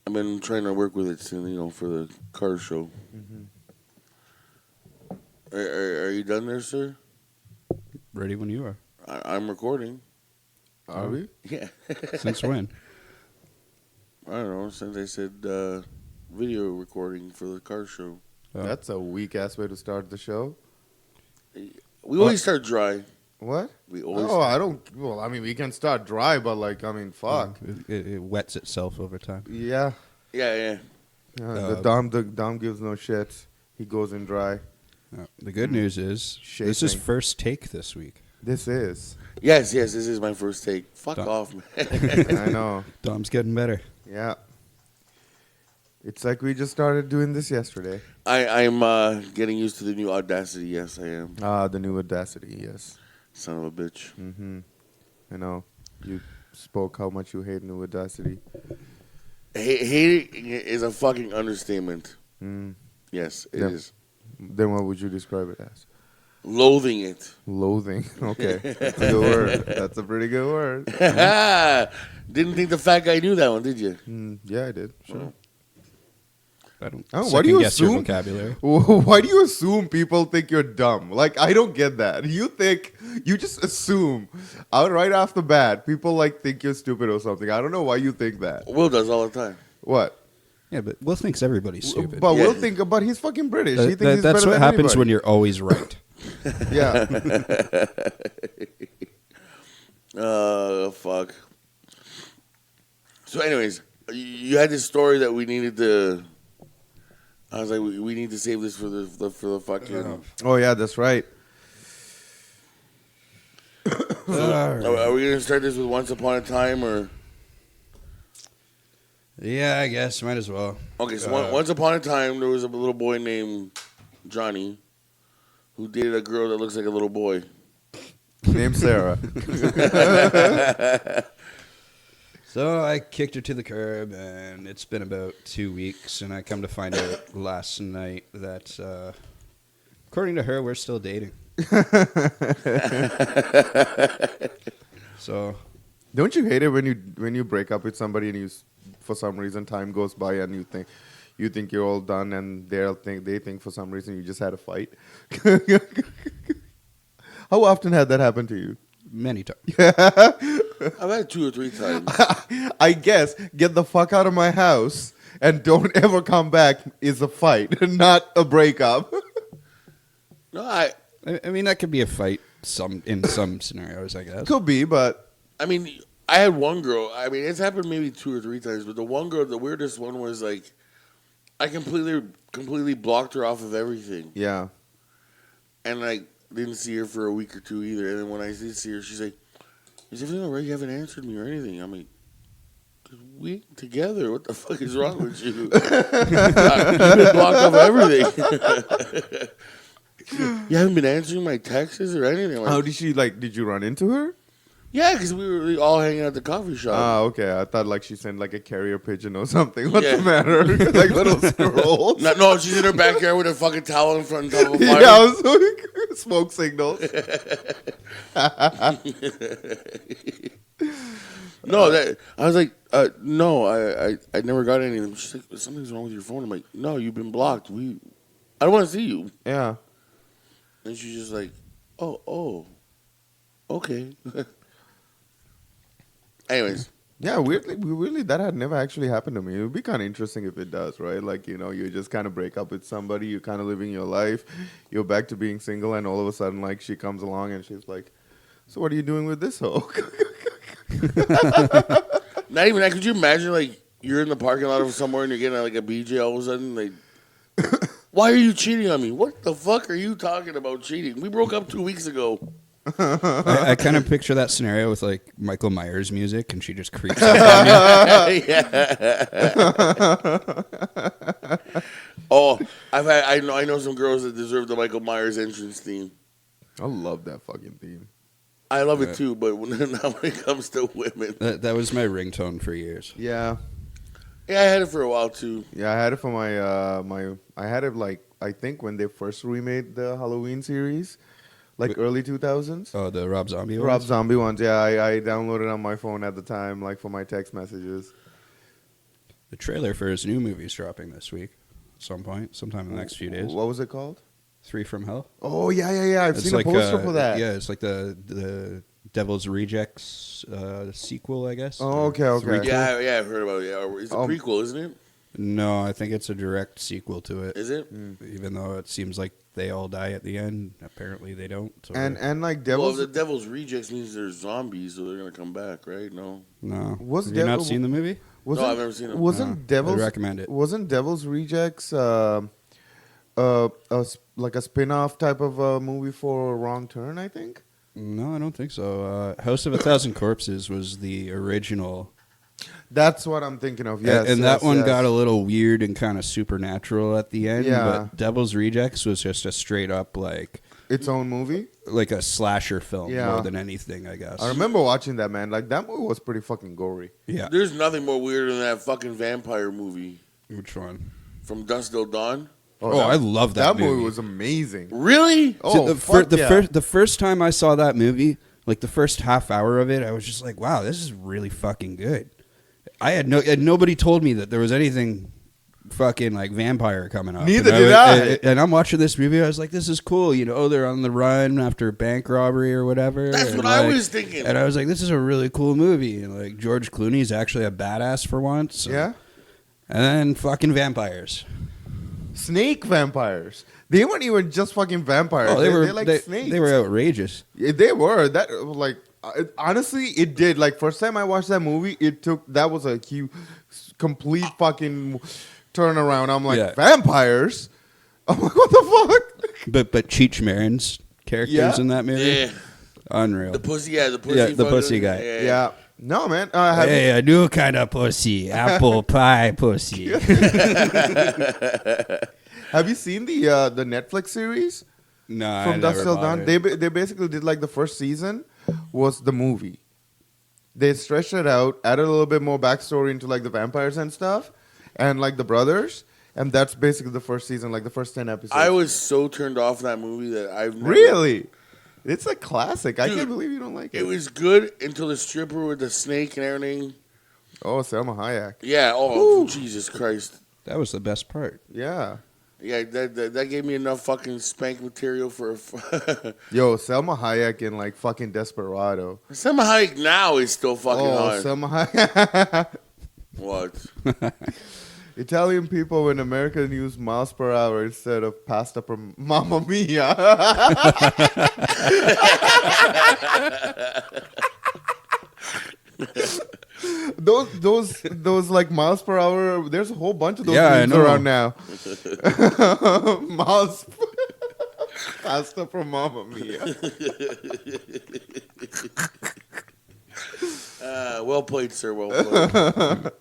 I've been trying to work with it, for the car show. Mm-hmm. Are you done there, sir? Ready when you are. I'm recording. Are we? Yeah. Since when? I don't know. Since I said video recording for the car show. Oh. That's a weak ass way to start the show. We always start dry. What? We always. Oh, I don't. Well, I mean, we can start dry, but fuck. It wets itself over time. Yeah. Yeah. The Dom gives no shit. He goes in dry. The good news is this is first take this week. This is. Yes. This is my first take. Fuck off, man. I know. Dom's getting better. Yeah. It's like we just started doing this yesterday. I'm getting used to the new Audacity. Yes, I am. The new Audacity, yes. Son of a bitch. Mm-hmm. I know. You spoke how much you hate new Audacity. Hating it is a fucking understatement. Mm. Yes, it is. Then what would you describe it as? Loathing it. Loathing. Okay. That's a good word. That's a pretty good word. Didn't think the fat guy knew that one, did you? Yeah, I did. Sure. I don't. Why do you second-guess your assume? vocabulary? Why do you assume people think you're dumb? Like, I don't get that. You just assume right off the bat, people think you're stupid or something. I don't know why you think that. Will does all the time. What? Yeah, but Will thinks everybody's stupid. But Yeah. Will think, but he's fucking British. He thinks he's That's better what than happens anybody. when you're always right. Yeah. Fuck. So, anyways, you had this story that we needed to. I was like, we need to save this for the fucking. Oh yeah, that's right. Are we gonna start this with Once Upon a Time or? Yeah, I guess might as well. Okay, so Once Upon a Time, there was a little boy named Jonny who dated a girl that looks like a little boy. Named Sarah. So I kicked her to the curb, and it's been about 2 weeks, and I come to find out last night that, according to her, we're still dating. So, Don't you hate it when you break up with somebody and for some reason time goes by and you think you're all done and they think for some reason you just had a fight? How often had that happen to you? many times. I've had 2 or 3 times. I guess get the fuck out of my house and don't ever come back is a fight, not a breakup. No, I mean, that could be a fight in some scenarios, I guess. Could be, but I mean, I had one girl. I mean, it's happened maybe 2 or 3 times, but the one girl, the weirdest one was like, I completely blocked her off of everything, yeah. and like didn't see her for a week or 2 either. And then when I did see her, she's like, "Is everything all right? You haven't answered me or anything." I'm like, "We ain't together. What the fuck is wrong with you? You've been blocked off everything. You haven't been answering my texts or anything." Like, How did she did you run into her? yeah, because we were all hanging out at the coffee shop. Ah, okay. I thought she sent a carrier pigeon or something. What's Yeah. the matter? Little scrolls. No, she's in her backyard with a fucking towel in front of a fire. Yeah, I was smoke signals. No, I was like, no, I never got anything. She's like, something's wrong with your phone. I'm like, no, you've been blocked. I don't want to see you. Yeah. And she's just like, oh, okay. Anyways, Yeah, weirdly, that had never actually happened to me. It would be kind of interesting if it does, right? You just kind of break up with somebody, you're kind of living your life, you're back to being single, and all of a sudden, she comes along and she's like, "So what are you doing with this hoe?" not even that. Could you imagine, you're in the parking lot of somewhere and you're getting a BJ all of a sudden, why are you cheating on me? What the fuck are you talking about cheating? We broke up 2 weeks ago. I kind of picture that scenario with Michael Myers music, and she just creeps up on you. Oh, I know some girls that deserve the Michael Myers entrance theme. I love that fucking theme. I love it too, but not when it comes to women. That was my ringtone for years. Yeah. Yeah, I had it for a while too. Yeah, I had it for my I had it I think when they first remade the Halloween series, early 2000s. Oh, the Rob Zombie ones? Rob Zombie ones. Yeah, I downloaded on my phone at the time, for my text messages. The trailer for his new movie is dropping this week at some point, sometime in the next few days. What was it called? 3 from Hell. Oh, yeah. I've seen a poster for that. Yeah, it's like the Devil's Rejects sequel, I guess. Oh, okay. Yeah, I've heard about it. Yeah. It's a prequel, isn't it? No, I think it's a direct sequel to it. Is it? Even though it seems like they all die at the end, apparently they don't. So And like Well, Devil's... the Devil's Rejects means they're zombies, so they're gonna come back, right? No. Was Have you not seen the movie? No, I've never seen it. Wasn't Devil's... I recommend it. Wasn't Devil's Rejects like a spin-off type of movie for Wrong Turn, I think? No, I don't think so. House of a Thousand Corpses was the original. That's what I'm thinking of, yes. And that one got a little weird and kind of supernatural at the end. Yeah. But Devil's Rejects was just a straight up like its own movie? Like a slasher film Yeah. more than anything, I guess. I remember watching that, man. Like, that movie was pretty fucking gory. Yeah. There's nothing more weird than that fucking vampire movie Which one? from Dusk Till Dawn. I love that movie. That movie was amazing. Really? Oh, the first time I saw that movie, like the first half hour of it, I was just like, wow, this is really fucking good. Nobody told me that there was anything fucking like vampire coming up. Neither did I. And I'm watching this movie, I was like, this is cool. You know, they're on the run after a bank robbery or whatever. That's and what I was thinking. And I was like, this is a really cool movie. And like George Clooney's actually a badass for once. Yeah? And then fucking vampires. Snake vampires. They weren't even just fucking vampires. Oh, They're like snakes. They were outrageous. Yeah, they were. That like honestly, it did. Like first time I watched that movie, that was a huge, complete fucking turnaround. I'm like, Yeah. vampires. I'm like, what the fuck? But Cheech Marin's characters in that movie, Yeah. unreal. The pussy the fucking- pussy guy. Yeah. No, man. Hey, a new kind of pussy, apple pie pussy. Have you seen the Netflix series No, from Dusk Till Dawn? They basically did like the first season was the movie. They stretched it out, added a little bit more backstory into like the vampires and stuff, and like the brothers, and that's basically the first season, like the first 10 episodes. I was so turned off that movie that I've never, Really? It's a classic. I Dude, can't believe you don't like it. It was good until the stripper with the snake and everything. Oh, Selma Hayek. Yeah. Oh, Jesus Christ. That was the best part. Yeah. Yeah, that gave me enough fucking spank material for. Yo, Selma Hayek in like fucking Desperado. Selma Hayek now is still fucking hard. Selma Hayek. What? Italian people in America use miles per hour instead of pasta per Mamma Mia. those like miles per hour. There's a whole bunch of those memes around now. Miles pasta per Mamma Mia. Well played, sir. Well played.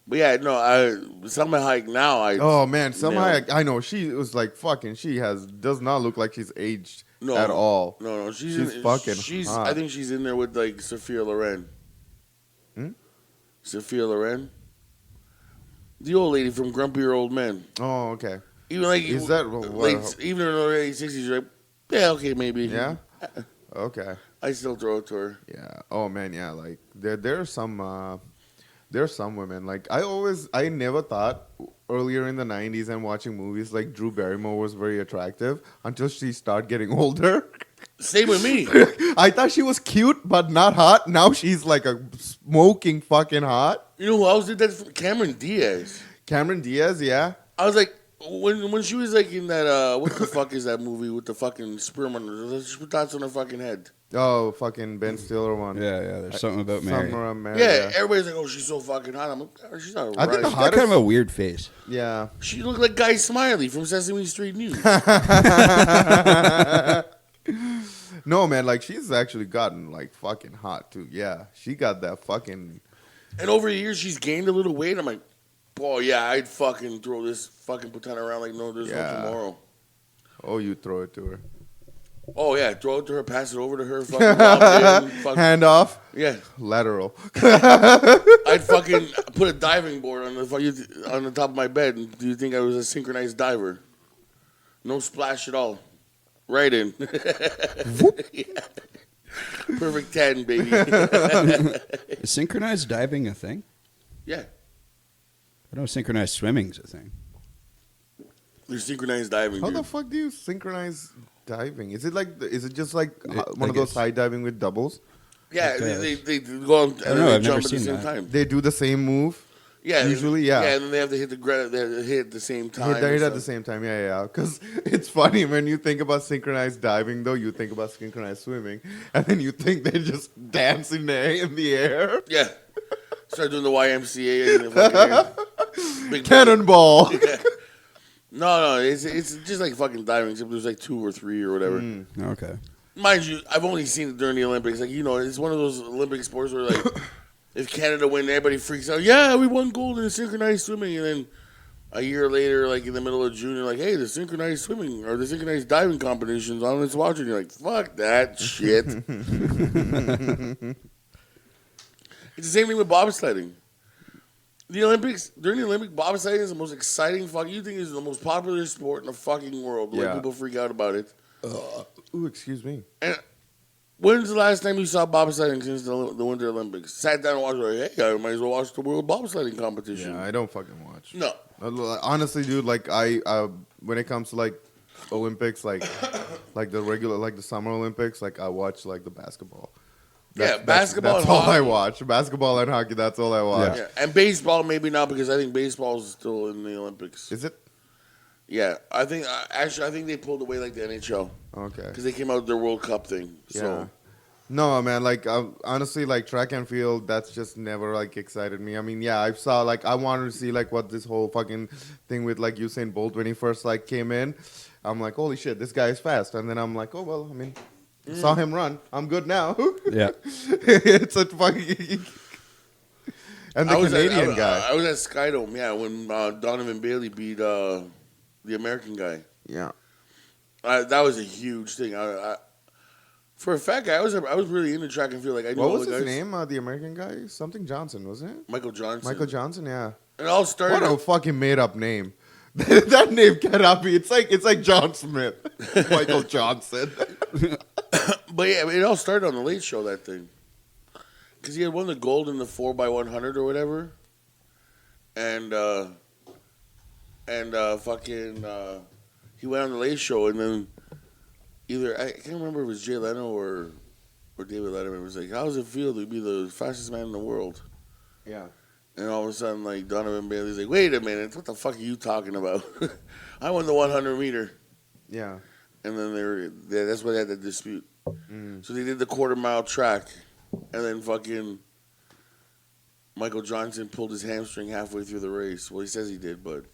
But yeah, no, Selma Hayek now. Oh man, Selma Hayek. I know she was like fucking. She does not look like she's aged at all. No, she's fucking hot. I think she's in there with like Sophia Loren. Sophia Loren, the old lady from Grumpier Old Men. Oh, okay. Even like Is that even in her late 60s, you're like, yeah, okay, maybe. Yeah. Okay. I still throw it to her. Yeah. Oh man, yeah. Like there are some women. Like I never thought earlier in the 90s and watching movies like Drew Barrymore was very attractive until she started getting older. Same with me. I thought she was cute but not hot. Now she's like a smoking fucking hot. You know who else did that? Cameron Diaz. Cameron Diaz, yeah. I was like, when she was like in that, what the fuck is that movie with the fucking sperm on her? She put dots on her fucking head. Oh, fucking Ben Stiller one. Yeah. There's something about Mary. Something around Mary. Yeah, everybody's like, oh, she's so fucking hot. I'm like, oh, she's not I think right. She's got kind of a weird face. Yeah. She looked like Guy Smiley from Sesame Street News. No, man, like she's actually gotten like fucking hot too. Yeah, she got that fucking. And over the years, she's gained a little weight. I'm like, boy, yeah, I'd fucking throw this fucking pretend around like no, there's no tomorrow. Oh, you throw it to her. Oh yeah, throw it to her, pass it over to her, fucking hand off. Yeah, lateral. I'd fucking put a diving board on the top of my bed. And do you think I was a synchronized diver? No splash at all. Right in. Yeah. Perfect 10, baby. Is synchronized diving a thing? Yeah. I know synchronized swimming's a thing. There's synchronized diving. How dude. the fuck do you synchronize diving? Is it like? Is it just like one like of those it's- high diving with doubles? Yeah, I they guess. go on and don't then know, they I've never jump at the seen same that. time. They do the same move. Yeah, Usually, yeah. Yeah, and then they have to hit the ground. They have to hit at the same time. They and hit at the stuff. same time. Yeah. Because it's funny when you think about synchronized diving, though. You think about synchronized swimming, and then you think they just dance in the air. Yeah. Start doing the YMCA and the fucking big Cannonball. Yeah. No, it's just like fucking diving, except there's like 2 or 3 or whatever. Okay. Mind you, I've only seen it during the Olympics. Like, you know, it's one of those Olympic sports where, like, if Canada win, everybody freaks out. Yeah, we won gold in synchronized swimming. And then a year later, like, in the middle of June, you're like, hey, the synchronized swimming or the synchronized diving competition's on. Let's watch it. And you're like, fuck that shit. It's the same thing with bobsledding. The Olympics, during the Olympic, bobsledding is the most exciting you think is the most popular sport in the fucking world. Like, Yeah. people freak out about it. Ooh, excuse me. And when's the last time you saw bobsledding since the Winter Olympics? Sat down and watched, like, hey, I might as well watch the World Bobsledding Competition. Yeah, I don't fucking watch. No. Honestly, dude, like I when it comes to like Olympics, like the regular, like the Summer Olympics, like I watch like the basketball. Basketball That's and all I hockey. watch. Basketball and hockey. That's all I watch. Yeah. And baseball, maybe not, because I think baseball is still in the Olympics. Is it? Yeah. I think, actually, I think they pulled away like the NHL Okay. because they came out with their World Cup thing. So. Yeah. No, man. Like honestly, like track and field, that's just never like excited me. I mean, yeah, I saw like I wanted to see like what this whole fucking thing with like Usain Bolt when he first like came in. I'm like, holy shit, this guy is fast. And then I'm like, oh well, I mean, saw him run. I'm good now. Yeah. It's a fucking and the Canadian guy. I was at Skydome, yeah, when Donovan Bailey beat the American guy. Yeah. That was a huge thing. For a fat guy, I was really into track and field. Like, I knew What all was the his guys. name? The American guy, something Johnson, wasn't it? Michael Johnson. Michael Johnson. Yeah. It all started. What a fucking made up name. That name cannot be. It's like John Smith, Michael Johnson. But yeah, it all started on the Late Show, that thing. Because he had won the gold in the 4x100 or whatever. And he went on the Late Show, and then I can't remember if it was Jay Leno or David Letterman was like, how does it feel to be the fastest man in the world? Yeah. And all of a sudden, like, Donovan Bailey's like, wait a minute, what the fuck are you talking about? I won the 100 meter. Yeah. And then that's why they had the dispute. Mm. So they did the quarter-mile track, and then fucking Michael Johnson pulled his hamstring halfway through the race. Well, he says he did, but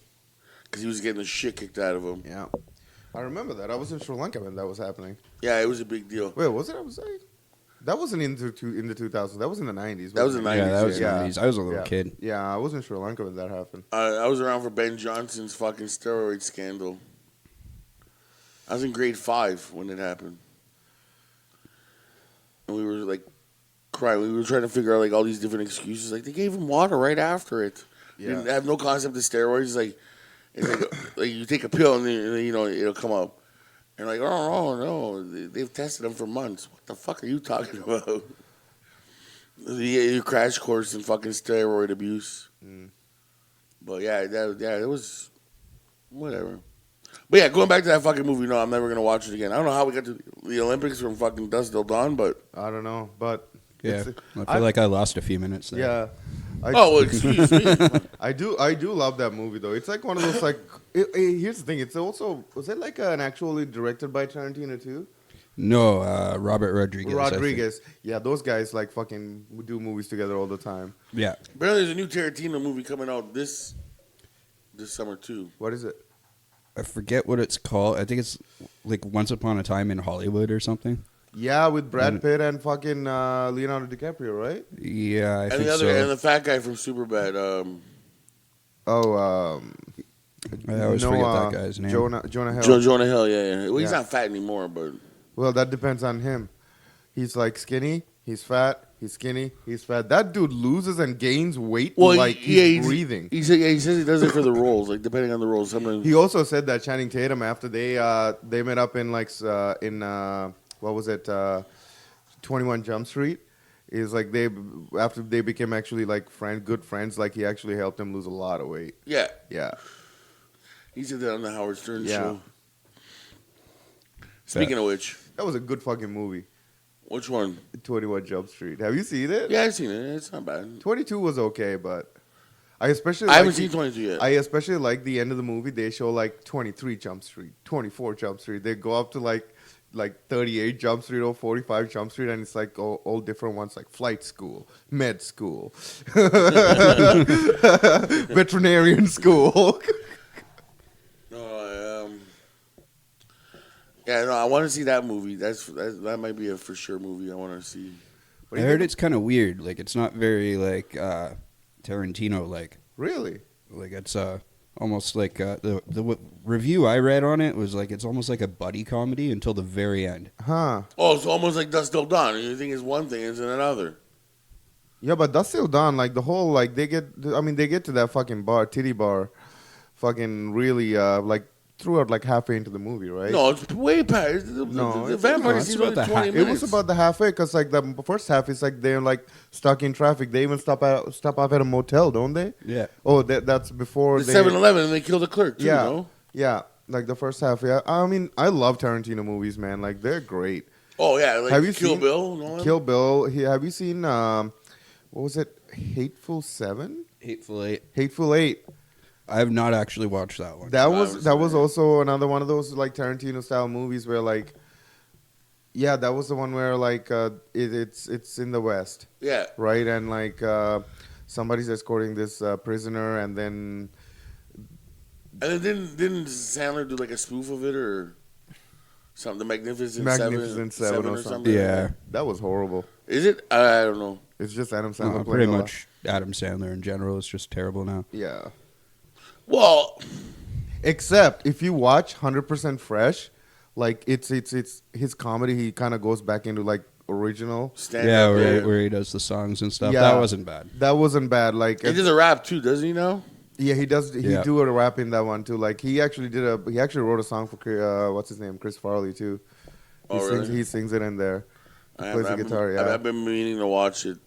because he was getting the shit kicked out of him. Yeah. I remember that. I was in Sri Lanka when that was happening. Yeah, it was a big deal. Wait, was it? I was like, that wasn't in the 2000s. That was in the 90s. That was in the 90s. Yeah, that was the Yeah. 90s. I was a little Yeah. kid. Yeah, I was in Sri Lanka when that happened. I was around for Ben Johnson's fucking steroid scandal. I was in grade 5 when it happened. And we were like crying. We were trying to figure out like all these different excuses. Like they gave him water right after it. Yeah. Didn't have no concept of steroids. It's like you take a pill and then, you know, it'll come up. And like, oh no, they've tested him for months. What the fuck are you talking about? Your crash course in fucking steroid abuse. Mm. But yeah, it was whatever. But yeah, going back to that fucking movie, no, I'm never gonna watch it again. I don't know how we got to the Olympics from fucking dusk till dawn, but I don't know, but Yeah. it's- I feel like I lost a few minutes there. yeah. oh, well, excuse me. I do love that movie though. It's like one of those like. Here's the thing. It's also was it like an actually directed by Tarantino too? No, Robert Rodriguez. I think. Rodriguez. Yeah, those guys like fucking do movies together all the time. Yeah. Apparently, there's a new Tarantino movie coming out this summer too. What is it? I forget what it's called. I think it's like Once Upon a Time in Hollywood or something. Yeah, with Brad Pitt and fucking Leonardo DiCaprio, right? Yeah, I And think the other so. and the fat guy from Superbad. I always forget that guy's name. Jonah Hill. Jonah Hill, yeah. Well, he's Yeah. not fat anymore, but Well, that depends on him. He's like skinny, he's fat, he's skinny, he's fat. That dude loses and gains weight like he's breathing. He says he does it for the roles, like depending on the roles. Sometimes He also said that Channing Tatum after they met up in like what was it, 21 Jump Street. Is like after they became actually like good friends, like he actually helped him lose a lot of weight. Yeah. Yeah. He said that on the Howard Stern Yeah. show. Speaking of which, That was a good fucking movie. which one? 21 Jump Street. Have you seen it? Yeah, I've seen it. It's not bad. 22 was okay, but I haven't seen 22 yet. I especially like the end of the movie. They show like 23 Jump Street, 24 Jump Street. They go up to like 38 Jump Street or 45 Jump Street, and it's like all different ones, like flight school, med school, veterinarian school. No, yeah, no, I want to see that movie. That might be a for sure movie I want to see. I heard it's kind of weird. Like it's not very like Tarantino like. Really? Like it's almost like the review I read on it was like it's almost like a buddy comedy until the very end. Huh. Oh, it's almost like Dust Till Dawn. You think it's one thing, it's another. Yeah, but that's still done. Like the whole like they get to that fucking titty bar, fucking really like throughout like halfway into the movie, right? No, it's way past. The vampire it's is about only the 20 half- minutes. It was about the halfway because like the first half is like they're like stuck in traffic. They even stop off at a motel, don't they? Yeah. Oh, that's before the they 7-Eleven and they killed the clerk too. Yeah, No? yeah. Like the first half. Yeah, I mean, I love Tarantino movies, man. Like they're great. Oh yeah, like Have you Kill seen Bill? And all that? Kill Bill. Have you seen what was it? Hateful Seven? Hateful Eight. Hateful Eight. I have not actually watched that one. That was was also another one of those like Tarantino style movies where like, yeah, that was the one where like it's in the West, Yeah. right? And like somebody's escorting this prisoner, and then And then didn't Sandler do like a spoof of it or something? The Magnificent Seven or something. Yeah. that was horrible. Is it? I don't know. It's just Adam Sandler No, playing pretty a lot. much Adam Sandler in general is just terrible now. Yeah. Well, Except if you watch 100% Fresh, like it's his comedy. He kind of goes back into like original. stand Yeah, up there. where he does the songs and stuff. Yeah. That wasn't bad. That wasn't bad. Like He does a rap too, doesn't he now? yeah, he does. He Yeah. do a rap in that one too. Like he actually wrote a song for what's his name, Chris Farley too. He sings it in there. He plays the guitar. Yeah, I've been meaning to watch it.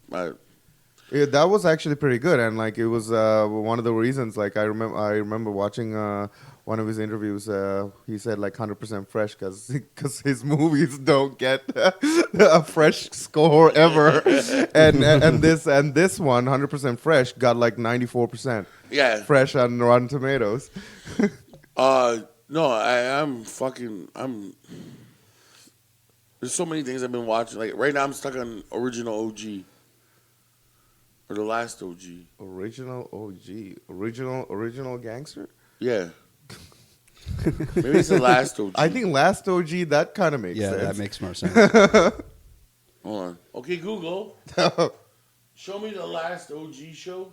Yeah, that was actually pretty good, and like it was one of the reasons. Like I remember watching one of his interviews. He said like 100% fresh because his movies don't get a fresh score ever, and this one 100% fresh got like 94% Yeah. fresh on Rotten Tomatoes. No, I'm. There's so many things I've been watching. Like right now, I'm stuck on original OG. Or the last OG. Original OG, original gangster. Yeah. Maybe it's the last OG. I think last OG that kind of makes Yeah, sense. that makes more sense. Hold on. Okay, Google. Show me the last OG show.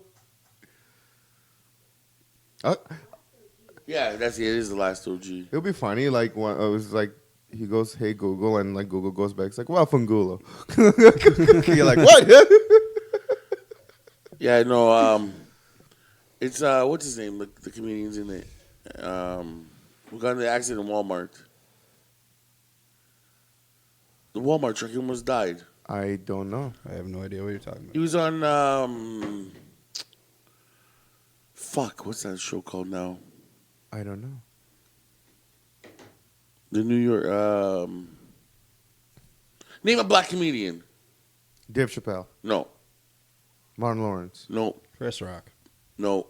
Yeah, it is the last OG. It'll be funny, like when it was like he goes, "Hey Google," and like Google goes back, it's like, "Well, Fungulo." You're like, "What?" Yeah, no. It's what's his name? The comedian's in it. Who got in the accident in Walmart? The Walmart truck almost died. I don't know. I have no idea what you're talking about. He was on fuck, what's that show called now? I don't know. The New York name a black comedian. Dave Chappelle, No. Martin Lawrence, No. Chris Rock, No.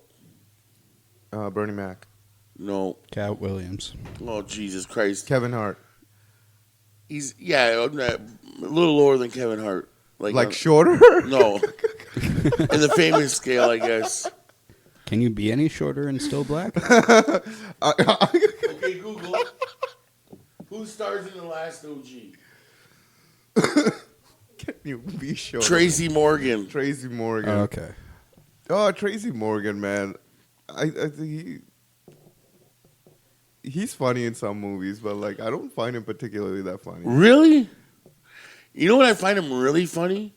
Bernie Mac, No. Cat Williams. Oh Jesus Christ. Kevin Hart. He's a little lower than Kevin Hart. Like shorter? No. In the famous scale, I guess. Can you be any shorter and still black? Okay, Google. Who stars in the last OG? Can you be shorter? Tracy Morgan. Tracy Morgan. Okay. Oh, Tracy Morgan, man. I think he's funny in some movies, but like I don't find him particularly that funny. Really? You know what I find him really funny?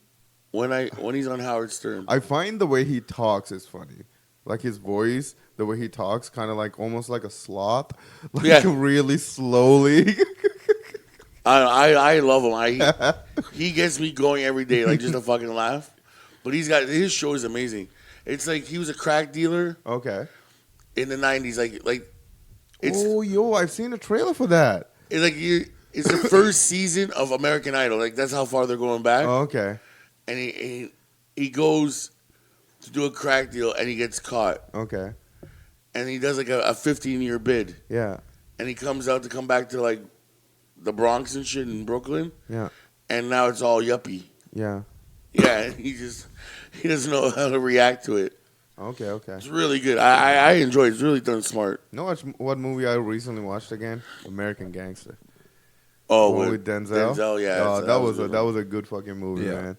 When he's on Howard Stern. I find the way he talks is funny. Like his voice, the way he talks, kind of like almost like a sloth, like Yeah. really slowly. I love him. He gets me going every day, like just to fucking laugh. But his show is amazing. It's like he was a crack dealer Okay. in the 90s. Like it's I've seen a trailer for that. it's the first season of American Idol. Like that's how far they're going back. Oh, okay. And he goes to do a crack deal and he gets caught. Okay. And he does like a 15-year bid. Yeah. And he comes out to come back to like the Bronx and shit in Brooklyn. Yeah. And now it's all yuppie. Yeah. Yeah, he doesn't know how to react to it. Okay. Okay. It's really good. I enjoy it. It's really done smart. You know what movie I recently watched again? American Gangster. Oh, With Denzel. Denzel, yeah. Oh, that that was a good fucking movie, Yeah. man.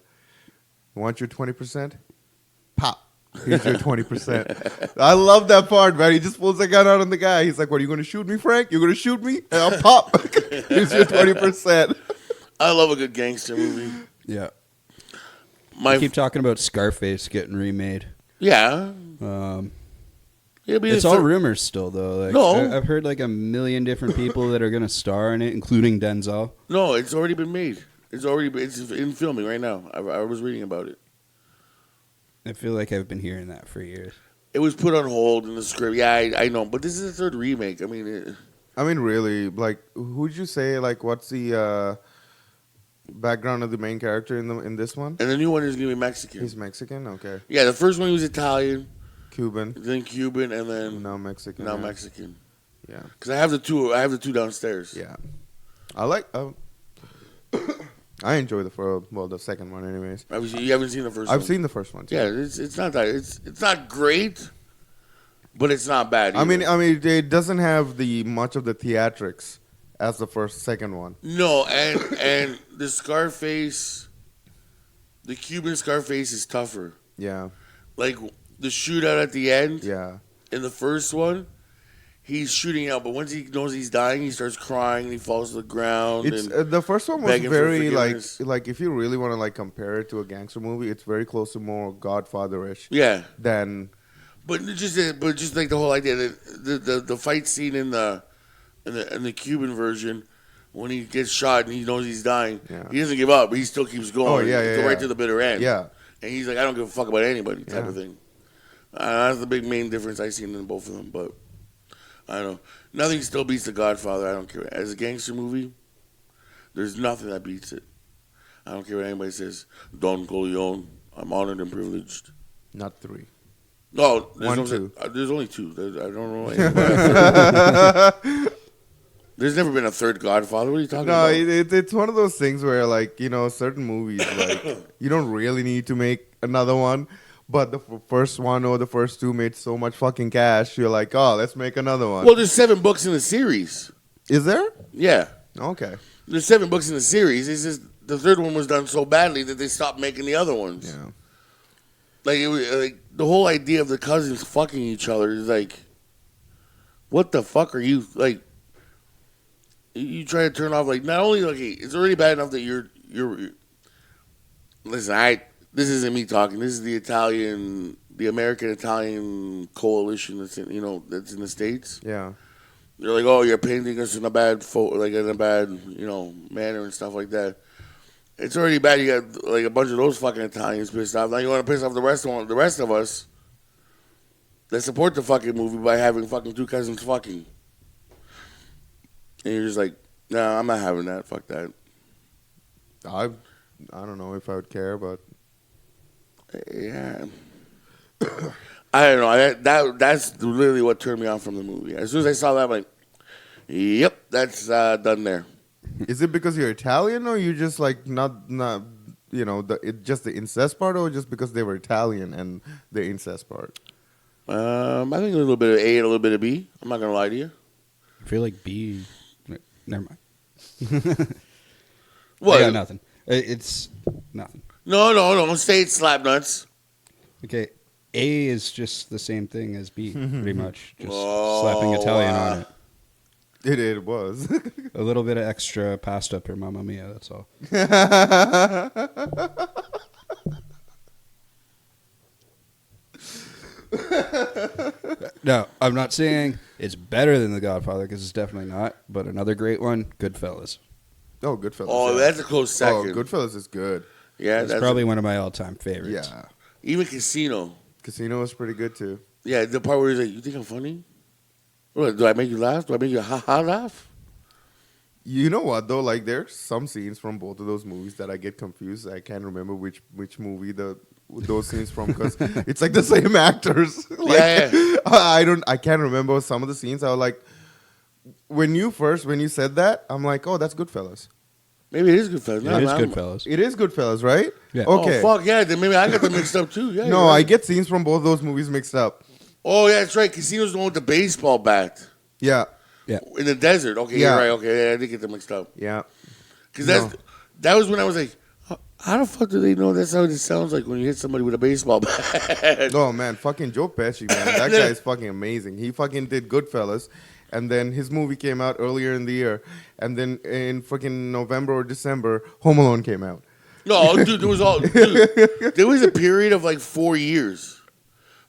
Want your 20%? Pop. Here's your 20%. I love that part, man. He just pulls the gun out on the guy. He's like, "What, are you going to shoot me, Frank? You're going to shoot me? And I'll pop. Here's your 20%. I love a good gangster movie. Yeah. My I keep talking about Scarface getting remade. yeah. It'll be It's the all third- rumors still, though. Like, No. I've heard like a million different people that are going to star in it, including Denzel. No, it's already been made. It's in filming right now. I was reading about it. I feel like I've been hearing that for years. It was put on hold in the script. Yeah, I know, but this is the third remake. I mean, Really, like, who'd you say, like, what's the background of the main character in this one? and the new one is gonna be Mexican. He's Mexican? Okay. Yeah, the first one he was Italian, Cuban. then Cuban, and then Now Mexican. now yeah. Mexican. Yeah. Because I have the two downstairs. Yeah. I like... I enjoy the second one anyways. You haven't seen the first one? I've seen the first one too. Yeah, it's not that it's not great, but it's not bad. I mean, either. it doesn't have much of the theatrics as the second one. No, and the Scarface, the Cuban Scarface is tougher. Yeah. Like the shootout at the end Yeah. in the first one, he's shooting out, but once he knows he's dying, he starts crying and he falls to the ground. It's and the first one was begging for very forgiveness. like if you really want to like compare it to a gangster movie, it's very close to more Godfather-ish yeah, than but just like the whole idea that the fight scene in the Cuban version. When he gets shot and he knows he's dying, Yeah. he doesn't give up, but he still keeps going. Oh, yeah, right to the bitter end. yeah. And he's like, I don't give a fuck about anybody, type Yeah. of thing. That's the big main difference I've seen in both of them. But I don't know. Nothing still beats The Godfather. I don't care. As a gangster movie, there's nothing that beats it. I don't care what anybody says. Don Corleone, I'm honored and privileged. Not 3. No, there's only 2. I don't know. Anybody. There's never been a third Godfather. What are you talking No, about? it's one of those things where like certain movies like you don't really need to make another one, but the first one or the first 2 made so much fucking cash. You're like, oh, let's make another one. Well, there's 7 books in the series. Is there? Yeah. Okay. There's 7 books in the series. It's just the third one was done so badly that they stopped making the other ones. Yeah. Like, it was, like the whole idea of the cousins fucking each other is like, what the fuck are you like? You try to turn off like not only like it's already bad enough that you're. Listen, this isn't me talking. This is the American Italian coalition that's that's in the States. Yeah. They're like, oh, you're painting us in a bad manner and stuff like that. It's already bad. You got like a bunch of those fucking Italians pissed off. Now you want to piss off the rest of us that support the fucking movie by having fucking 2 cousins fucking. And you're just like, nah, I'm not having that. Fuck that. I don't know if I would care, but Yeah. I don't know. That's literally what turned me off from the movie. As soon as I saw that, I'm like, yep, that's done there. is it because you're Italian or you just like not just the incest part, or just because they were Italian and the incest part? I think a little bit of A and a little bit of B. I'm not gonna lie to you. I feel like B. Never mind. What? I got nothing. It's nothing. No. Say it, slap nuts. Okay, A is just the same thing as B, pretty much. Just slapping Italian on it. It was. A little bit of extra pasta per mamma mia, that's all. No, I'm not saying it's better than The Godfather, because it's definitely not. But another great one, Goodfellas. Oh, Goodfellas. Oh, yeah. that's a close second. Oh, Goodfellas is good. Yeah, It's probably one of my all-time favorites. Yeah. even Casino. Casino was pretty good too. Yeah, the part where he's like, "You think I'm funny? What, do I make you laugh? Do I make you ha laugh?" You know what though? Like there's some scenes from both of those movies that I get confused. I can't remember which movie those scenes from because it's like the same actors. Like, Yeah. I can't remember some of the scenes. I was like, when you said that, I'm like, oh, that's Goodfellas. Maybe it is Goodfellas. It is Goodfellas. It is Goodfellas, right? Yeah. Okay. Oh fuck yeah! Then maybe I got them mixed up too. Yeah. No, you're right. I get scenes from both those movies mixed up. Oh yeah, that's right. Casino's the one with the baseball bat Yeah. in the desert. Okay, Yeah. you're right. Okay, yeah, I did get them mixed up. Yeah. Because that was when I was like, how the fuck do they know that's how it sounds like when you hit somebody with a baseball bat? Oh man, fucking Joe Pesci, man. That guy is fucking amazing. He fucking did Goodfellas. And then his movie came out earlier in the year. And then in fucking November or December, Home Alone came out. No, dude, there was a period of like 4 years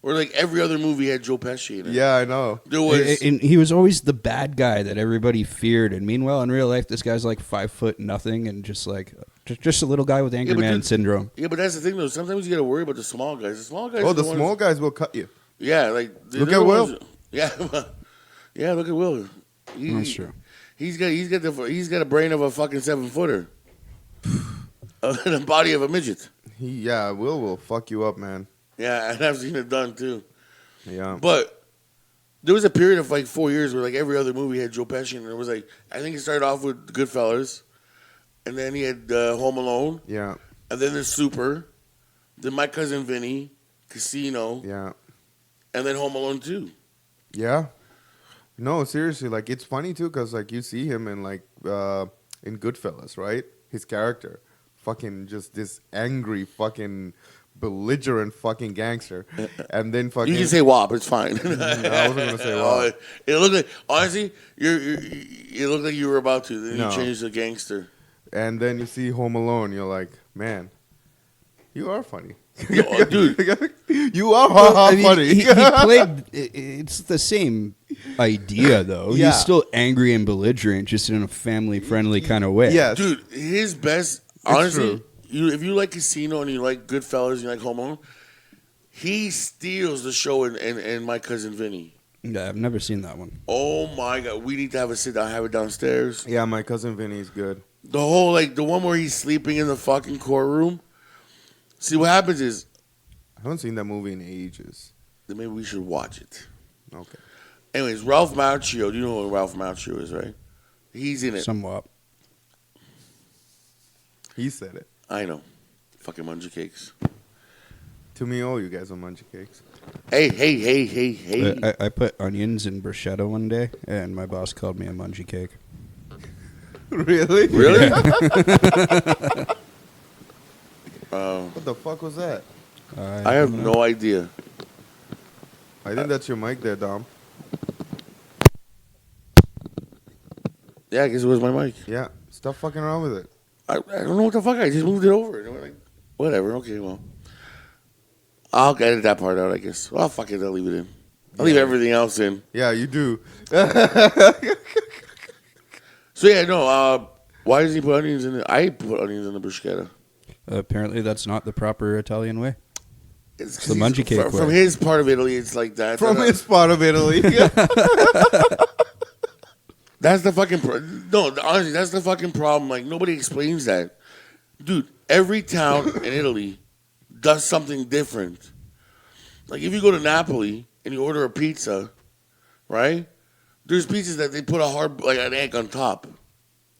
where like every other movie had Joe Pesci in it. Yeah, I know. There was And he was always the bad guy that everybody feared. And meanwhile, in real life, this guy's like 5'0" and just like just a little guy with but Anchorman dude- syndrome. yeah, but that's the thing though. Sometimes you got to worry about the small guys. The small guys. Oh, are the ones- small guys will cut you. Yeah, like Look they're at the Will. ones- Yeah, yeah. Look at Will. That's true. He's got a brain of a fucking 7-footer, and a body of a midget. Will fuck you up, man. Yeah, and I've seen it done too. Yeah. But there was a period of like 4 years where like every other movie had Joe Pesci, and it was like I think it started off with Goodfellas, and then he had Home Alone, Yeah. and then there's Super, then My Cousin Vinny, Casino, Yeah. and then Home Alone 2. Yeah. No, seriously, like it's funny too, cause like you see him in like in Goodfellas, right? His character, fucking just this angry, fucking belligerent, fucking gangster, and then fucking. You can say WAP, it's fine. I wasn't gonna say WAP. It looked like honestly, it looked like you were about to. Then No. you changed to gangster. And then you see Home Alone, you're like, man, you are funny. Yo, dude. You are I mean, funny. he played. It's the same idea, though. Yeah. He's still angry and belligerent, just in a family-friendly kind of way. Yes. Dude, his best. Honestly, if you like Casino and you like Goodfellas and you like Home Alone, he steals the show in My Cousin Vinny. Yeah, I've never seen that one. Oh my god, we need to have a sit down, have it downstairs. Yeah, My Cousin Vinny is good. The whole the one where he's sleeping in the fucking courtroom. See what happens is, I haven't seen that movie in ages. then maybe we should watch it. Okay. Anyways, Ralph Macchio. Do you know who Ralph Macchio is, right? He's in it. Somewhat. He said it. I know. Fucking munchie cakes. To me, all you guys are munchie cakes. Hey. I put onions in bruschetta one day, and my boss called me a munchie cake. Really? Really? What the fuck was that? I have no idea. I think that's your mic there, Dom. Yeah, I guess it was my mic. Yeah. Stop fucking around with it. I don't know what the fuck. I just moved it over. And we're like, whatever. Okay, well. I'll edit that part out, I guess. Well, fuck it. I'll leave it in. I'll leave everything else in. Yeah, you do. So, yeah, no. Why does he put onions in it? I put onions in the bruschetta. Apparently, that's not the proper Italian way. It's the munchie cake From way. his part of Italy, it's like that. From his part of Italy. That's the fucking no. Honestly, that's the fucking problem. Like nobody explains that, dude. Every town in Italy does something different. Like if you go to Napoli and you order a pizza, right? There's pizzas that they put like an egg on top.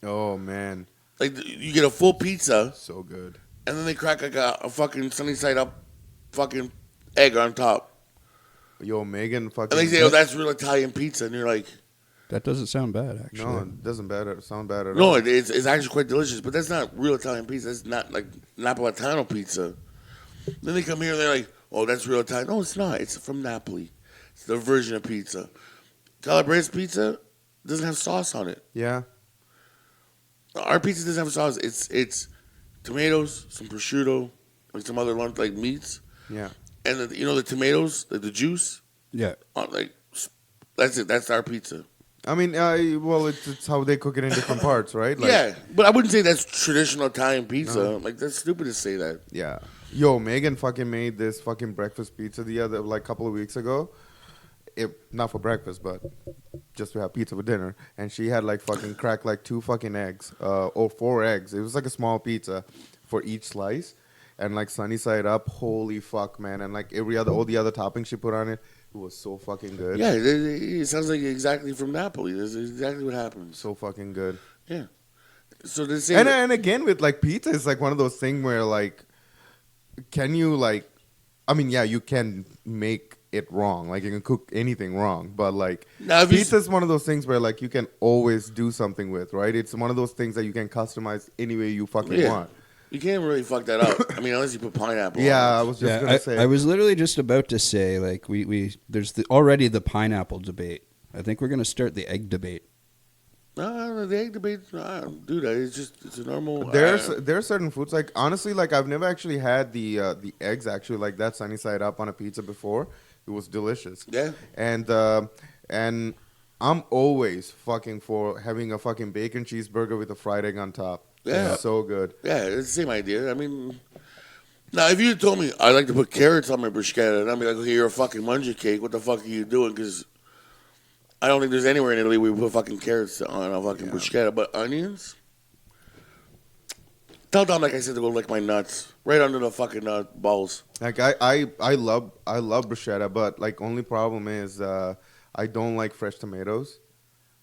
Oh, man. Like you get a full pizza So good. and then they crack like a fucking sunny side up, fucking egg on top. Yo, Megan fucking. And they say, "Oh, that's real Italian pizza," and you're like, That doesn't sound bad, actually. No, it doesn't sound bad at "No, all. it's actually quite delicious, but that's not real Italian pizza. That's not like Napolitano pizza." Then they come here and they're like, "Oh, that's real Italian." No, it's not. It's from Napoli. It's their version of pizza. Calabrese pizza doesn't have sauce on it. Yeah. Our pizza doesn't have sauce. It's tomatoes, some prosciutto, like some other lunch like meats, Yeah. and the tomatoes, the juice. Yeah. Like that's it. That's our pizza. I mean, well, it's how they cook it in different parts, right? Like, Yeah, but I wouldn't say that's traditional Italian pizza. Like that's stupid to say that. yeah. Yo, Megan fucking made this fucking breakfast pizza the other like couple of weeks ago. Not for breakfast, but just to have pizza for dinner. And she had like fucking cracked like 2 fucking eggs, or 4 eggs. It was like a small pizza for each slice, and like sunny side up. Holy fuck, man! And like all the other toppings she put on it, it was so fucking good. Yeah, it sounds like exactly from Napoli. That's exactly what happens. So fucking good. Yeah. So the same. And again with like pizza, it's like one of those things where like, can you like, I mean, yeah, you can make it wrong. Like you can cook anything wrong, but like pizza is one of those things where like you can always do something with, right? It's one of those things that you can customize any way you fucking want. You can't really fuck that up. I mean, unless you put pineapple. Yeah, on it. I was just gonna say. I was literally just about to say like there's already the pineapple debate. I think we're gonna start the egg debate. No, the egg debate, dude. It's a normal. There are certain foods like honestly, like I've never actually had the eggs actually like that sunny side up on a pizza before. It was delicious. Yeah. And I'm always fucking for having a fucking bacon cheeseburger with a fried egg on top. Yeah. It's so good. Yeah, it's the same idea. I mean, now if you told me I like to put carrots on my bruschetta, and I'd be like, okay, you're a fucking munja cake. What the fuck are you doing? Because I don't think there's anywhere in Italy where we put fucking carrots on a fucking bruschetta, but onions. Tell Dom, like I said, to go lick my nuts right under the fucking balls. Like I love bruschetta, but like only problem is I don't like fresh tomatoes.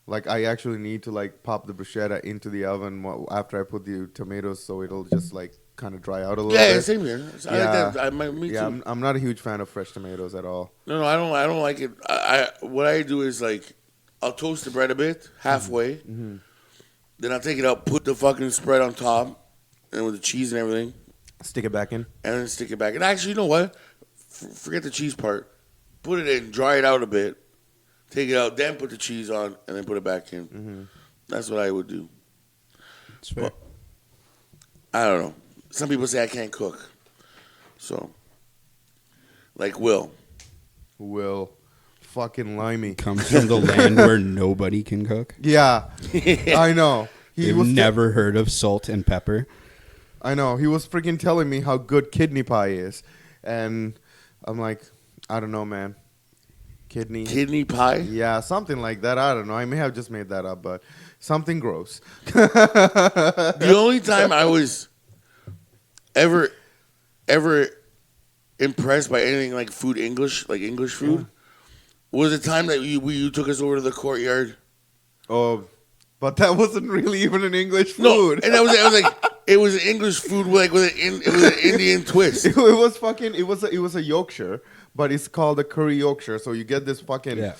Like I actually need to like pop the bruschetta into the oven after I put the tomatoes, so it'll just like kind of dry out a little bit. Yeah, same here. I like that. Me too. I'm not a huge fan of fresh tomatoes at all. No, I don't like it. What I do is like I'll toast the bread a bit halfway, Mm-hmm. then I'll take it out, put the fucking spread on top, and with the cheese and everything, Stick it back in. and then stick it back. And actually, you know what? Forget the cheese part. Put it in, dry it out a bit, take it out, then put the cheese on, and then put it back in. Mm-hmm. That's what I would do. It's fair. But, I don't know. Some people say I can't cook. So, like Will. Fucking limey. Comes from the land where nobody can cook. Yeah, I know. You've never heard of salt and pepper. I know. He was freaking telling me how good kidney pie is. And I'm like, I don't know, man. Kidney pie? Yeah, something like that. I don't know. I may have just made that up, but something gross. The only time I was ever impressed by anything like food English, like English food, was the time that you took us over to the courtyard. Oh, but that wasn't really even an English food. No, and that was like it was an English food with an Indian twist. It was a Yorkshire, but it's called a curry Yorkshire. So you get this fucking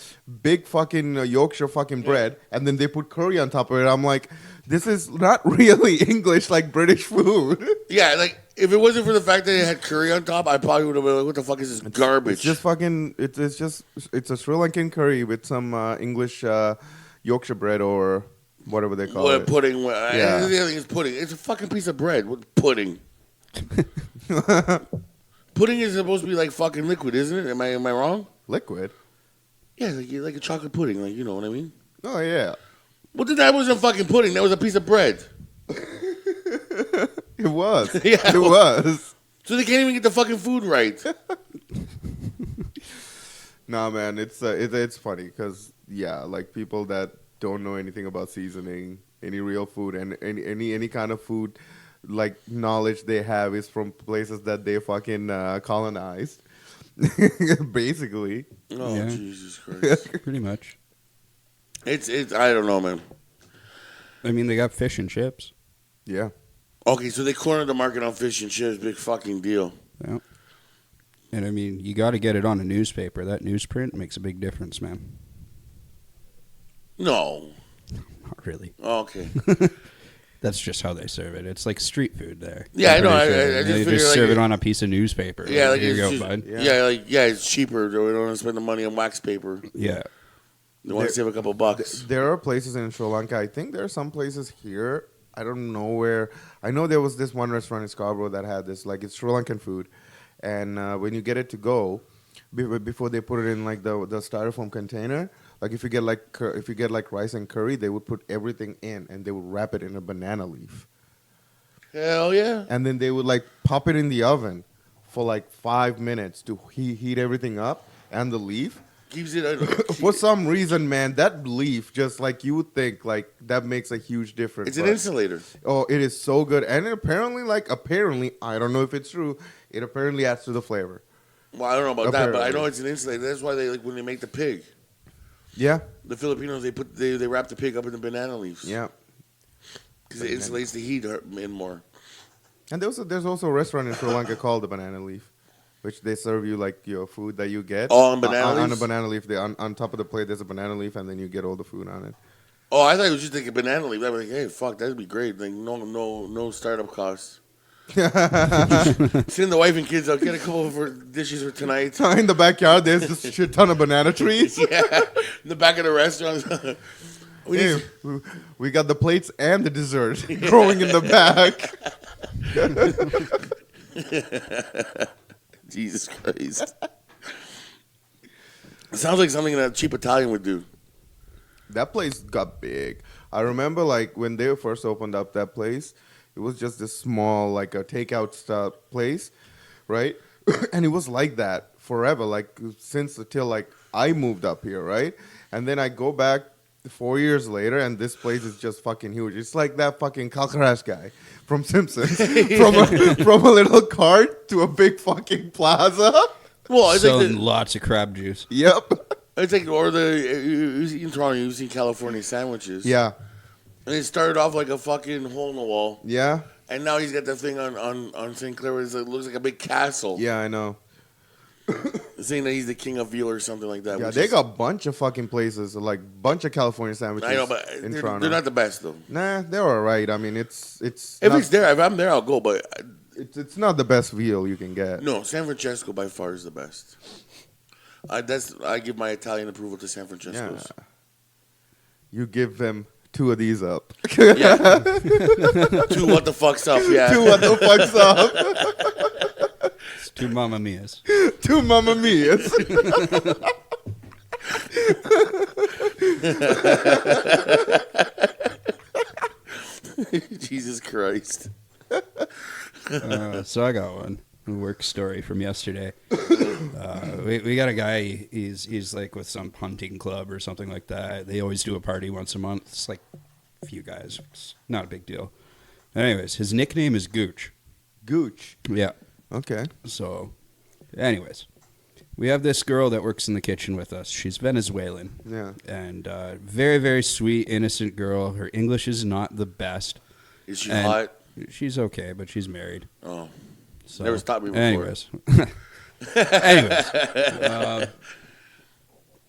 big fucking Yorkshire fucking bread, and then they put curry on top of it. I'm like, this is not really English like British food. Yeah, like if it wasn't for the fact that it had curry on top, I probably would have been like, what the fuck is this garbage? It's just fucking. It's a Sri Lankan curry with some English Yorkshire bread or whatever they call it. Pudding. Yeah. The other thing is pudding. It's a fucking piece of bread with pudding. Pudding is supposed to be like fucking liquid, isn't it? Am I wrong? Liquid? Yeah, like a chocolate pudding. Like, you know what I mean? Oh, yeah. Well, then that wasn't fucking pudding. That was a piece of bread. It was. Yeah, it was. So they can't even get the fucking food right. Nah, man, it's funny because like people that don't know anything about seasoning any real food and any kind of food like knowledge they have is from places that they fucking colonized, basically. Oh, Yeah. Jesus Christ! Pretty much. It's I don't know, man. I mean, they got fish and chips. Yeah. Okay, so they cornered the market on fish and chips. Big fucking deal. Yeah. And I mean, you got to get it on a newspaper. That newsprint makes a big difference, man. No. Not really. Okay. That's just how they serve it. It's like street food there. Yeah, I know. I They just figure just like serve it on a piece of newspaper. Yeah, like here you it's go, just, bud. Yeah, it's cheaper. We don't want to spend the money on wax paper. Yeah. They want to save a couple bucks. There are places in Sri Lanka. I think there are some places here. I don't know where. I know there was this one restaurant in Scarborough that had this. Like, it's Sri Lankan food. And when you get it to go, before they put it in like the styrofoam container. Like if you get like rice and curry, they would put everything in and they would wrap it in a banana leaf. Hell yeah. And then they would like pop it in the oven for like 5 minutes to heat everything up and the leaf. Keeps it. For some reason, man, that leaf just like you would think like that makes a huge difference. It's an insulator. Oh, it is so good, and it apparently I don't know if it's true. It apparently adds to the flavor. Well, I don't know about that, but I know it's an insulator. That's why they like when they make the pig. Yeah, The Filipinos they wrap the pig up in the banana leaves. yeah. Because it insulates the heat in more. And there's also a restaurant in Sri Lanka called the Banana Leaf, which they serve you like your food that you get. Oh, on banana on a leaves? banana leaf. On top of the plate, there's a banana leaf, and then you get all the food on it. Oh, I thought it was just like a banana leaf. I was like, hey, fuck, that'd be great. Like no startup costs. Send the wife and kids out. Get a couple of dishes for tonight. In the backyard, there's just a shit ton of banana trees. Yeah, in the back of the restaurant. We got the plates and the dessert growing in the back. Jesus Christ. It sounds like something that a cheap Italian would do. That place got big. I remember like when they first opened up that place, it was just this small like a takeout stuff place, right? And it was like that forever, like since until like I moved up here, right? And then I go back 4 years later, and this place is just fucking huge. It's like that fucking Kalkarash guy from Simpsons, from a little cart to a big fucking plaza. Well, I Selling think lots of crab juice. Yep. it's like in Toronto, you've seen California sandwiches. Yeah. And it started off like a fucking hole in the wall. Yeah. And now he's got that thing on St. Clair where it looks like a big castle. Yeah, I know. Saying that he's the king of veal or something like that. Yeah, they got a bunch of fucking places, like bunch of California sandwiches. I know, but in Toronto. they're not the best though. Nah, they're all right. I mean, it's If not, it's there, if I'm there, I'll go. But it's not the best veal you can get. no, San Francesco by far is the best. I give my Italian approval to San Francesco's. Yeah. You give them 2 of these up. Yeah. 2 what the fuck's up? Yeah. 2 what the fuck's up? It's 2 Mamma Mias. 2 Mamma Mias. Jesus Christ. So I got one. A work story from yesterday. We got a guy. He's like with some hunting club or something like that. They always do a party once a month. It's like a few guys. It's not a big deal. Anyways, his nickname is Gooch. Gooch. Yeah. Okay. So, anyways, we have this girl that works in the kitchen with us. She's Venezuelan. Yeah. And very, very sweet, innocent girl. Her English is not the best. Is she hot? She's okay, but she's married. Oh. So, Never stopped me before. Anyways.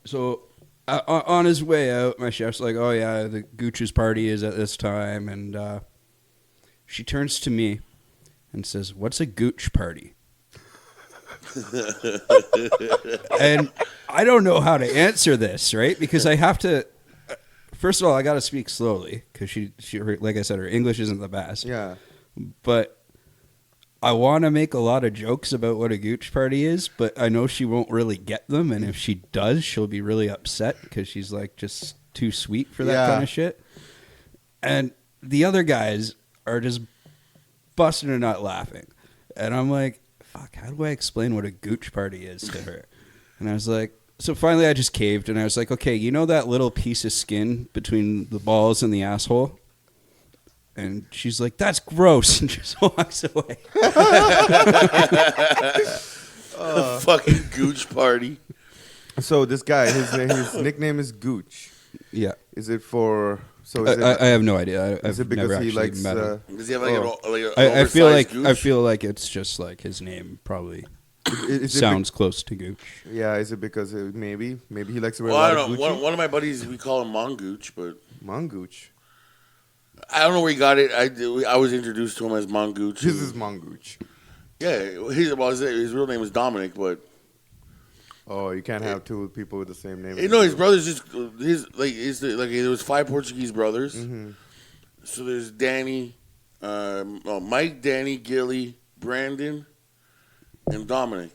So on his way out, my chef's like, oh, yeah, the Gooch's party is at this time. And she turns to me and says, what's a Gooch party? And I don't know how to answer this, right? Because I have to, first of all, I got to speak slowly because she, like I said, her English isn't the best. Yeah. But I want to make a lot of jokes about what a Gooch party is, but I know she won't really get them. And if she does, she'll be really upset because she's like just too sweet for that kind of shit. And the other guys are just busting a nut laughing. And I'm like, fuck, how do I explain what a Gooch party is to her? And I was like, so finally I just caved and I was like, okay, you know that little piece of skin between the balls and the asshole? And she's like, that's gross, and just walks away. Fucking Gooch party. So this guy, his nickname is Gooch. Yeah. Is it for... So I have no idea. Is it I've because never he actually likes... met him. Does he have like an I feel like Gooch? I feel like it's just like his name probably sounds close to Gooch. Yeah, is it because maybe he likes to wear Well, a I lot don't of know. Gucci? One of my buddies, we call him Mongoose, but Mongoose. I don't know where he got it. I was introduced to him as Mongoose. This is Mongoose. Yeah, his real name is Domenic, but Oh, you can't have 2 people with the same name. no, his brothers just there was 5 Portuguese brothers. Mm-hmm. So there's Danny, Mike, Danny, Gilly, Brandon, and Domenic.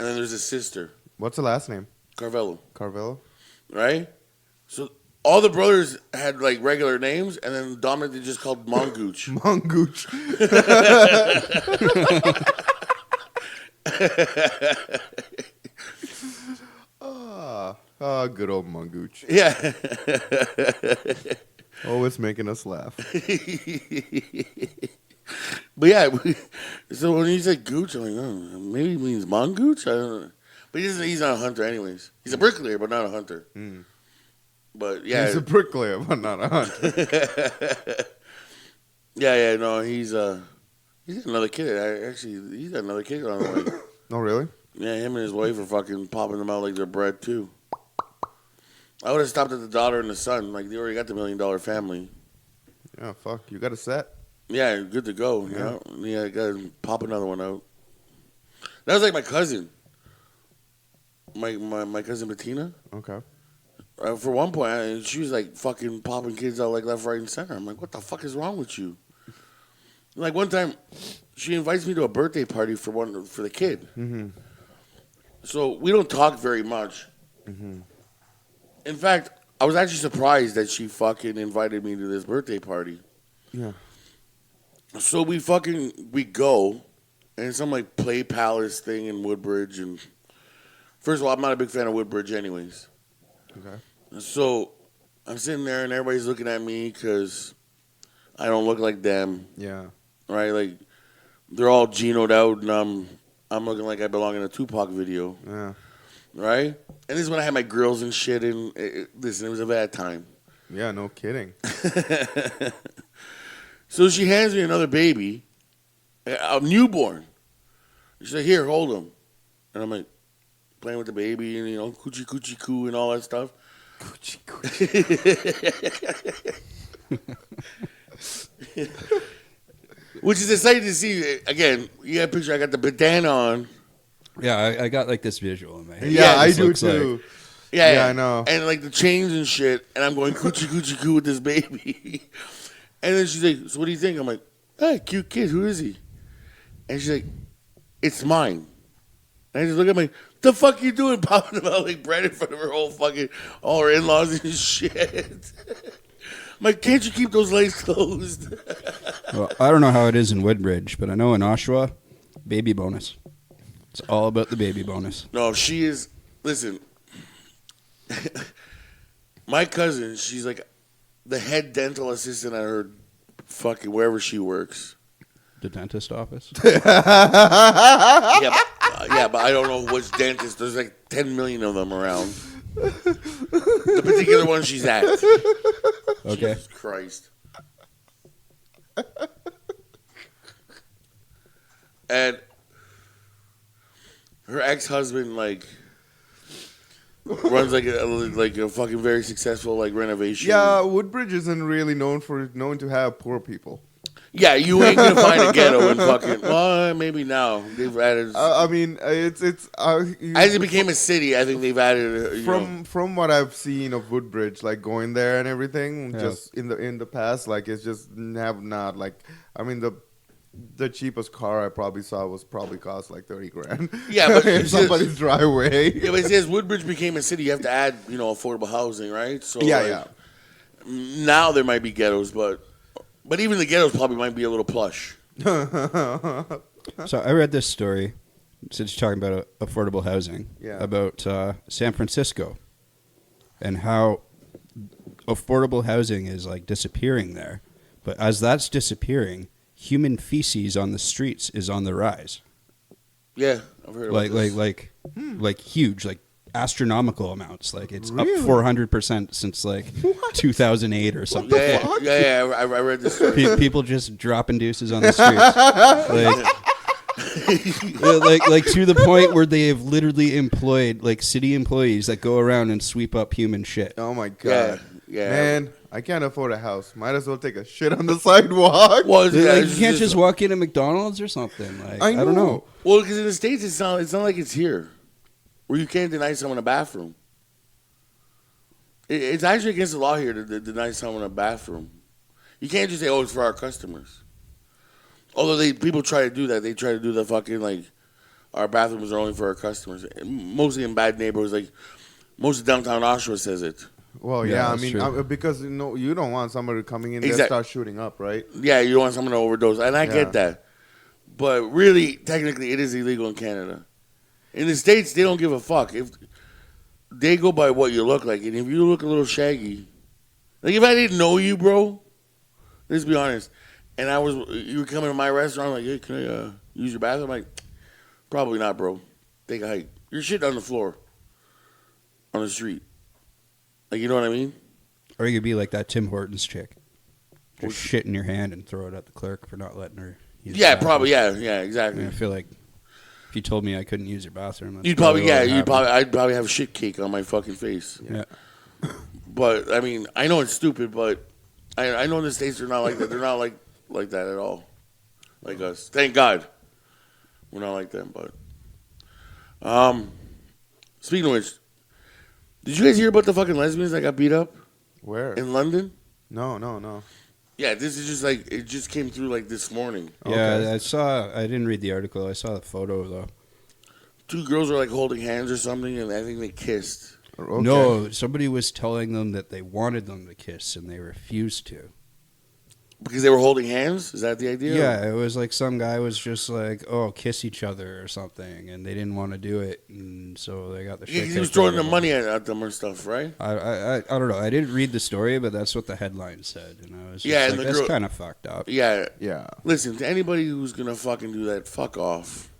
and then there's his sister, What's the last name? Carvello. Carvello? Right? So all the brothers had like regular names, and then Dominic they just called Mongoose. Mongoose. Good old Mongoose. Yeah. Always making us laugh. But yeah, so when he said Gooch, I'm like, oh, maybe he means Mongoose? I don't know. But he's not a hunter anyways. He's a bricklayer, but not a hunter. Mm. But yeah. He's a bricklayer, but not a hunter. Yeah, no, he's got another kid. Actually, he's got another kid on the way. Oh, really? Yeah, him and his wife are fucking popping them out like they're bread, too. I would have stopped at the daughter and the son. Like, they already got the $1 million family. Yeah, fuck. You got a set? Yeah, good to go. Yeah. Yeah, got to pop another one out. That was like my cousin. My cousin Bettina. Okay. For one point, she was like fucking popping kids out like left, right, and center. I'm like, what the fuck is wrong with you? Like one time, she invites me to a birthday party for the kid. Mm-hmm. So we don't talk very much. Mm-hmm. In fact, I was actually surprised that she fucking invited me to this birthday party. Yeah. So we go, and it's some like Play Palace thing in Woodbridge. And first of all, I'm not a big fan of Woodbridge, anyways. Okay. So I'm sitting there, and everybody's looking at me because I don't look like them. Yeah. Right? Like they're all genoed out, and I'm looking like I belong in a Tupac video. Yeah. Right? And this is when I had my grills and shit, and listen, it was a bad time. Yeah, no kidding. So she hands me another baby, a newborn. She's like, here, hold him. And I'm like, playing with the baby and, coochie coochie coo and all that stuff. Coochie coochie. Which is exciting to see. Again, you got a picture, I got the bandana on. Yeah, I got like this visual in my head. Yeah, I This do looks too. like- Yeah, I know. And like the chains and shit, and I'm going coochie coochie coo with this baby. And then she's like, so what do you think? I'm like, hey, cute kid, who is he? And she's like, it's mine. And I just look at me, the fuck you doing popping about like bread in front of her all her in-laws and shit. I'm like, can't you keep those legs closed? Well, I don't know how it is in Woodbridge, but I know in Oshawa, baby bonus. It's all about the baby bonus. No, she is, listen, my cousin, she's like the head dental assistant at her fucking wherever she works. The dentist office? Yeah, but I don't know which dentist. There's like 10 million of them around. The particular one she's at. Okay. Jesus Christ. And her ex-husband runs like a fucking very successful renovation. Yeah, Woodbridge isn't really known to have poor people. Yeah, you ain't gonna find a ghetto in fucking. Well, maybe now they've added. I mean, it's as it became a city, I think they've added. From what I've seen of Woodbridge, like going there and everything, Yeah. just in the past, like it's just not like. I mean, the cheapest car I probably saw cost like $30,000. Yeah, but in somebody's driveway. Yeah, but it says Woodbridge became a city. You have to add, affordable housing, right? So Yeah. Now there might be ghettos, but even the ghettos probably might be a little plush. So I read this story, since you're talking about affordable housing, about San Francisco and how affordable housing is disappearing there. But as that's disappearing, human feces on the streets is on the rise. Yeah, I've heard about this. Like huge, like astronomical amounts. Like it's Really? up 400% since 2008 or something. Yeah, I read this story. People just dropping deuces on the streets. like to the point where they have literally employed city employees that go around and sweep up human shit. Oh my god. Yeah. Man, I can't afford a house. Might as well take a shit on the sidewalk. Well, You can't just walk into McDonald's or something. I don't know. Well, because in the States, it's not like it's here, where you can't deny someone a bathroom. It's actually against the law here to deny someone a bathroom. You can't just say, "Oh, it's for our customers." Although people try to do that, they try to do the fucking our bathrooms are only for our customers. Mostly in bad neighborhoods, like most of downtown Oshawa says it. Well, Yeah, yeah, I that's mean, true. because you don't want somebody coming in there start shooting up, right? Yeah, you don't want someone to overdose, and I Yeah. get that. But really, technically, it is illegal in Canada. In the States, they don't give a fuck. If they go by what you look like, and if you look a little shaggy, like if I didn't know you, bro, let's be honest, and you were coming to my restaurant, like, hey, can I use your bathroom? I'm like, probably not, bro. Take a hike. You're shitting on the floor, on the street. Like, you know what I mean? Or you could be like that Tim Hortons chick. Just shit in your hand and throw it at the clerk for not letting her use the Yeah, bathroom. probably. Yeah, exactly. I mean, I feel like if you told me I couldn't use your bathroom, that's I'd probably have shit cake on my fucking face. Yeah. But I mean, I know it's stupid, but I know in the States they're not like that. They're not like that at all, like us. Thank God, we're not like them. But speaking of which, did you guys hear about the fucking lesbians that got beat up Where? in London? No. Yeah, this is just like it just came through like this morning. Yeah, Okay. I didn't read the article. I saw the photo though. 2 girls were like holding hands or something, and I think they kissed. Okay. No, somebody was telling them that they wanted them to kiss and they refused to. Because they were holding hands? Is that the idea? Yeah, it was like some guy was just like, "Oh, kiss each other" or something, and they didn't want to do it, and so they got the shit. Yeah, 'cause he was kicked throwing out the of money at them or stuff, right? I don't know. I didn't read the story, but that's what the headline said, and I was just Yeah, and like, the that's girl- kind of fucked up. Yeah. Yeah. Listen, to anybody who's gonna fucking do that, fuck off.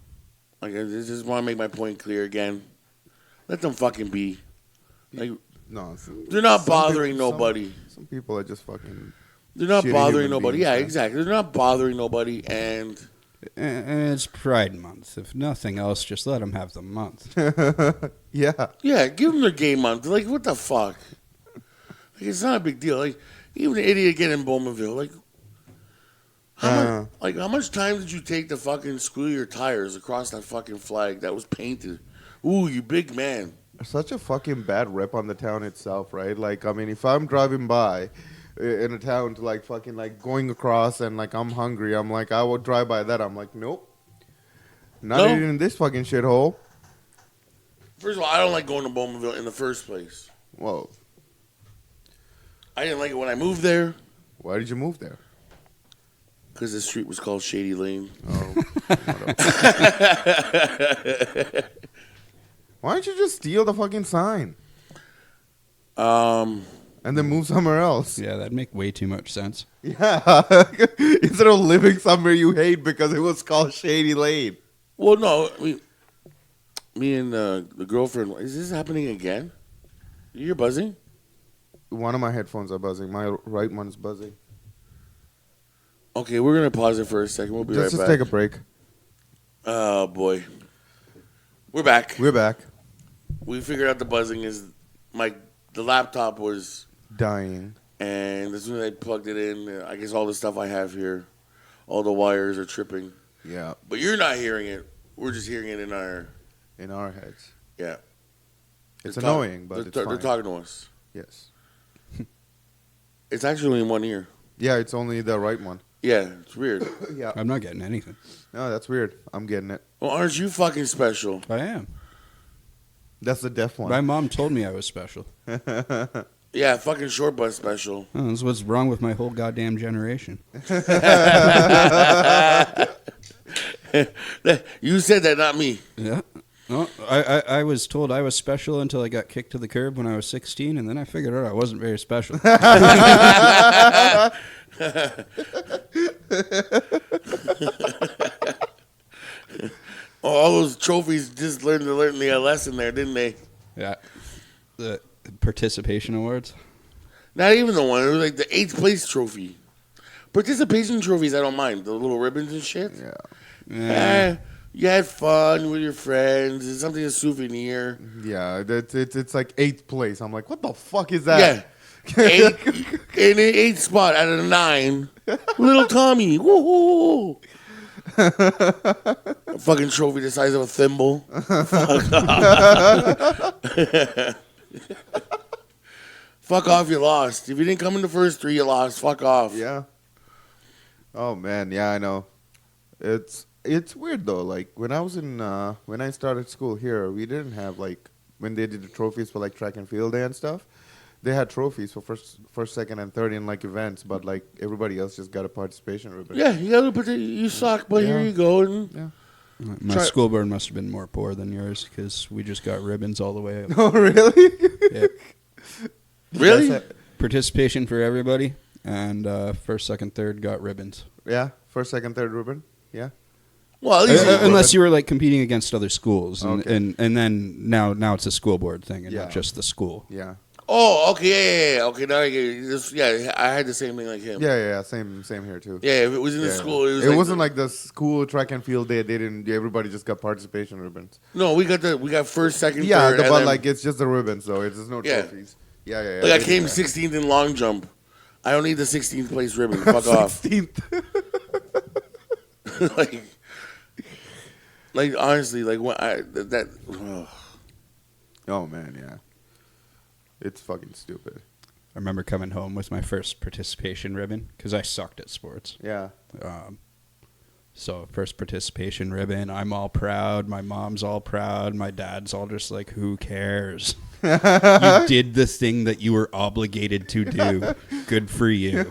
Like, I just want to make my point clear again. Let them fucking be. Like, No. they're not some bothering people- nobody. Some people are just fucking. They're not shitty bothering human nobody. beings, Yeah, man. exactly. They're not bothering nobody, and And it's Pride Month. If nothing else, just let them have the month. Yeah. yeah, give them their gay month. Like, what the fuck? Like, it's not a big deal. Like, even the idiot getting in Bowmanville, like, how much time did you take to fucking screw your tires across that fucking flag that was painted? Ooh, you big man. Such a fucking bad rep on the town itself, right? Like, I mean, if I'm driving by in a town to like fucking like going across and like I'm hungry, I'm like, I would drive by that. I'm like, nope. Not No. eating in this fucking shithole. First of all, I don't like going to Bowmanville in the first place. Whoa. I didn't like it when I moved there Why did you move there? because the street was called Shady Lane. Oh. Why don't you just steal the fucking sign and then move somewhere else? Yeah, that'd make way too much sense. Yeah. Instead of living somewhere you hate because it was called Shady Lane. Well, no, me and the girlfriend. Is this happening again? You're buzzing? One of my headphones are buzzing. My right one's buzzing. Okay, we're gonna pause it for a second. We'll be Let's right just back. take a break. Oh boy, we're back. We're back. We figured out the buzzing is the laptop was, Dying. and as soon as I plugged it in, I guess all the stuff I have here, all the wires are tripping. Yeah. But you're not hearing it. We're just hearing it in our heads. yeah. It's They're annoying, but it's they're fine. talking to us. Yes. It's actually in one ear. Yeah, it's only the right one. Yeah, it's weird. Yeah. I'm not getting anything. No, that's weird. I'm getting it. Well, aren't you fucking special? I am. That's the deaf one. My mom told me I was special. Yeah, fucking short butt special. Oh, that's what's wrong with my whole goddamn generation. You said that, not me. Yeah. No, I was told I was special until I got kicked to the curb when I was 16, and then I figured out I wasn't very special. Oh, all those trophies just learned the lesson there, didn't they? Yeah. The participation awards. Not even the one. It was like the 8th place trophy. Participation trophies, I don't mind. The little ribbons and shit. Yeah. You had fun with your friends. It's something, a souvenir. Yeah, it's like 8th place. I'm like, what the fuck is that? Yeah. In the 8th spot out of the 9. Little Tommy. Woo-hoo. A fucking trophy the size of a thimble. Fuck off, you lost. If you didn't come in the first 3, you lost. Fuck off. Yeah. Oh man, yeah, I know. It's It's weird though. Like when I was in when I started school here, we didn't have like when they did the trophies for like track and field day and stuff. They had trophies for first, second, and third in like events, but like everybody else just got a participation ribbon. Yeah, you gotta put you suck, but here Yeah. you go. And Yeah. My school board must have been more poor than yours because we just got ribbons all the way up. Oh really? Yeah. really, That's it. Participation for everybody, and first, second, third got ribbons. Yeah. First, second, third ribbon. Yeah. well, at least Unless you were like competing against other schools, and, Okay. and then now it's a school board thing and Yeah. not just the school. Yeah. Oh, okay, yeah. Okay, now I get it. Yeah, I had the same thing like him. Yeah. Same here too. Yeah, if it was in the Yeah. school, it wasn't like the school track and field day. They didn't. Everybody just got participation ribbons. No, we got first, second, Yeah, third. but and then, like it's just the ribbons though. It's just no Yeah. trophies. Yeah. like I came 16th in long jump. I don't need the 16th place ribbon. Fuck off. 16th. like honestly, like when that. Oh man, yeah. It's fucking stupid. I remember coming home with my first participation ribbon because I sucked at sports. Yeah. So first participation ribbon, I'm all proud. My mom's all proud. My dad's all just like, who cares? You did the thing that you were obligated to do. Good for you.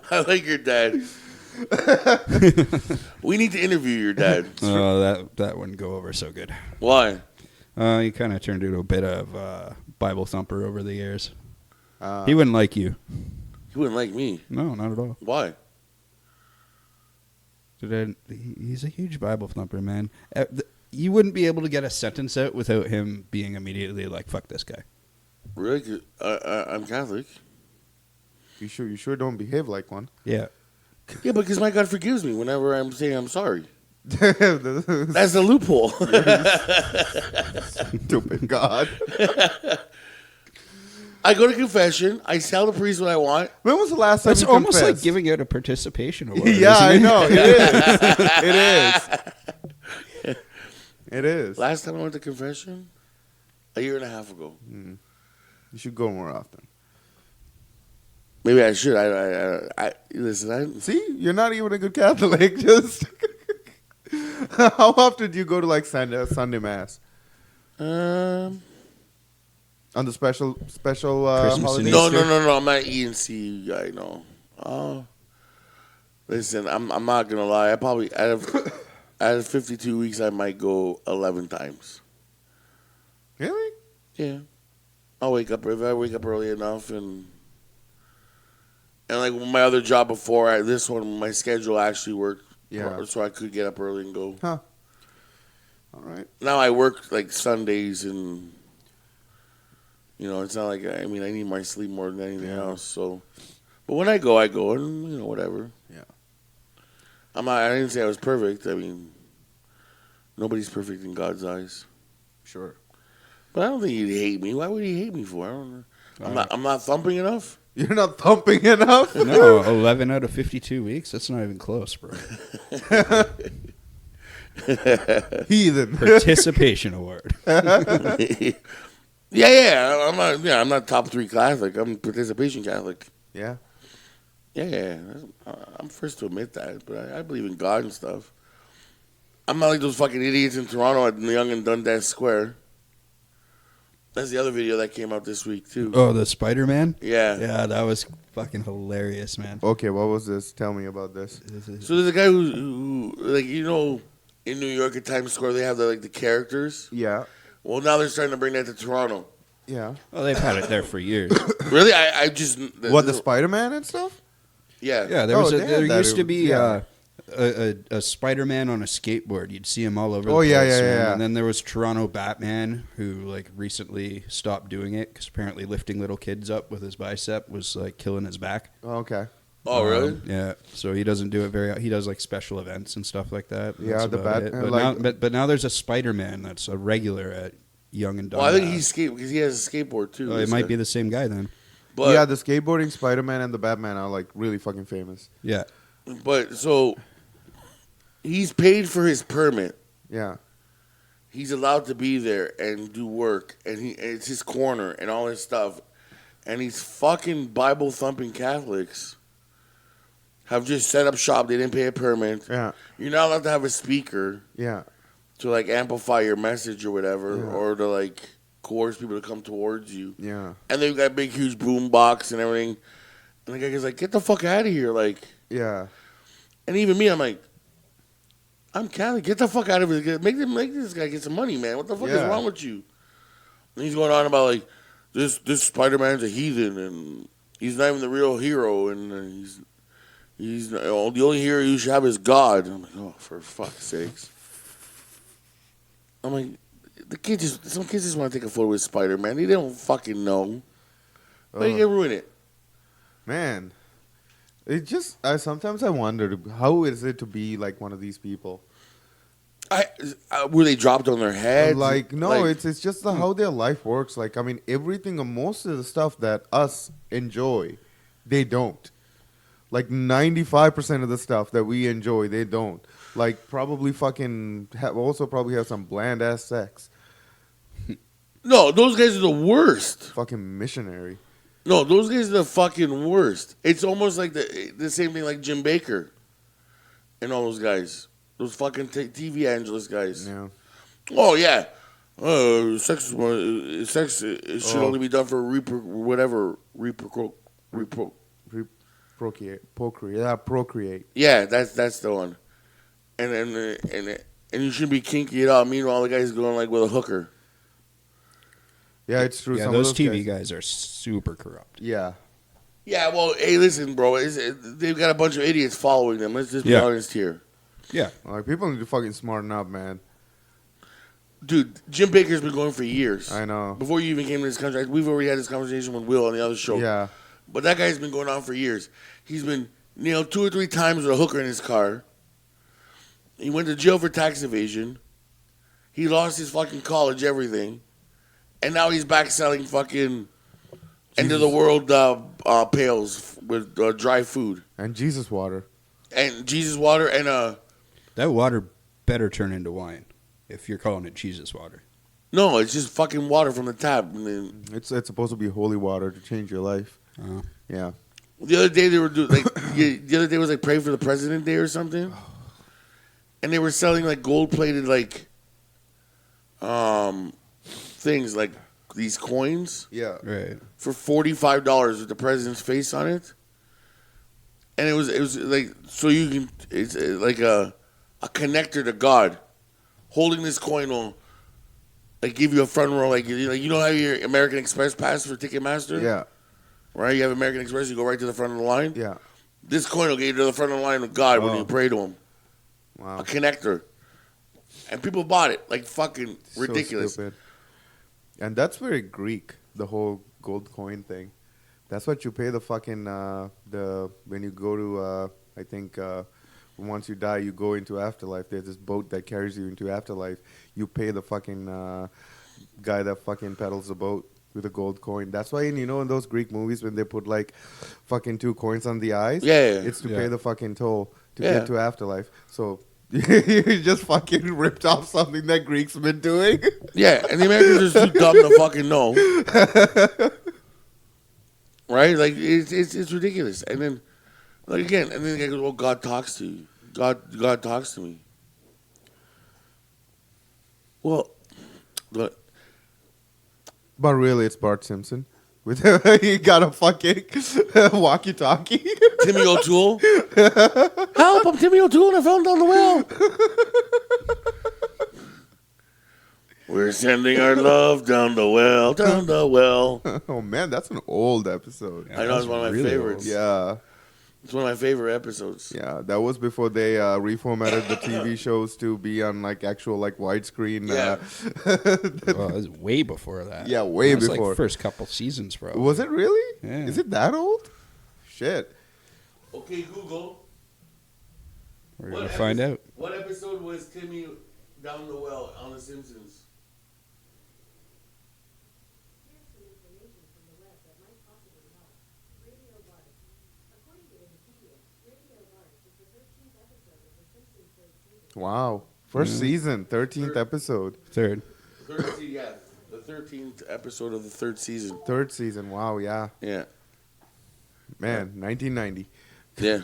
I like your dad. We need to interview your dad. Oh, that wouldn't go over so good. Why? He kind of turned into a bit of Bible thumper over the years. He wouldn't like you. He wouldn't like me. No, not at all. Why? He's a huge Bible thumper, man. You wouldn't be able to get a sentence out without him being immediately like, fuck this guy. Really? 'Cause I'm Catholic. You sure don't behave like one. Yeah. Yeah, because my God forgives me whenever I'm saying I'm sorry. Stupid That's the loophole. God. I go to confession. I tell the priest what I want. When was the last time That's you almost like confessed? giving out a participation award. Yeah, I isn't it? know. It is. It is. Last time I went to confession, a year and a half ago. You should go more often. Maybe I should. I listen. See, you're not even a good Catholic. Just how often do you go to like Sunday mass Um, on the special Christmas holiday? and no, Easter? no. I'm not ENC guy. No. Listen, I'm not gonna lie. I probably out of 52 weeks, I might go 11 times. Really? Yeah. I'll wake up if I wake up early enough and like my other job before this one, my schedule actually worked. Yeah. So I could get up early and go. Huh. All right. Now I work like Sundays and it's not like I need my sleep more than anything else. So, but when I go and whatever. Yeah. I didn't say I was perfect. I mean, nobody's perfect in God's eyes. Sure. But I don't think he'd hate me. Why would he hate me for? I don't know. I'm not thumping enough. You're not thumping enough? No, 11 out of 52 weeks? That's not even close, bro. Heathen. Participation award. Yeah. I'm not top 3 Catholic. I'm participation Catholic. Yeah. Yeah. I'm first to admit that, but I believe in God and stuff. I'm not like those fucking idiots in Toronto at Yonge and Dundas Square. That's the other video that came out this week, too. Oh, the Spider-Man? Yeah. Yeah, that was fucking hilarious, man. Okay, what was this? Tell me about this. So there's a guy who like, in New York at Times Square, they have the characters. Yeah. Well, now they're starting to bring that to Toronto. Yeah. Oh, they've had it there for years. Really? I just... What, the Spider-Man and stuff? Yeah. Yeah, there used to be yeah. a Spider-Man on a skateboard. You'd see him all over the Oh, place. yeah, man. yeah. And then there was Toronto Batman, who recently stopped doing it because apparently lifting little kids up with his bicep was killing his back. Oh, okay. Oh, really? Yeah, so he doesn't do it he does special events and stuff like that. Yeah, That's the about Bat- it. But now there's a Spider-Man that's a regular at Yonge and Well, Dundas. I think because he has a skateboard, too. Oh, it might be the same guy then. But, yeah, the skateboarding Spider-Man and the Batman are really fucking famous. Yeah. But, so, he's paid for his permit. Yeah. He's allowed to be there and do work. And it's his corner and all his stuff. And these fucking Bible-thumping Catholics have just set up shop. They didn't pay a permit. Yeah. You're not allowed to have a speaker Yeah. to like amplify your message or whatever, Yeah. or to like coerce people to come towards you. Yeah. And they've got a big, huge boom box and everything. And the guy guy's like, "Get the fuck out of here!" Like, Yeah. and even me, I'm like, "I'm Catholic. Get the fuck out of here. Make this guy get some money, man. What the fuck is Yeah. wrong with you?" And he's going on about like this Spider-Man's a heathen and he's not even the real hero and he's the only hero you should have is God. And I'm like, oh, for fuck's sakes. I'm like, some kids just want to take a photo with Spider-Man. They don't fucking know. But you can ruin it. Man, sometimes I wonder, how is it to be like one of these people? Were they dropped on their head? Like, no, it's just how their life works. Like, I mean, everything, most of the stuff that us enjoy, they don't. Like, 95% of the stuff that we enjoy, they don't. Like, probably fucking probably have some bland ass sex. No, those guys are the worst. Fucking missionary. No, those guys are the fucking worst. It's almost like the same thing like Jim Baker and all those guys. Those fucking TV Angeles guys. Yeah. Oh, yeah. Sex should only be done for procreate. Yeah, that's the one. And you shouldn't be kinky it out. Meanwhile, the guy's going like with a hooker. Yeah, it's true. Yeah, Some those of TV guys are super corrupt. Yeah. Yeah, well, hey, listen, bro. They've got a bunch of idiots following them. Let's just be honest here. Yeah. Like, people need to fucking smarten up, man. Dude, Jim Baker's been going for years. I know. Before you even came to this country, we've already had this conversation with Will on the other show. Yeah. But that guy's been going on for years. He's been nailed 2 or 3 times with a hooker in his car. He went to jail for tax evasion. He lost his fucking college, everything. And now he's back selling fucking end of the world pails with dry food. And Jesus water. And Jesus water and That water better turn into wine if you're calling it Jesus water. no, it's just fucking water from the tap. And then, It's supposed to be holy water to change your life. Yeah. the other day they were doing the other day was like pray for the president day or something. And they were selling like gold-plated like things like these coins Yeah. Right. for $45 with the president's face on it. And it was like so you can it's like a connector to God. Holding this coin will like give you a front row like you know how your American Express pass for Ticketmaster? Yeah. Right? You have American Express, you go right to the front of the line. Yeah. This coin will get you to the front of the line with God when Oh. you pray to him. Wow. A connector. And people bought it like fucking ridiculous. So stupid. And that's very Greek, the whole gold coin thing. That's what you pay the fucking when you go to I think once you die you go into afterlife. There's this boat that carries you into afterlife. You pay the fucking guy that fucking pedals the boat with a gold coin. That's why in those Greek movies when they put like fucking 2 coins on the eyes, it's to pay the fucking toll to get to afterlife. So you just fucking ripped off something that Greeks been doing. Yeah, and the Americans are too dumb to fucking know. Right? Like it's ridiculous. And then like again, and then the guy goes, "Well, God talks to you. God talks to me." Well, look, But really, it's Bart Simpson. With he got a fucking walkie-talkie. Timmy O'Toole. Help! I'm Timmy O'Toole and I fell down the well. We're sending our love down the well, down the well. Oh man, that's an old episode. I know it's one of my favorites. Yeah, It's one of my favorite episodes. yeah. That was before they reformatted the TV shows to be on like actual like widescreen. Yeah. Well, it was way before that. Yeah, way It was before. like first couple seasons, bro. Was it really? Yeah. Is it that old? Shit. Okay, Google. We're going to find out. What episode was Timmy down the well on The Simpsons? Here's some information from the web that might possibly help. Radio Bart. According to Wikipedia, Radio Bart is the 13th episode of The Simpsons' third season. Wow. First season, 13th episode. Third. The 13th episode of the 3rd season. Third season. Wow. Yeah. Yeah. Man, 1990. Yeah.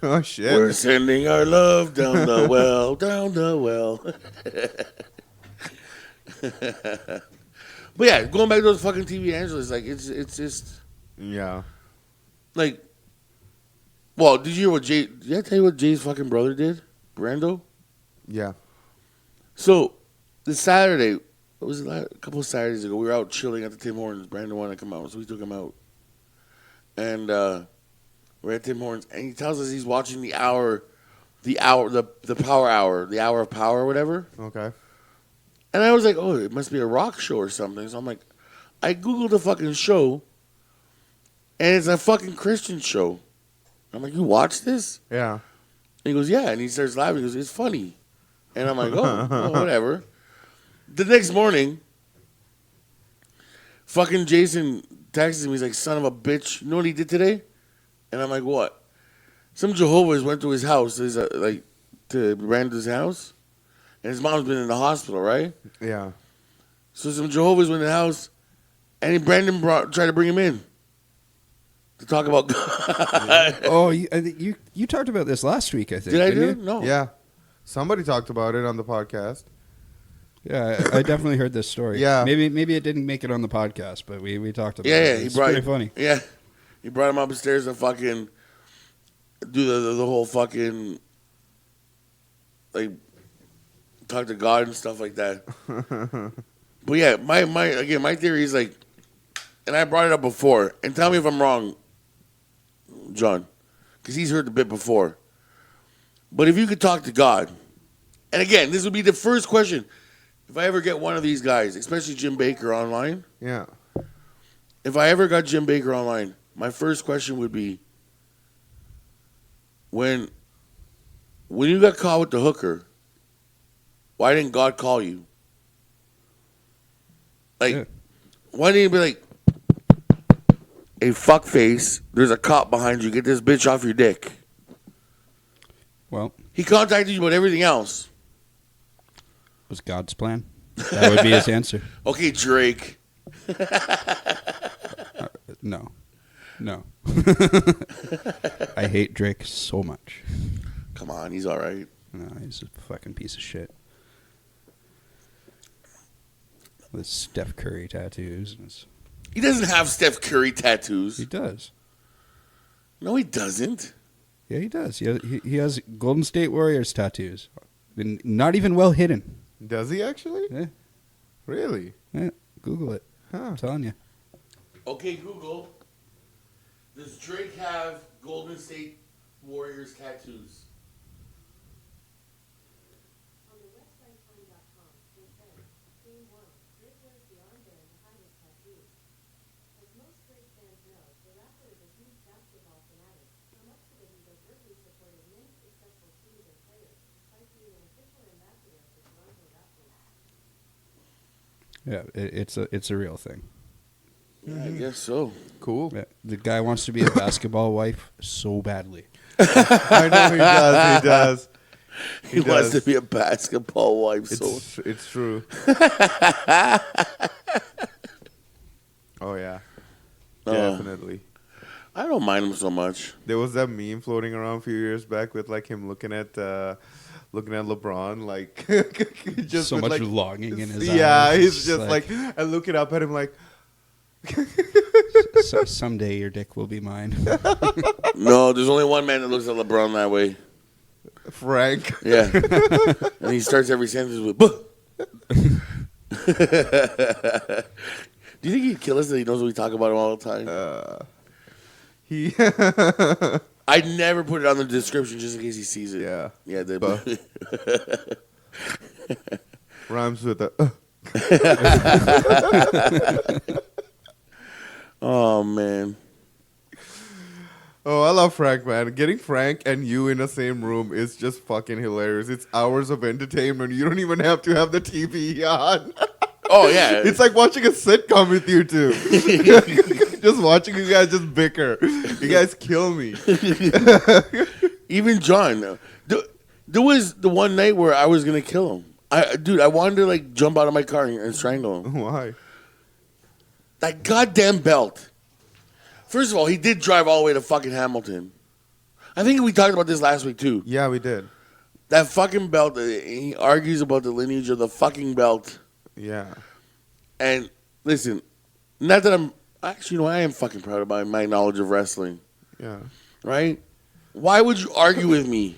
Oh shit. We're sending our love down the well, down the well. But yeah, going back to those fucking TV Angeles, like it's just Yeah. like. Well, did you hear what Jay? Did I tell you what Jay's fucking brother did, Brando? Yeah. So this Saturday, what was it? A couple of Saturdays ago, we were out chilling at the Tim Hortons. Brando wanted to come out, so we took him out, and we're at Tim Hortons, and he tells us he's watching the Power Hour, the Hour of Power, or whatever. Okay. And I was like, oh, it must be a rock show or something. So I'm like, I Googled the fucking show, and it's a fucking Christian show. I'm like, you watch this? Yeah. And he goes, yeah. And he starts laughing. He goes, it's funny. And I'm like, oh, whatever. The next morning, fucking Jason texts me. He's like, son of a bitch. You know what he did today? And I'm like, what? Some Jehovah's went to his house, to Brando's house. And his mom's been in the hospital, right? Yeah. So some Jehovah's went in the house, and Brandon tried to bring him in to talk about God. Oh, you talked about this last week, I think. Did I do didn't it? you? No. Yeah. Somebody talked about it on the podcast. Yeah, I definitely heard this story. Yeah. Maybe it didn't make it on the podcast, but we talked about it. Yeah, It's pretty funny. Yeah, he brought him upstairs to fucking do the whole fucking like talk to God and stuff like that. But yeah, my theory is like, and I brought it up before, and tell me if I'm wrong, John, because he's heard the bit before. But if you could talk to God, and again, this would be the first question. If I ever get one of these guys, especially Jim Baker online, Yeah. if I ever got Jim Baker online, my first question would be, when you got caught with the hooker, why didn't God call you? Like, Yeah. why didn't he be like, hey, fuckface, there's a cop behind you, get this bitch off your dick? Well, He contacted you about everything else. was God's plan? That would be his answer. Okay, Drake. No. I hate Drake so much. Come on, he's all right. No, he's a fucking piece of shit. With Steph Curry tattoos. He doesn't have Steph Curry tattoos. He does. No, he doesn't. Yeah, he does. He has Golden State Warriors tattoos. And not even well hidden. Does he actually? Yeah, Really? yeah. Google it. Huh. I'm telling you. Okay, Google. Does Drake have Golden State Warriors tattoos? On the website Time.com, it says, Scene 1, Drake wears the armband to hide his tattoos. As most Drake fans know, the rapper is a huge basketball fanatic. So much so that he's overtly supported many successful teams and players, despite being an official ambassador for Toronto Raptors. Yeah, it's a real thing. Yeah, I guess so. Cool. Yeah, the guy wants to be a basketball wife so badly. I know he does. He does. He wants to be a basketball wife. So It's true. Oh yeah. Definitely. I don't mind him so much. There was that meme floating around a few years back with like him looking at LeBron, like just So with, much like, longing in his yeah, eyes. he's It's just like I looking up at him like someday your dick will be mine. No, there's only one man that looks at LeBron that way. Frank. Yeah. And he starts every sentence with, "Buh." Do you think he'd kill us that he knows we talk about him all the time? He I'd never put it on the description just in case he sees it. yeah. Yeah, they Buh. Rhymes with a Oh, man. Oh, I love Frank, man. Getting Frank and you in the same room is just fucking hilarious. It's hours of entertainment. You don't even have to have the TV on. Oh, yeah. It's like watching a sitcom with you two. Just watching you guys just bicker. You guys kill me. Even John. There was the one night where I was going to kill him. I wanted to, like, jump out of my car and strangle him. Why? That goddamn belt. First of all, he did drive all the way to fucking Hamilton. I think we talked about this last week too. Yeah, we did. That fucking belt. He argues about the lineage of the fucking belt. Yeah. And listen, not that I'm actually, I am fucking proud of my knowledge of wrestling. Yeah. Right? Why would you argue with me?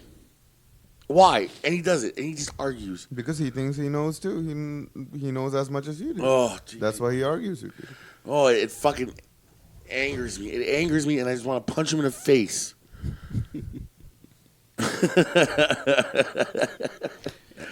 Why? And he does it, and he just argues. Because he thinks he knows too. He knows as much as you do. Oh, geez. That's why he argues with you. Oh, it fucking angers me. It angers me, and I just want to punch him in the face.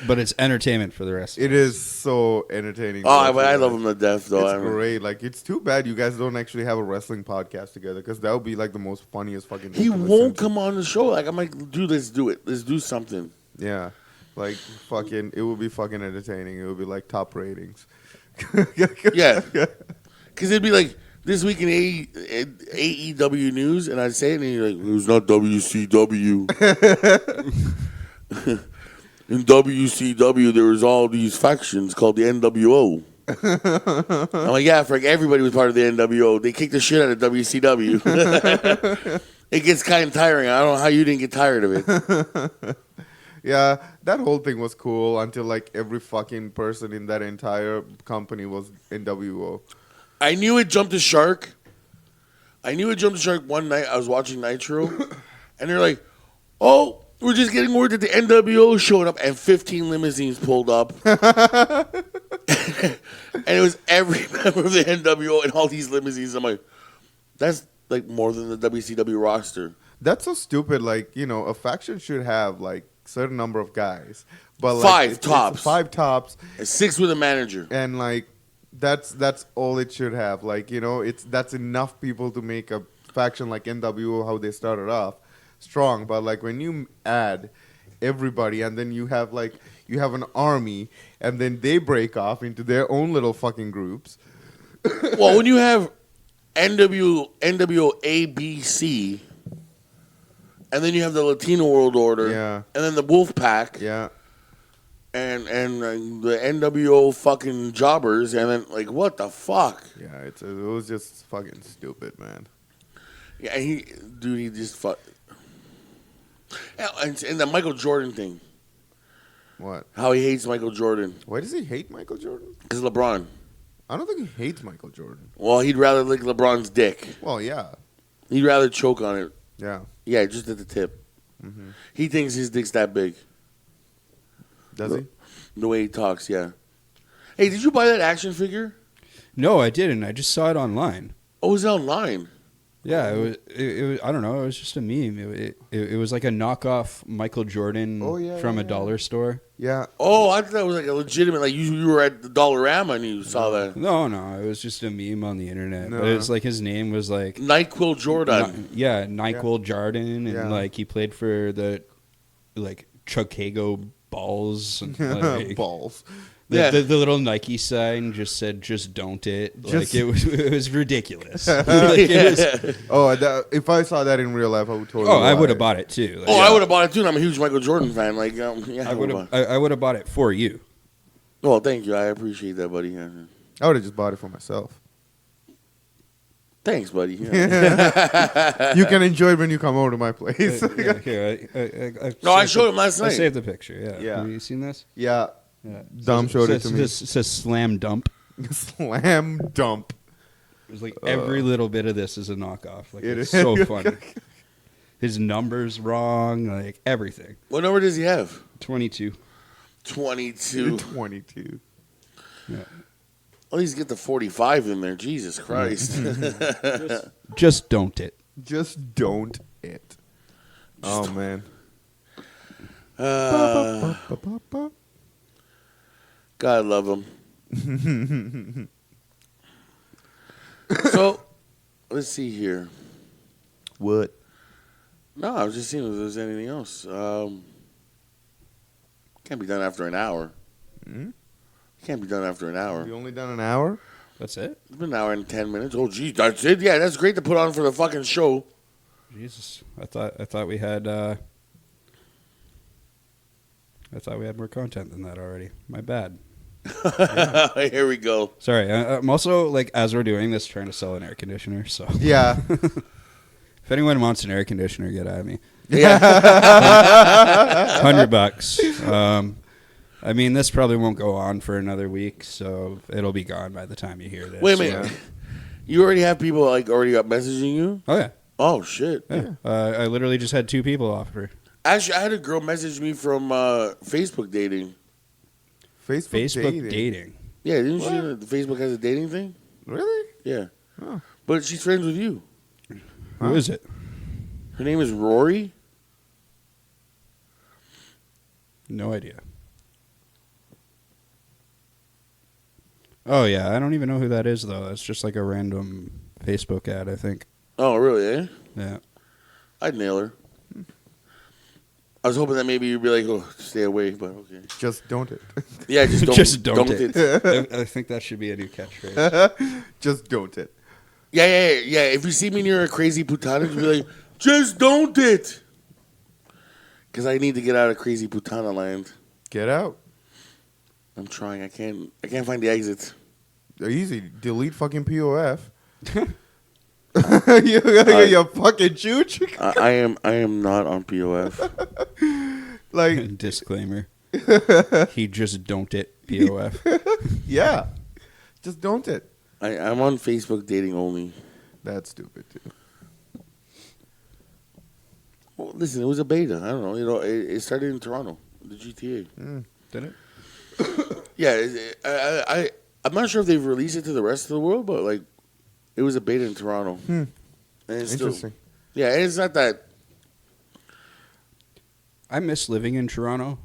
But it's entertainment for the rest of It us. is so entertaining. Oh, but I love him to death, though. It's great. Like, it's too bad you guys don't actually have a wrestling podcast together, because that would be like the most funniest fucking thing He to listen won't to. come on the show. Like, I'm like, dude, let's do it. Let's do something. Yeah. Like, fucking, it would be fucking entertaining. It would be like top ratings. Yeah. Because it'd be like, this week in AEW news, and I'd say it, and you're like, it was not WCW. In WCW, there was all these factions called the NWO. I'm like, yeah, Frank, everybody was part of the NWO. They kicked the shit out of WCW. It gets kind of tiring. I don't know how you didn't get tired of it. Yeah, that whole thing was cool until like every fucking person in that entire company was NWO. I knew it jumped a shark. One night. I was watching Nitro, and they're like, oh, we're just getting word that the NWO showed up, and 15 limousines pulled up. And it was every member of the NWO and all these limousines. I'm like, that's like more than the WCW roster. That's so stupid. Like, a faction should have like certain number of guys, but like Five it's tops. 5 tops, And 6 with a manager. and like that's all it should have. Like, that's enough people to make a faction like NWO, how they started off strong. But like when you add everybody, and then you have an army, and then they break off into their own little fucking groups. Well, when you have NWO ABC, and then you have the Latino World Order, Yeah. and then the Wolf Pack, Yeah. and the NWO fucking jobbers, and then like what the fuck? Yeah, it was just fucking stupid, man. Yeah, he just fuck. And the Michael Jordan thing, What? how he hates Michael Jordan Why does he hate Michael Jordan? because LeBron. I don't think he hates Michael Jordan. Well, he'd rather lick LeBron's dick. Well, yeah. He'd rather choke on it. Yeah. Yeah, just at the tip. Mm-hmm. He thinks his dick's that big. Does he? The way he talks, yeah. Hey, did you buy that action figure? No, I didn't. I just saw it online. Oh, it was online. Yeah, it was. I don't know. It was just a meme. It was like a knockoff Michael Jordan from a dollar store. Yeah. Oh, I thought that was like a legitimate. Like you were at the Dollarama and you saw that. No, it was just a meme on the internet. No. But it's like his name was like NyQuil Jordan. NyQuil Jordan, and Yeah. like he played for the like Chicago Balls and like, Balls. The little Nike sign just said "Just don't it." Just- Like it was ridiculous. Like, it was, Oh, if I saw that in real life, I would totally. I buy would have it. bought it too. Like, Oh, I would have bought it too. And I'm a huge Michael Jordan fan. Like, yeah, I would have. I would have bought it for you. Oh, thank you. I appreciate that, buddy. Yeah. I would have just bought it for myself. Thanks, buddy. Yeah. You can enjoy it when you come over to my place. Here, No, I showed him last I night. saved the picture. Yeah. Yeah. Have you seen this? Yeah. Yeah. Dom showed it to me. It says slam dump. Slam dump. It was like every little bit of this is a knockoff. Like It it's is. so funny. His number's wrong. Like everything. What number does he have? 22. 22. 22. Yeah. At least get the 45 in there. Jesus Christ. Just don't it. Just don't it. Oh, man. God love him. So, let's see here. What? No, I was just seeing if there's anything else. Can't be done after an hour. Can't be done after an hour. You only done an hour? That's it? It's been an hour and 10 minutes. Oh, geez, that's it? Yeah, that's great to put on for the fucking show. Jesus. I thought we had more content than that already. My bad. Here we go. Sorry. I'm also, like, as we're doing this, trying to sell an air conditioner. So Yeah. if anyone wants an air conditioner, get at me. Yeah. $100. I mean, this probably won't go on for another week, so it'll be gone by the time you hear this. Wait a minute. Yeah. You already have people already up messaging you? Oh, yeah. Oh shit. Yeah. I literally just had 2 people offer. Actually, I had a girl message me from Facebook dating. Facebook dating. Yeah, didn't you know that Facebook has a dating thing? Really? Yeah. Oh. But she's friends with you. Who is it? Her name is Rory. No idea. Oh, yeah. I don't even know who that is, though. That's just like a random Facebook ad, I think. Oh, really, eh? Yeah. I'd nail her. I was hoping that maybe you'd be like, oh, stay away, but okay. Just don't it. Yeah, just don't, Just don't it. I think that should be a new catchphrase. Just don't it. Yeah. If you see me near a crazy putana, you'd be like, just don't it. Because I need to get out of crazy putana land. Get out. I'm trying. I can't find the exit. They're easy. Delete fucking POF. you fucking chooch. I am not on POF. Like, Disclaimer. He just don't it POF. yeah. Just don't it. I'm on Facebook dating only. That's stupid, too. Well, listen, it was a beta. I don't know. You know, it started in Toronto, the GTA. Did it? Yeah, I'm not sure if they've released it to the rest of the world, but like, it was a beta in Toronto. And it's Interesting. Still, yeah, and it's not that. I miss living in Toronto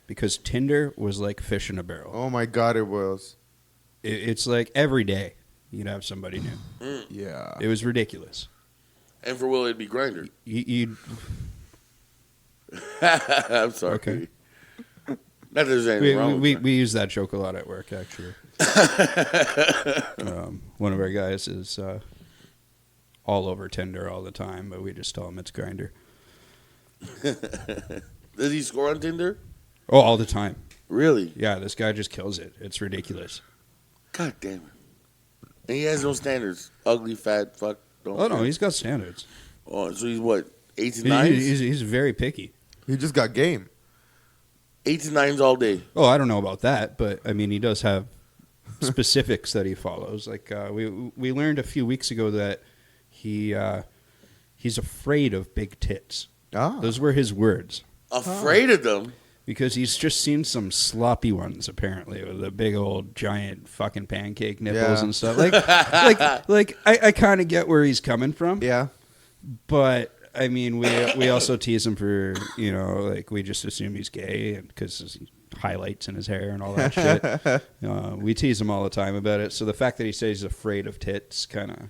because Tinder was like fish in a barrel. Oh, my God, it was. It's like every day you'd have somebody new. Yeah. It was ridiculous. And for Will, it'd be Grinder. You'd I'm sorry. Okay. Not that there's anything wrong with we use that joke a lot at work, actually. One of our guys is all over Tinder all the time, but we just tell him it's Grinder. Does he score on Tinder? Oh, all the time. Really? Yeah, this guy just kills it. It's ridiculous. God damn it. And he has no standards. Ugly, fat, fuck. Don't Oh, no, care. he's got standards. Oh, so he's what? 8s and 9s? He's very picky. He just got game. 8s and 9s all day. Oh, I don't know about that, but I mean, he does have specifics that he follows. Like we learned a few weeks ago that he's afraid of big tits. Ah. Those were his words. Afraid of them? Because he's just seen some sloppy ones, apparently, with the big old giant fucking pancake nipples Yeah. and stuff. Like I kind of get where he's coming from. Yeah. But I mean, we also tease him for, you know, like we just assume he's gay and because highlights in his hair and all that shit. We tease him all the time about it. So the fact that he says he's afraid of tits kind of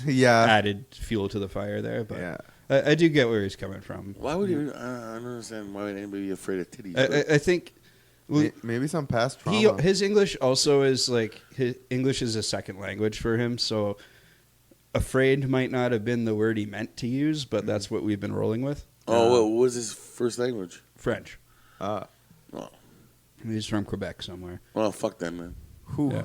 Yeah. added fuel to the fire there. But Yeah. I do get where he's coming from. Why would you? I don't understand why would anybody be afraid of titties. I think Maybe some past trauma. his English also is like his English is a second language for him. So afraid might not have been the word he meant to use, but that's what we've been rolling with. What was his first language? French. Oh, He's from Quebec somewhere. well, fuck that, man. Who? Yeah.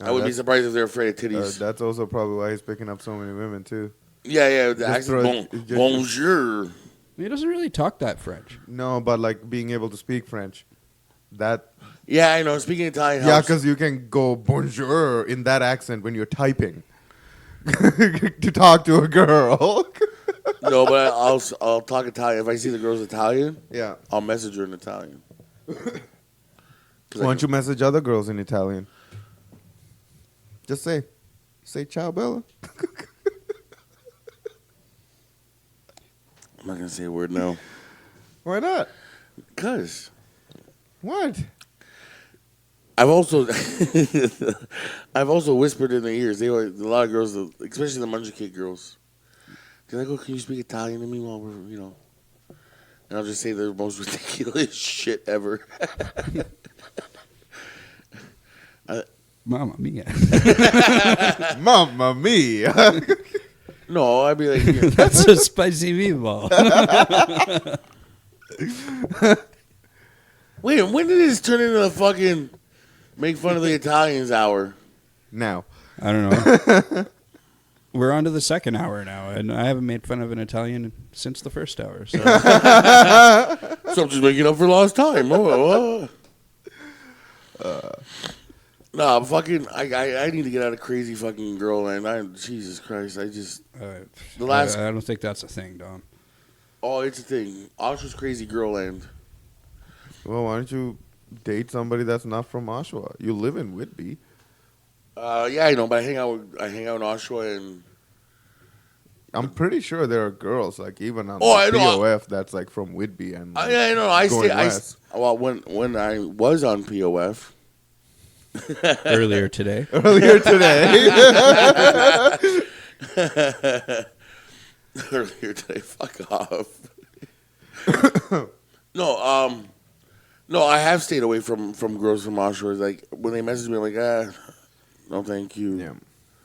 I would be surprised if they're afraid of titties. That's also probably why he's picking up so many women, too. Yeah, the Just accent. throw- just- Bonjour. He doesn't really talk that French. No, but like being able to speak French. That. Yeah, I know. Speaking Italian Yeah, helps. because you can go bonjour in that accent when you're typing to talk to a girl. No, but I'll talk Italian. If I see the girl's Italian, Yeah. I'll message her in Italian. Why don't you message other girls in Italian? Just say ciao, Bella. I'm not gonna say a word now. Why not? Cause What? I've also whispered in their ears. A lot of girls, especially the Munja Kid girls, they're like, "Oh, can you speak Italian to me while we're, you know?" And I'll just say the most ridiculous shit ever. Mamma mia. Mamma mia. No, I'd be like, yeah. That's a spicy meatball. Wait, when did this turn into a fucking make fun of the Italians hour? Now. I don't know. we're on to the second hour now, and I haven't made fun of an Italian since the first hour. So So I'm just making up for lost time. Nah, fucking, I need to get out of crazy fucking girl land. Jesus Christ, the last. I don't think that's a thing, Dom. Oh, it's a thing. Oshawa's crazy girl land. Well, why don't you date somebody that's not from Oshawa? You live in Whitby. Yeah, I know, but I hang out in Oshawa and. I'm pretty sure there are girls like even on I know. POF that's like from Whitby and. I know. going west. Well, when I was on POF. Earlier today. Earlier today. Earlier today, fuck off. No, I have stayed away from girls from Oshawa. Like when they message me, I'm like, no, thank you. Yeah.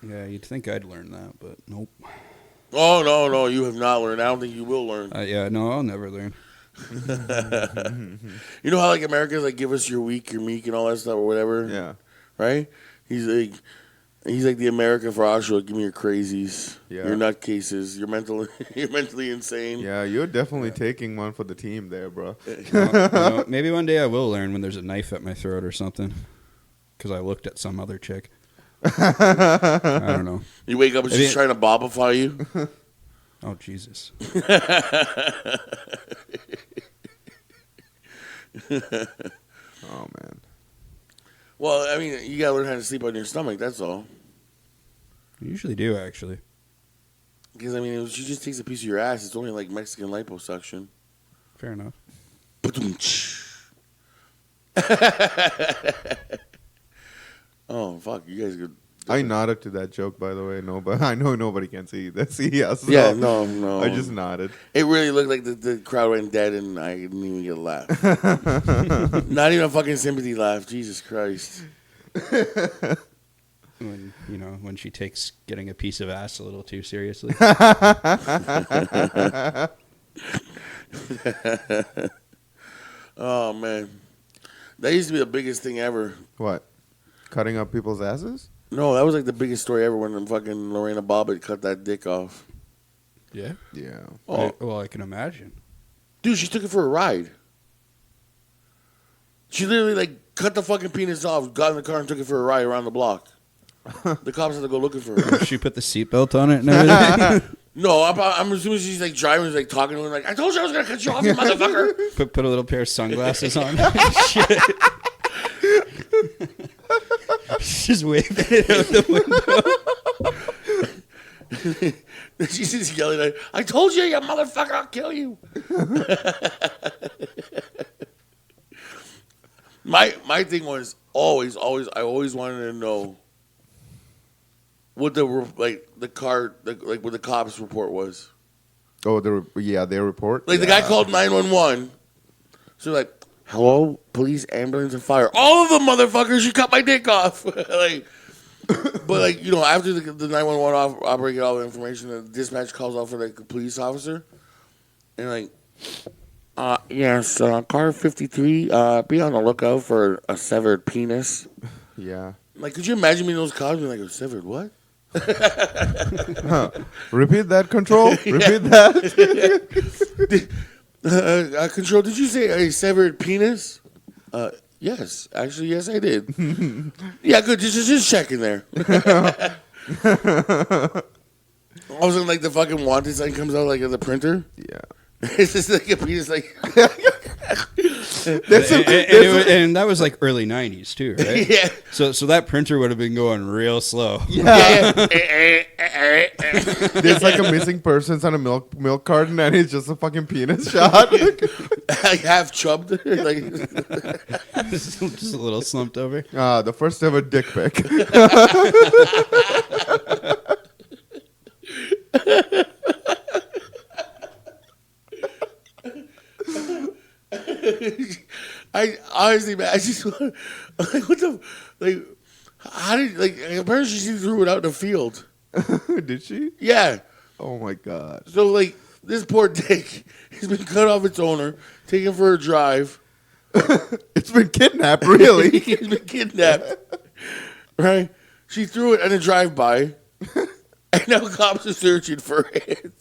Yeah, you'd think I'd learn that, but nope. Oh no, you have not learned. I don't think you will learn. Yeah, no, I'll never learn. You know how like Americans like give us your week, your meek, and all that stuff or whatever. Yeah. Right? He's like the American for Oshawa. Give me your crazies, Yeah. your nutcases. You're mentally insane. Yeah, you're definitely taking one for the team there, bro. Maybe one day I will learn when there's a knife at my throat or something. Because I looked at some other chick. I don't know. You wake up and she's trying to bobify you. Oh, Jesus. Oh, man. Well, I mean, you gotta learn how to sleep on your stomach. That's all. I usually do, actually. Because I mean, if she just takes a piece of your ass, it's only like Mexican liposuction. Fair enough. Oh fuck, you guys could. I nodded to that joke, by the way. No, but I know nobody can see that. See us. Yeah, no. I just nodded. It really looked like the crowd went dead, and I didn't even get a laugh. Not even a fucking sympathy laugh. Jesus Christ. When she takes getting a piece of ass a little too seriously. Oh man, that used to be the biggest thing ever. What? Cutting up people's asses? No, that was like the biggest story ever when fucking Lorena Bobbitt cut that dick off. Yeah? Yeah. Oh, I can imagine. dude, she took it for a ride. She literally like cut the fucking penis off, got in the car, and took it for a ride around the block. The cops had to go looking for her. She put the seatbelt on it and everything? No, I'm assuming she's like driving, like talking to him, like I told you I was gonna cut you off, you motherfucker. Put a little pair of sunglasses on. She's waving it out the window. She's just yelling at her, I told you, you motherfucker, I'll kill you. My thing was always, I always wanted to know what what the cops report was. Oh, their report? Like the guy called 911. So like, hello, police, ambulance, and fire. All of them motherfuckers, you cut my dick off. Like, but like, after the 911 operator get all the information, the dispatch calls out for like a police officer, and like, yes, car 53, be on the lookout for a severed penis. Yeah. Like, could you imagine me in those cars being like, a severed what? Repeat that, Control. Repeat that. Control, did you say a severed penis? Yes. Actually, yes, I did. Yeah, good. Just checking there. All of a sudden, like, the fucking wanted sign comes out, like, at the printer. Yeah. It's just like a penis, like... and that was like early 90s too, right? Yeah. So that printer would have been going real slow. Yeah. There's like a missing persons on a milk carton, and it's just a fucking penis shot. Like half chubbed. Like... Just a little slumped over. The first ever dick pic. I honestly, man, I just want, like, what the, like, how did, like, apparently she threw it out in the field. Did she? Yeah. Oh my god. So, like, this poor dick has been cut off its owner, taken for a drive. It's been kidnapped, really. He's been kidnapped. Right? She threw it in a drive-by. And now cops are searching for it.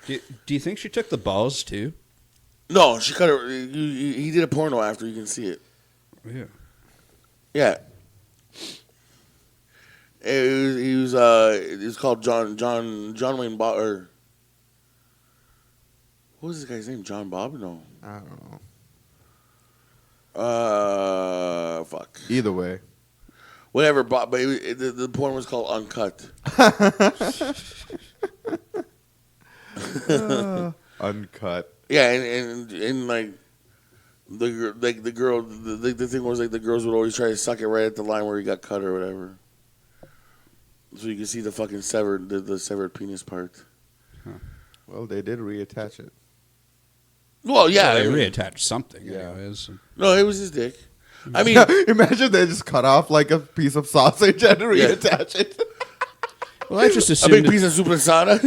Do you think she took the balls too? No, she cut it. He did a porno after. You can see it. Yeah. Yeah. He was called John Wayne Bob, or what was this guy's name? John Bob? No. I don't know. Fuck. Either way. Whatever, Bob. But the porn was called Uncut. Uncut. Yeah, and like the girl, the thing was like the girls would always try to suck it right at the line where he got cut or whatever. So you can see the fucking the severed penis part. Well, they did reattach it. Well, yeah, Well, they reattached something, Yeah. anyways. no, it was his dick. I mean, Imagine they just cut off like a piece of sausage and reattach it. Well, I just a assumed. big piece of supersada.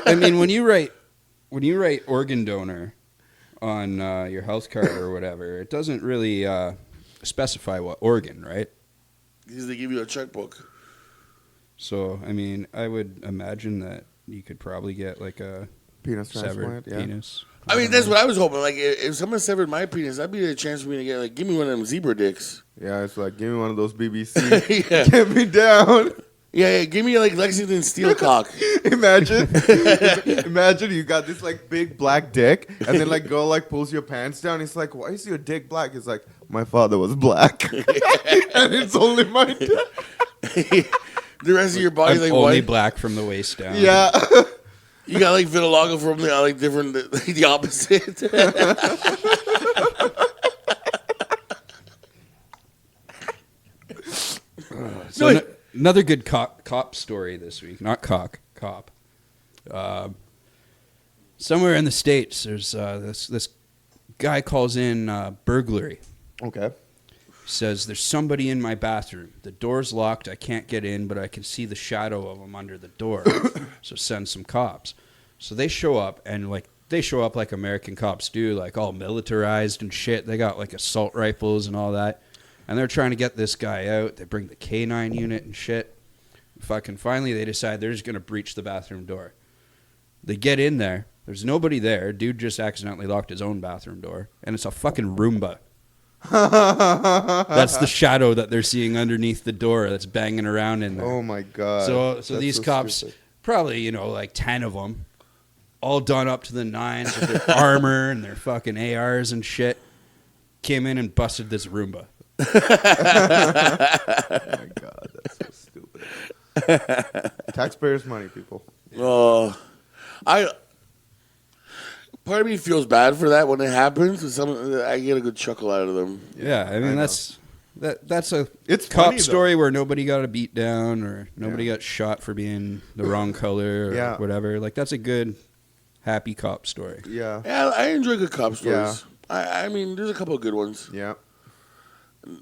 I mean, when you write organ donor on your health card or whatever, it doesn't really specify what organ, right? Because they give you a checkbook. So, I mean, I would imagine that you could probably get like a Penis severed transplant, yeah. penis. I mean, that's what I was hoping. Like, if someone severed my penis, that'd be a chance for me to get, like, give me one of them zebra dicks. Yeah, it's like, give me one of those BBC. Yeah. Get me down. Yeah, give me, like, Lexington steel cock. Imagine you got this like big black dick, and then like girl like pulls your pants down. He's like, "Why is your dick black?" He's like, "My father was black, and it's only my dick." The rest of your body's I'm like only white. black from the waist down. Yeah, You got like vitiligo from the like different, like the opposite. So another good cop story this week. Not cop. Somewhere in the States, there's this guy calls in burglary. okay. Says there's somebody in my bathroom. The door's locked. I can't get in, but I can see the shadow of him under the door. So send some cops. So they show up, and like they show up like American cops do, like all militarized and shit. They got like assault rifles and all that, and they're trying to get this guy out. They bring the K9 unit and shit. Fucking finally, they decide they're just gonna breach the bathroom door. They get in there. There's nobody there. Dude just accidentally locked his own bathroom door, and it's a fucking Roomba. That's the shadow that they're seeing underneath the door that's banging around in there. Oh my god. So That's these so cops, stupid. probably, like 10 of them, all done up to the nines with their armor and their fucking ARs and shit, came in and busted this Roomba. Oh my god, that's so stupid. Taxpayers' money, people. Part of me feels bad for that when it happens. I get a good chuckle out of them. Yeah, I mean, know. that's a It's cop funny, though. story where nobody got a beat down or nobody got shot for being the wrong color or Yeah. whatever. Like, that's a good, happy cop story. Yeah. Yeah, I enjoy good cop stories. Yeah. I mean, there's a couple of good ones. Yeah. I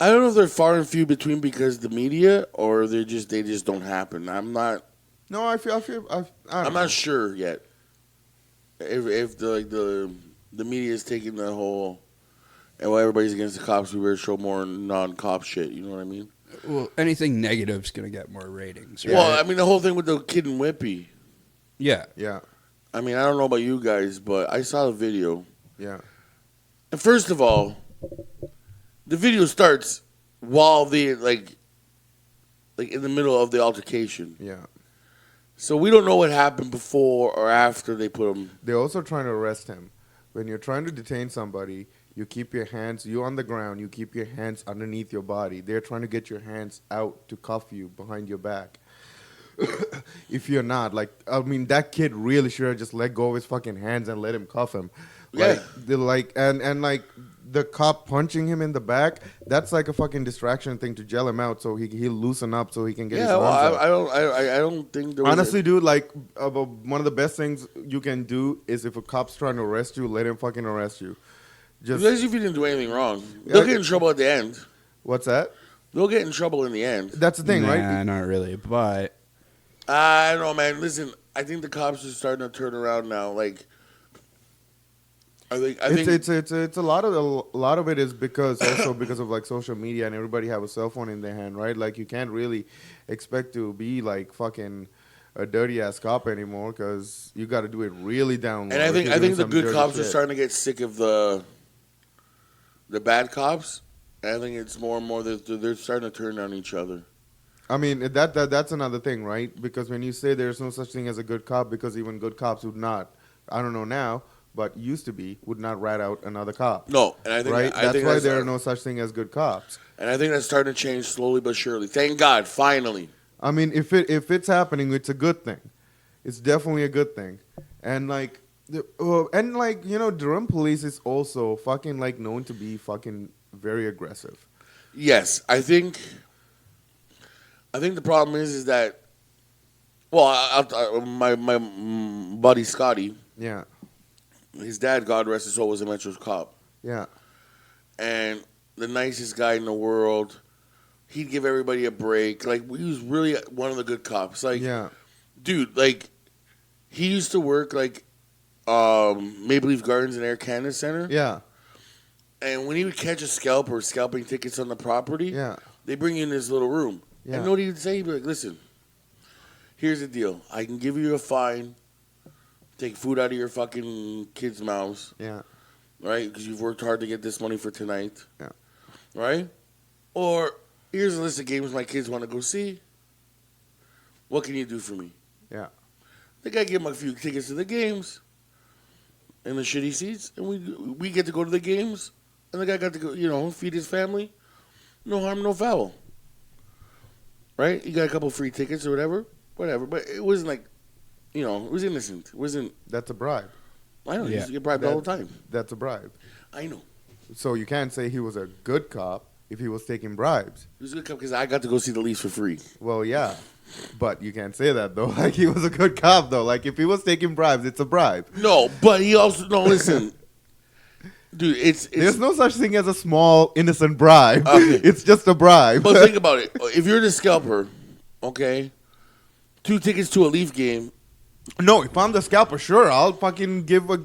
don't know if they're far and few between because the media or they just don't happen. I'm not No, I don't I'm know. not sure yet if the media is taking the whole and while everybody's against the cops, we better show more non-cop shit. You know what I mean? Well, anything negative's going to get more ratings, right? Well, I mean the whole thing with the kid in Whippy. Yeah. Yeah. I mean, I don't know about you guys, but I saw the video. Yeah. And first of all, the video starts while they like in the middle of the altercation. Yeah. So we don't know what happened before or after they put him. They're also trying to arrest him. When you're trying to detain somebody, you keep your hands, you're on the ground, you keep your hands underneath your body. They're trying to get your hands out to cuff you behind your back. If you're not, that kid really should have just let go of his fucking hands and let him cuff him. Yeah. The cop punching him in the back, that's like a fucking distraction thing to gel him out so he'll loosen up so he can get his Yeah, arms well, out. I don't think there was Honestly, dude, one of the best things you can do is if a cop's trying to arrest you, let him fucking arrest you. Especially if you didn't do anything wrong. Yeah, They'll get in trouble at the end. What's that? They'll get in trouble in the end. That's the thing, Nah, right? not really, but I don't know, man. Listen, I think the cops are starting to turn around now. Like, I think It's a lot of it is because of like social media and everybody have a cell phone in their hand, right? Like you can't really expect to be like fucking a dirty ass cop anymore because you got to do it really down low. and I if you're think doing the some good dirty cops are shit. starting to get sick of the bad cops. And I think it's more and more that they're starting to turn on each other. I mean that's another thing, right? Because when you say there's no such thing as a good cop, because even good cops would not, I don't know now, but used to be, would not rat out another cop. No, and I think Right? I That's think why there are no such thing as good cops. And I think that's starting to change slowly but surely. Thank God, finally. I mean, if it's happening, it's a good thing. It's definitely a good thing. And like, Durham police is also fucking like known to be fucking very aggressive. Yes, I think the problem is that, well, my buddy Scotty, Yeah, his dad, God rest his soul, was a Metro's cop, yeah, and the nicest guy in the world. He'd give everybody a break. Like, he was really one of the good cops. Like, yeah, dude, like, he used to work like Maple Leaf Gardens and Air Canada Center. yeah, And when he would catch a scalp or scalping tickets on the property, yeah, they bring you in this little room. Yeah. And know what he would say? He'd be like, listen, here's the deal. I can give you a fine, take food out of your fucking kids' mouths, yeah, right? Because you've worked hard to get this money for tonight, yeah, right? Or here's a list of games my kids want to go see. What can you do for me? yeah. The guy gave him a few tickets to the games in the shitty seats, and we get to go to the games, and the guy got to go, feed his family. No harm, no foul. Right? He got a couple free tickets or whatever. But it wasn't like, it was innocent. It wasn't. That's a bribe. I know. You Yeah. used to get bribed all the time. That's a bribe. I know. So you can't say he was a good cop if he was taking bribes. He was a good cop because I got to go see the Leafs for free. Well, yeah. But you can't say that, though. Like, he was a good cop, though. Like, if he was taking bribes, it's a bribe. No, but he also listen, dude. It's There's no such thing as a small, innocent bribe. Okay. It's just a bribe. But think about it. If you're the scalper, okay, 2 tickets to a Leaf game. No, if I'm the scalper, sure, I'll fucking give a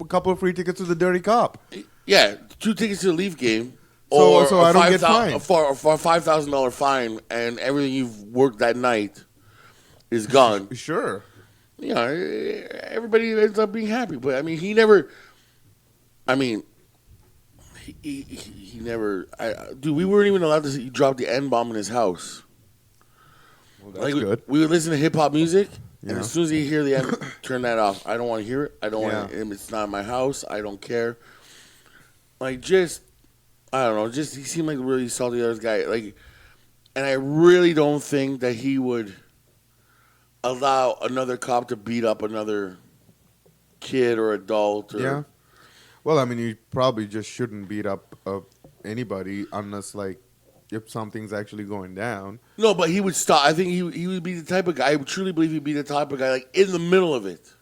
couple of free tickets to the dirty cop. Yeah, 2 tickets to the Leaf game. So Or I don't get fined. For a $5,000 fine, and everything you've worked that night is gone. Sure. Everybody ends up being happy. But I mean, he never. I mean, he never. Dude, we weren't even allowed to drop the N-bomb in his house. Well, that's good. We would listen to hip hop music, and Yeah. as soon as you hear the N, turn that off. I don't want to hear it. I don't want Yeah. to. It's not my house. I don't care. Like, just. I don't know. Just he seemed like a really salty other guy. Like, and I really don't think that he would allow another cop to beat up another kid or adult. Or, Yeah. Well, I mean, you probably just shouldn't beat up anybody unless, like, if something's actually going down. No, but he would stop. I think he would be the type of guy. I truly believe he'd be the type of guy, like, in the middle of it.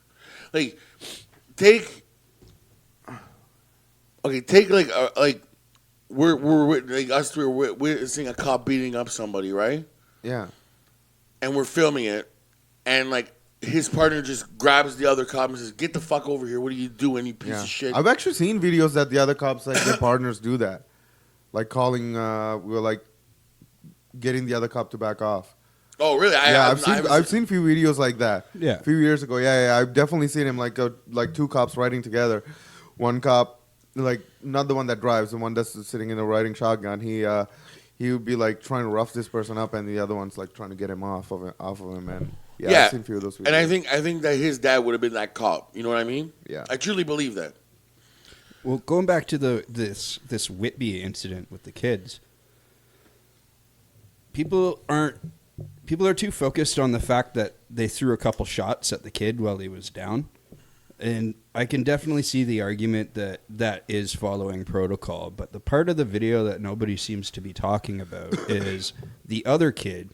Like, take like we're like us three are witnessing a cop beating up somebody, right? Yeah. And we're filming it, and like his partner just grabs the other cop and says, "Get the fuck over here! What are you doing, you piece of shit?" I've actually seen videos that the other cops, like, their partners do that. Like, calling, we're like, getting the other cop to back off. Oh, really? I've seen a few videos like that. Yeah. A few years ago. Yeah. I've definitely seen him, like 2 cops riding together. One cop, like, not the one that drives, the one that's sitting in the riding shotgun. He would be like trying to rough this person up, and the other one's like trying to get him off of him. And I've seen a few of those videos. And I think that his dad would have been that cop. You know what I mean? Yeah. I truly believe that. Well, going back to this Whitby incident with the kids, people are too focused on the fact that they threw a couple shots at the kid while he was down. And I can definitely see the argument that is following protocol, but the part of the video that nobody seems to be talking about is the other kid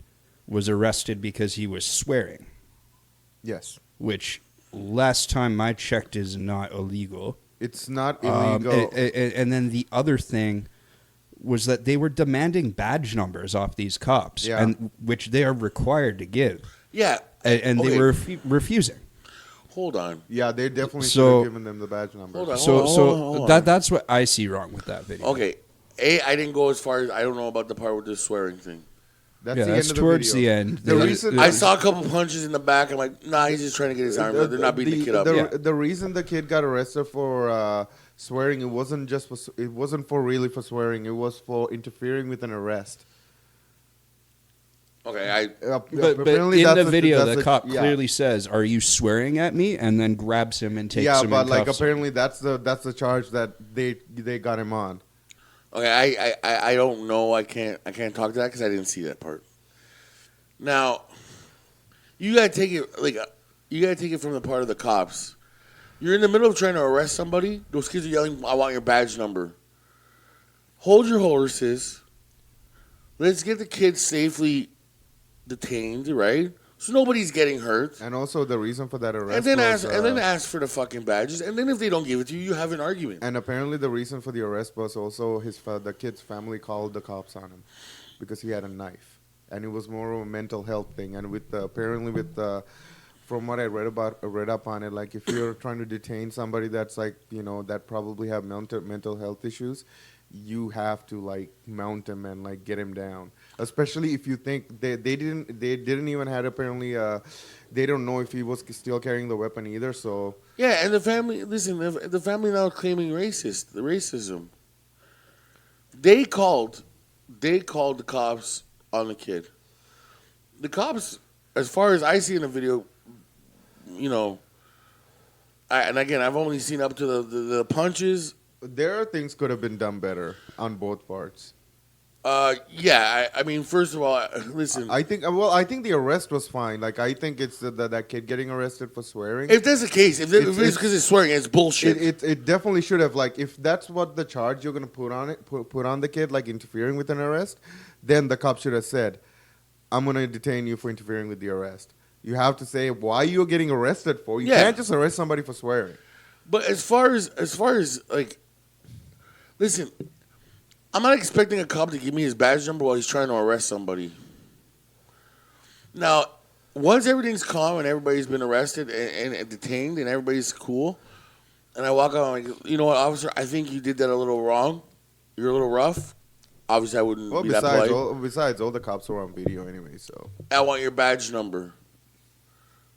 was arrested because he was swearing, Yes. which last time I checked is not illegal. It's not illegal. And then the other thing was that they were demanding badge numbers off these cops, Yeah. and which they are required to give, Yeah. and they Okay. were refusing. Hold on. Yeah, they definitely should So- have given them the badge number. Hold on. So that's what I see wrong with that video. Okay. I didn't go as far as I don't know about the part with the swearing thing. That's Yeah, the that's end of the towards video. the end. The reason I saw a couple punches in the back. I'm like, nah, he's just trying to get his arms up. They're not beating the kid up. The reason the kid got arrested for swearing, it wasn't for really for swearing. It was for interfering with an arrest. Okay, But apparently in that's the a- video, that's the a- cop yeah. clearly says, "Are you swearing at me?" and then grabs him and takes Yeah, him. but and like cuffs him. apparently that's the charge that they got him on. okay. I don't know. I can't talk to that because I didn't see that part. Now, you gotta take it from the part of the cops. You're in the middle of trying to arrest somebody. Those kids are yelling, "I want your badge number." Hold your horses. Let's get the kids safely detained, right? So nobody's getting hurt. And also the reason for that arrest And was, then ask for the fucking badges. And then if they don't give it to you, you have an argument. and apparently the reason for the arrest was also the kid's family called the cops on him because he had a knife, and it was more of a mental health thing. And from what I read up on it, like if you're trying to detain somebody that's like that probably have mental health issues, you have to like mount him and like get him down. Especially if you think they didn't even had apparently they don't know if he was still carrying the weapon either. So Yeah, and the family. Listen, the family now claiming racism. They called the cops on the kid. The cops, as far as I see in the video, and again, I've only seen up to the punches. there are things could have been done better on both parts. Yeah, I mean, first of all, listen. I think the arrest was fine. Like I think it's that kid getting arrested for swearing. If that's the case, if it's because it's swearing, it's bullshit. It definitely should have, like, if that's what the charge you're gonna put on it, put on the kid, like interfering with an arrest, then the cop should have said, "I'm gonna detain you for interfering with the arrest." You have to say why you're getting arrested for. You can't just arrest somebody for swearing. But as far as like, listen, I'm not expecting a cop to give me his badge number while he's trying to arrest somebody. Now, once everything's calm and everybody's been arrested and detained and everybody's cool, and I walk out, I'm like, you know what, officer, I think you did that a little wrong. You're a little rough. Obviously, I wouldn't Well, be that polite. besides, all the cops were on video anyway, so. I want your badge number.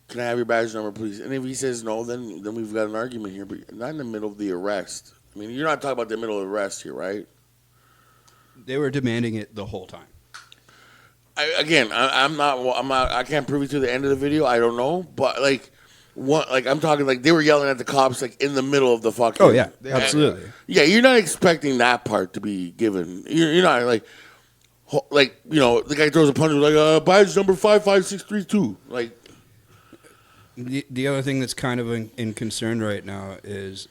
Can I have your badge number, please? And if he says no, then we've got an argument here. But not in the middle of the arrest. I mean, you're not talking about the middle of the arrest here, right? They were demanding it the whole time. I can't prove it to the end of the video. I don't know, but I'm talking like they were yelling at the cops like in the middle of the fucking. Oh yeah, absolutely. Yeah, you're not expecting that part to be given. You're not like the guy throws a punch like badge number 55632. Like The other thing that's kind of in concern right now is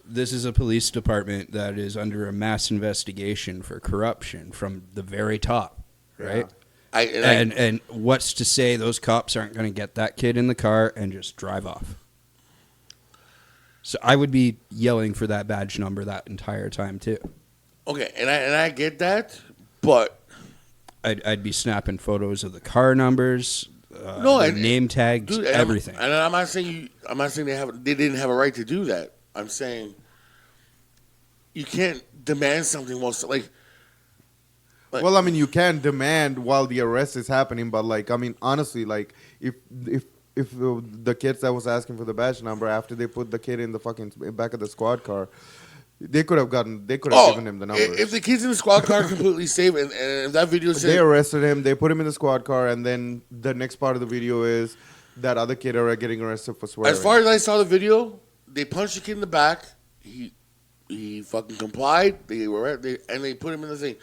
this is a police department that is under a mass investigation for corruption from the very top, right? Yeah. And what's to say those cops aren't going to get that kid in the car and just drive off? So I would be yelling for that badge number that entire time too. Okay, and I get that, but I'd be snapping photos of the car numbers, name tags, dude, everything. And I'm not saying they didn't have a right to do that. I'm saying you can't demand something like Well, I mean, you can demand while the arrest is happening, but like, I mean, honestly, like, if the kids that was asking for the badge number after they put the kid in the fucking back of the squad car, they could have given him the number. If the kid's in the squad car completely safe, and if that video said They arrested him, they put him in the squad car, and then the next part of the video is that other kid are getting arrested for swearing. as far as I saw the video, they punched the kid in the back. He fucking complied. They put him in the thing.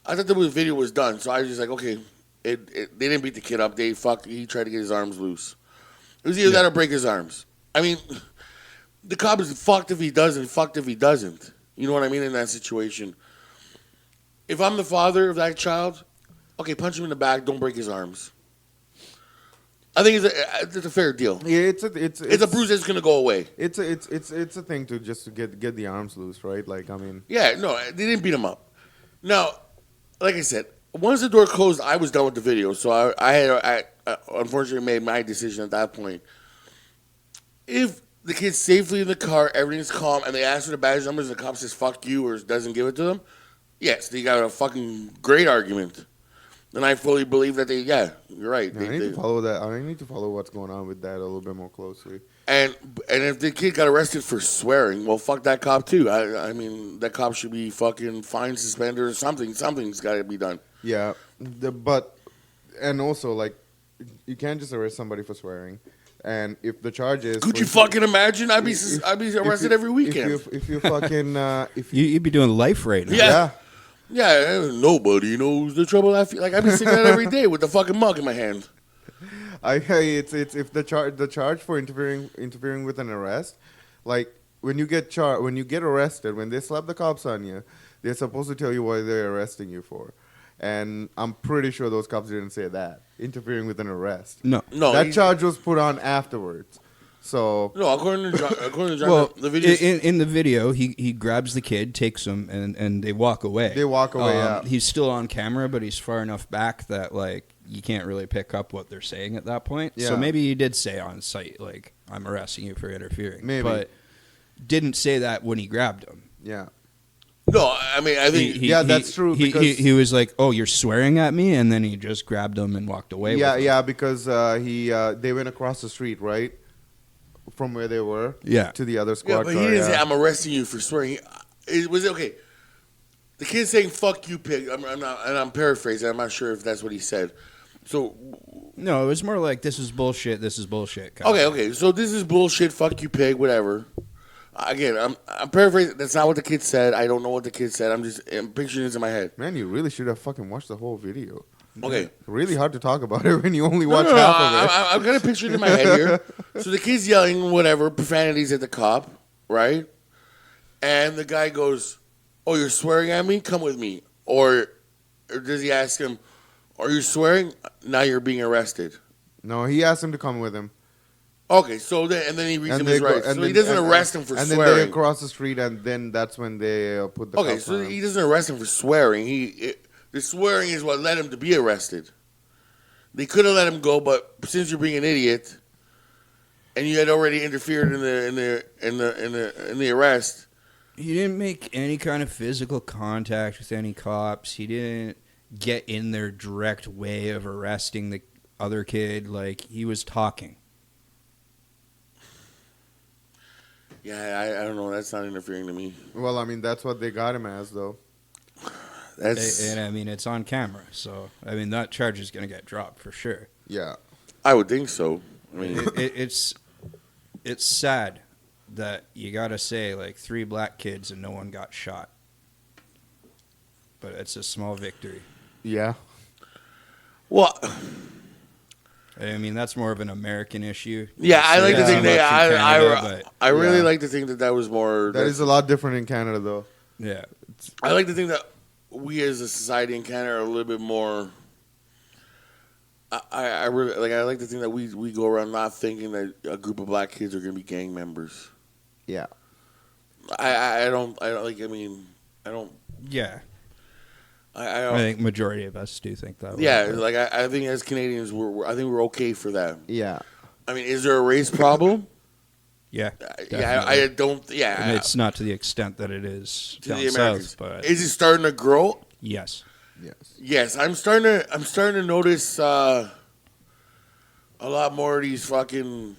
I thought the video was done, so I was just like, okay, they didn't beat the kid up. He tried to get his arms loose. It was either that or break his arms. I mean, the cop is fucked if he doesn't, fucked if he doesn't. You know what I mean in that situation? If I'm the father of that child, okay, punch him in the back, don't break his arms. I think it's a fair deal. Yeah, it's a bruise that's gonna go away. It's a thing to just get the arms loose, right? Like, I mean, Yeah, no, they didn't beat him up. Now, like I said, once the door closed, I was done with the video. So I unfortunately made my decision at that point. if the kid's safely in the car, everything's calm, and they ask for the badge numbers, and the cop says "fuck you" or doesn't give it to them, yes, they got a fucking great argument. Then I fully believe that you're right. Yeah, I need to follow that. I need to follow what's going on with that a little bit more closely. And if the kid got arrested for swearing, well, fuck that cop too. I mean, that cop should be fucking fined, suspended, or something. Something's got to be done. Yeah, and also like, you can't just arrest somebody for swearing. And if the charge is, Could you fucking imagine? I'd be arrested every weekend. If you fucking You'd be doing life right now. Yeah. Yeah, nobody knows the trouble I feel. Like I'd be sitting there every day with the fucking mug in my hand. it's if the charge for interfering with an arrest, like when you get arrested, when they slap the cops on you, they're supposed to tell you what they're arresting you for. And I'm pretty sure those cops didn't say that. Interfering with an arrest. No. That charge was put on afterwards. So No, according to John, Well, the video. in the video, he grabs the kid, takes him, and they walk away. They walk away, yeah. He's still on camera, but he's far enough back that, like, you can't really pick up what they're saying at that point. Yeah. So maybe he did say on site, like, I'm arresting you for interfering. Maybe. But didn't say that when he grabbed him. yeah. No, I mean, I think That's true, because he was like, "Oh, you're swearing at me," and then he just grabbed him and walked away. with him. because they went across the street, right, from where they were, Yeah. to the other yeah, squad but car. he didn't say yeah. I'm arresting you for swearing. It was okay. The kid saying "fuck you, pig." I'm not, and I'm paraphrasing. I'm not sure if that's what he said. So No, it was more like, "This is bullshit. This is bullshit." okay. So this is bullshit. Fuck you, pig. Whatever. Again, I'm paraphrasing. That's not what the kid said. I don't know what the kid said. I'm picturing this in my head. Man, you really should have fucking watched the whole video. Okay. Really hard to talk about it when you only No, watch no, no, half of it. I'm gonna picture it in my head here. So the kid's yelling whatever profanities at the cop, right? And the guy goes, "Oh, you're swearing at me? Come with me." Or does he ask him, "Are you swearing? Now you're being arrested." No, he asked him to come with him. Okay, so then he reads him they his go- rights. So he doesn't arrest him for and swearing. then they cross the street, and then that's when they put the Okay, cops so on him. he doesn't arrest him for swearing. The swearing is what led him to be arrested. They could have let him go, but since you're being an idiot, and you had already interfered in the arrest, He didn't make any kind of physical contact with any cops. He didn't get in their direct way of arresting the other kid. Like, he was talking. yeah, I don't know. That's not interfering to me. Well, I mean, that's what they got him as, though. That's And I mean, it's on camera. So, I mean, that charge is going to get dropped for sure. Yeah. I would think so. I mean, It's sad that you got to say, like, 3 black kids and no one got shot. But it's a small victory. Yeah. well, I mean, that's more of an American issue. yeah, I like to It's think not that in Canada, but I really Yeah. like to think that was more. That is a lot different in Canada, though. yeah. I like to think that we as a society in Canada are a little bit more. I really like. I like to think that we go around not thinking that a group of black kids are going to be gang members. Yeah. I don't like. I mean, I don't. Yeah. I I don't. think majority of us do think that way. Yeah, but- like I think as Canadians, I think we're okay for that. Yeah. I mean, is there a race problem? Yeah. Yeah, I don't. Yeah, And it's not to the extent that it is to down the Americans. south, but Is it starting to grow? yes. Yes. Yes, I'm starting to notice a lot more of these fucking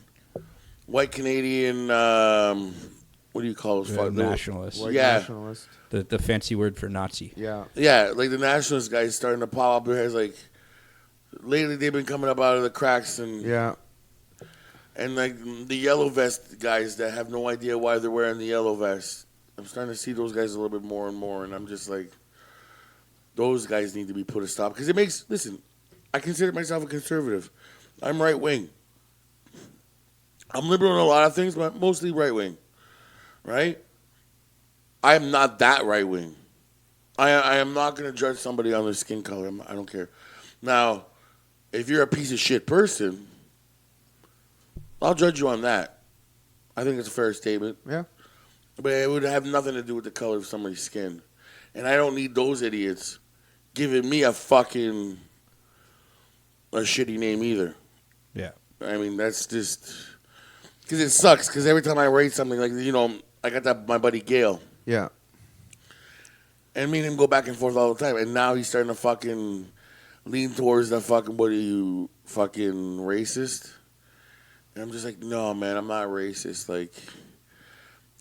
white Canadian. What do you call those? Nationalists. White Yeah. nationalist. The fancy word for Nazi. Yeah. Yeah, like the nationalist guys starting to pop up their heads. Like lately, they've been coming up out of the cracks and Yeah. and like the yellow vest guys that have no idea why they're wearing the yellow vest. I'm starting to see those guys a little bit more and more, and I'm just like, those guys need to be put a stop because it makes. Listen, I consider myself a conservative. I'm right wing. I'm liberal in a lot of things, but mostly right wing. Right? I am not that right wing. I am not going to judge somebody on their skin color. I don't care. Now, if you're a piece of shit person, I'll judge you on that. I think it's a fair statement. Yeah. But it would have nothing to do with the color of somebody's skin. And I don't need those idiots giving me a shitty name either. Yeah. I mean, that's just... Because it sucks. Because every time I rate something, like, I got my buddy Gail. Yeah. And me and him go back and forth all the time. And now he's starting to fucking lean towards the fucking, what are you, fucking racist? And I'm just like, no, man, I'm not racist. Like,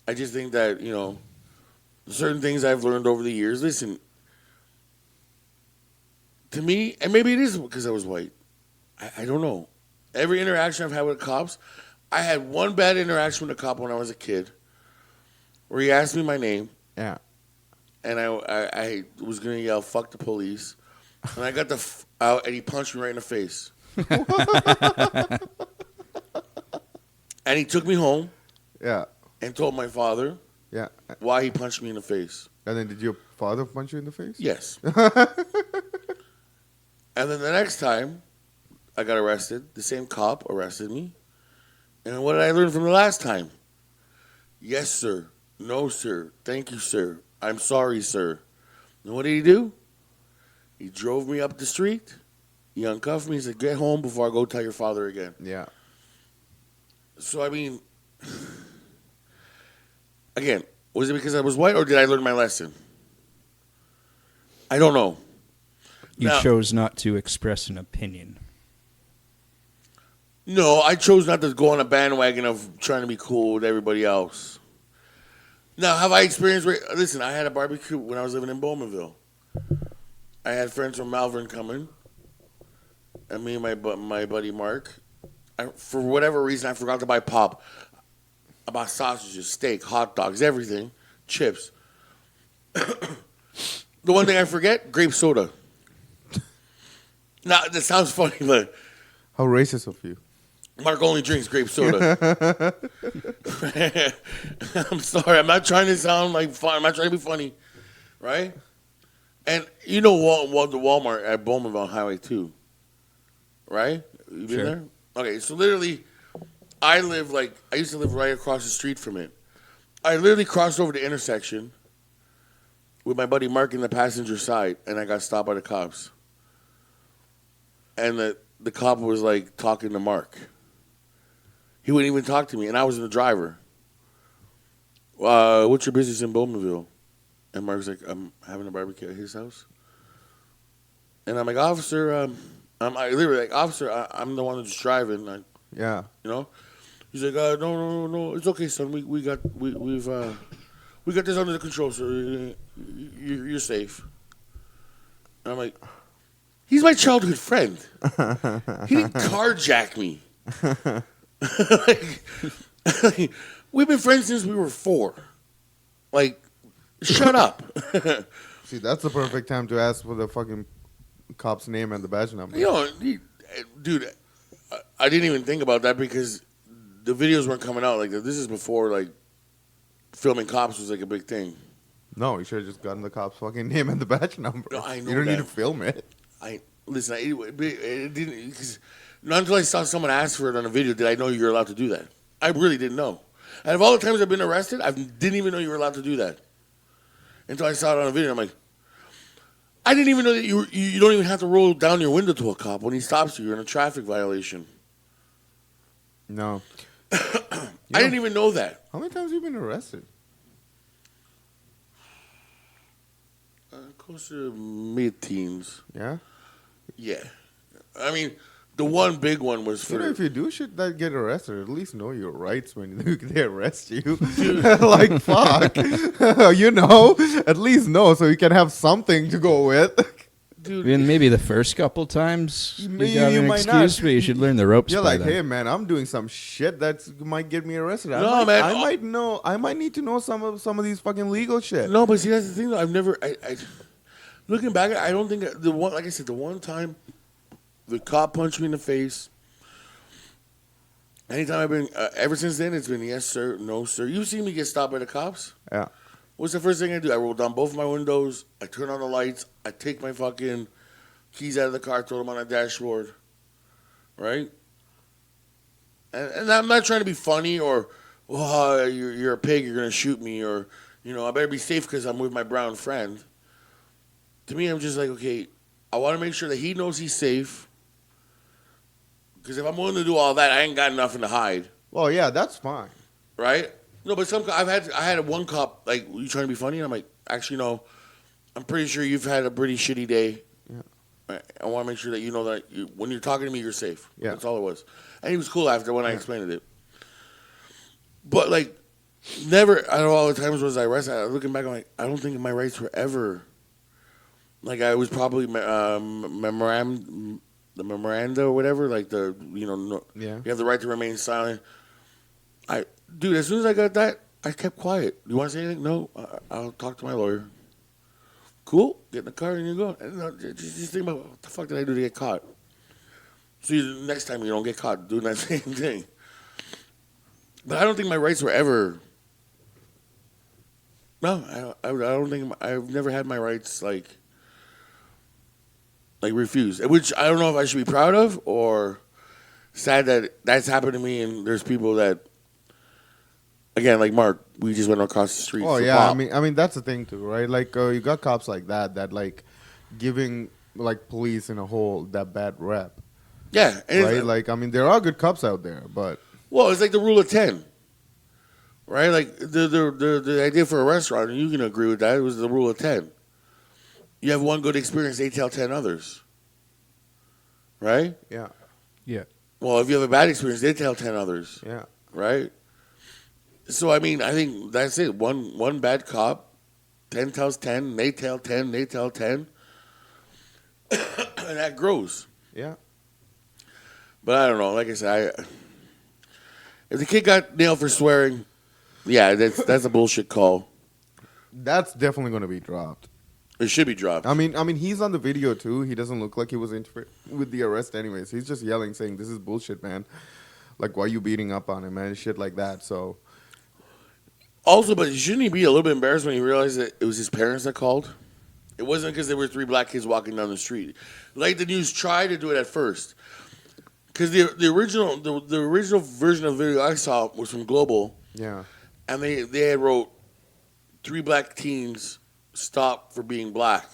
I just think that, certain things I've learned over the years. Listen, to me, and maybe it is because I was white. I don't know. Every interaction I've had with cops, I had one bad interaction with a cop when I was a kid where he asked me my name. Yeah. And I was going to yell, fuck the police. And I got out and he punched me right in the face. And he took me home. Yeah. And told my father. Yeah. Why he punched me in the face. And then did your father punch you in the face? Yes. And then the next time I got arrested, the same cop arrested me. And what did I learn from the last time? Yes, sir. No, sir. Thank you, sir. I'm sorry, sir. And what did he do? He drove me up the street. He uncuffed me. He said, get home before I go tell your father again. Yeah. So, I mean, again, was it because I was white or did I learn my lesson? I don't know. You Now, chose not to express an opinion. No, I chose not to go on a bandwagon of trying to be cool with everybody else. Now, have I experienced... Listen, I had a barbecue when I was living in Bowmanville. I had friends from Malvern coming. And me and my buddy Mark. For whatever reason, I forgot to buy pop. I bought sausages, steak, hot dogs, everything. Chips. The one thing I forget, grape soda. Now, that sounds funny, but... How racist of you. Mark only drinks grape soda. I'm sorry. I'm not trying to sound like fun. I'm not trying to be funny. Right? And you know the Walmart at Bowmanville on Highway 2. Right? You been Sure. there? Okay, so literally, I used to live right across the street from it. I literally crossed over the intersection with my buddy Mark in the passenger side, and I got stopped by the cops. And the cop was like talking to Mark. He wouldn't even talk to me, and I was the driver. What's your business in Bowmanville? And Mark's like, I'm having a barbecue at his house. And I'm like, officer, I'm the one that's driving. Yeah. He's like, no, it's okay, son. We got this under the control, sir. You're safe. And I'm like, he's my childhood friend. He didn't carjack me. like, we've been friends since we were 4. Like, shut up. See, that's the perfect time to ask for the fucking cop's name and the badge number. Dude, I didn't even think about that because the videos weren't coming out like that. This is before, like, filming cops was like a big thing. No, you should have just gotten the cop's fucking name and the badge number. No, I know you don't that. need to film it. It didn't, because not until I saw someone ask for it on a video did I know you're allowed to do that. I really didn't know. And of all the times I've been arrested, I didn't even know you were allowed to do that. Until I saw it on a video. I'm like, I didn't even know that you don't even have to roll down your window to a cop when he stops you. You're in a traffic violation. No. I didn't even know that. How many times have you been arrested? Close to mid-teens. Yeah? Yeah. I mean, the one big one was for... If you do shit that get arrested, at least know your rights when they arrest you. Like, fuck. At least know so you can have something to go with. Dude, And maybe the first couple times you got you an might excuse, not. but you should learn the ropes. You're by like, then. hey man, I'm doing some shit that might get me arrested. Man. I might need to know some of these fucking legal shit. No, but see, that's the thing, though. I've never... looking back, I don't think... The one time the cop punched me in the face... Anytime I've been... ever since then, it's been yes, sir, no, sir. You see me get stopped by the cops? Yeah. What's the first thing I do? I roll down both my windows. I turn on the lights. I take my fucking keys out of the car, throw them on the dashboard. Right? And I'm not trying to be funny or, oh, you're a pig, you're going to shoot me, or, I better be safe because I'm with my brown friend. To me, I'm just like, okay, I want to make sure that he knows he's safe. Because if I'm willing to do all that, I ain't got nothing to hide. Well, yeah, that's fine. right? No, but I had one cop like, you trying to be funny? And I'm like, actually, no. I'm pretty sure you've had a pretty shitty day. Yeah. I want to make sure that you know that when you're talking to me, you're safe. Yeah. That's all it was. And he was cool after when I explained it. But like, never out of all the times was I arrested. Looking back, I'm like, I don't think my rights were ever. Like I was probably the memoranda or whatever. Like the no, Yeah. you have the right to remain silent. Dude, as soon as I got that, I kept quiet. You want to say anything? No, I'll talk to my lawyer. Cool. Get in the car and you go. And just think about what the fuck did I do to get caught. So next time you don't get caught doing that same thing. But I don't think my rights were ever. No, I don't think I've never had my rights like refused. Which I don't know if I should be proud of or sad that that's happened to me. And there's people that, again, like Mark, we just went across the street. Oh for yeah, pop. I mean that's the thing too, right? Like you got cops like that like giving like police in a whole that bad rep, Yeah, and right? Like I mean there are good cops out there, but well, it's like the rule of 10, right? Like the idea for a restaurant, and you can agree with that. It was the rule of 10. You have one good experience, they tell 10 others, right? yeah, Yeah. Well, if you have a bad experience, they tell 10 others, yeah, right? So I mean, I think that's it. One bad cop, 10 tells 10, they tell 10, they tell 10, and that grows. yeah. But I don't know. Like I said, if the kid got nailed for swearing, yeah, that's a bullshit call. That's definitely going to be dropped. It should be dropped. I mean, he's on the video too. He doesn't look like he was interfered with the arrest, anyways. He's just yelling, saying, "This is bullshit, man. Like, why are you beating up on him, man? Shit like that." So. Also, but shouldn't he be a little bit embarrassed when he realized that it was his parents that called? It wasn't because there were 3 black kids walking down the street. Like the news tried to do it at first. Because the original version of the video I saw was from Global, Yeah. and they had wrote 3 black teens stopped for being black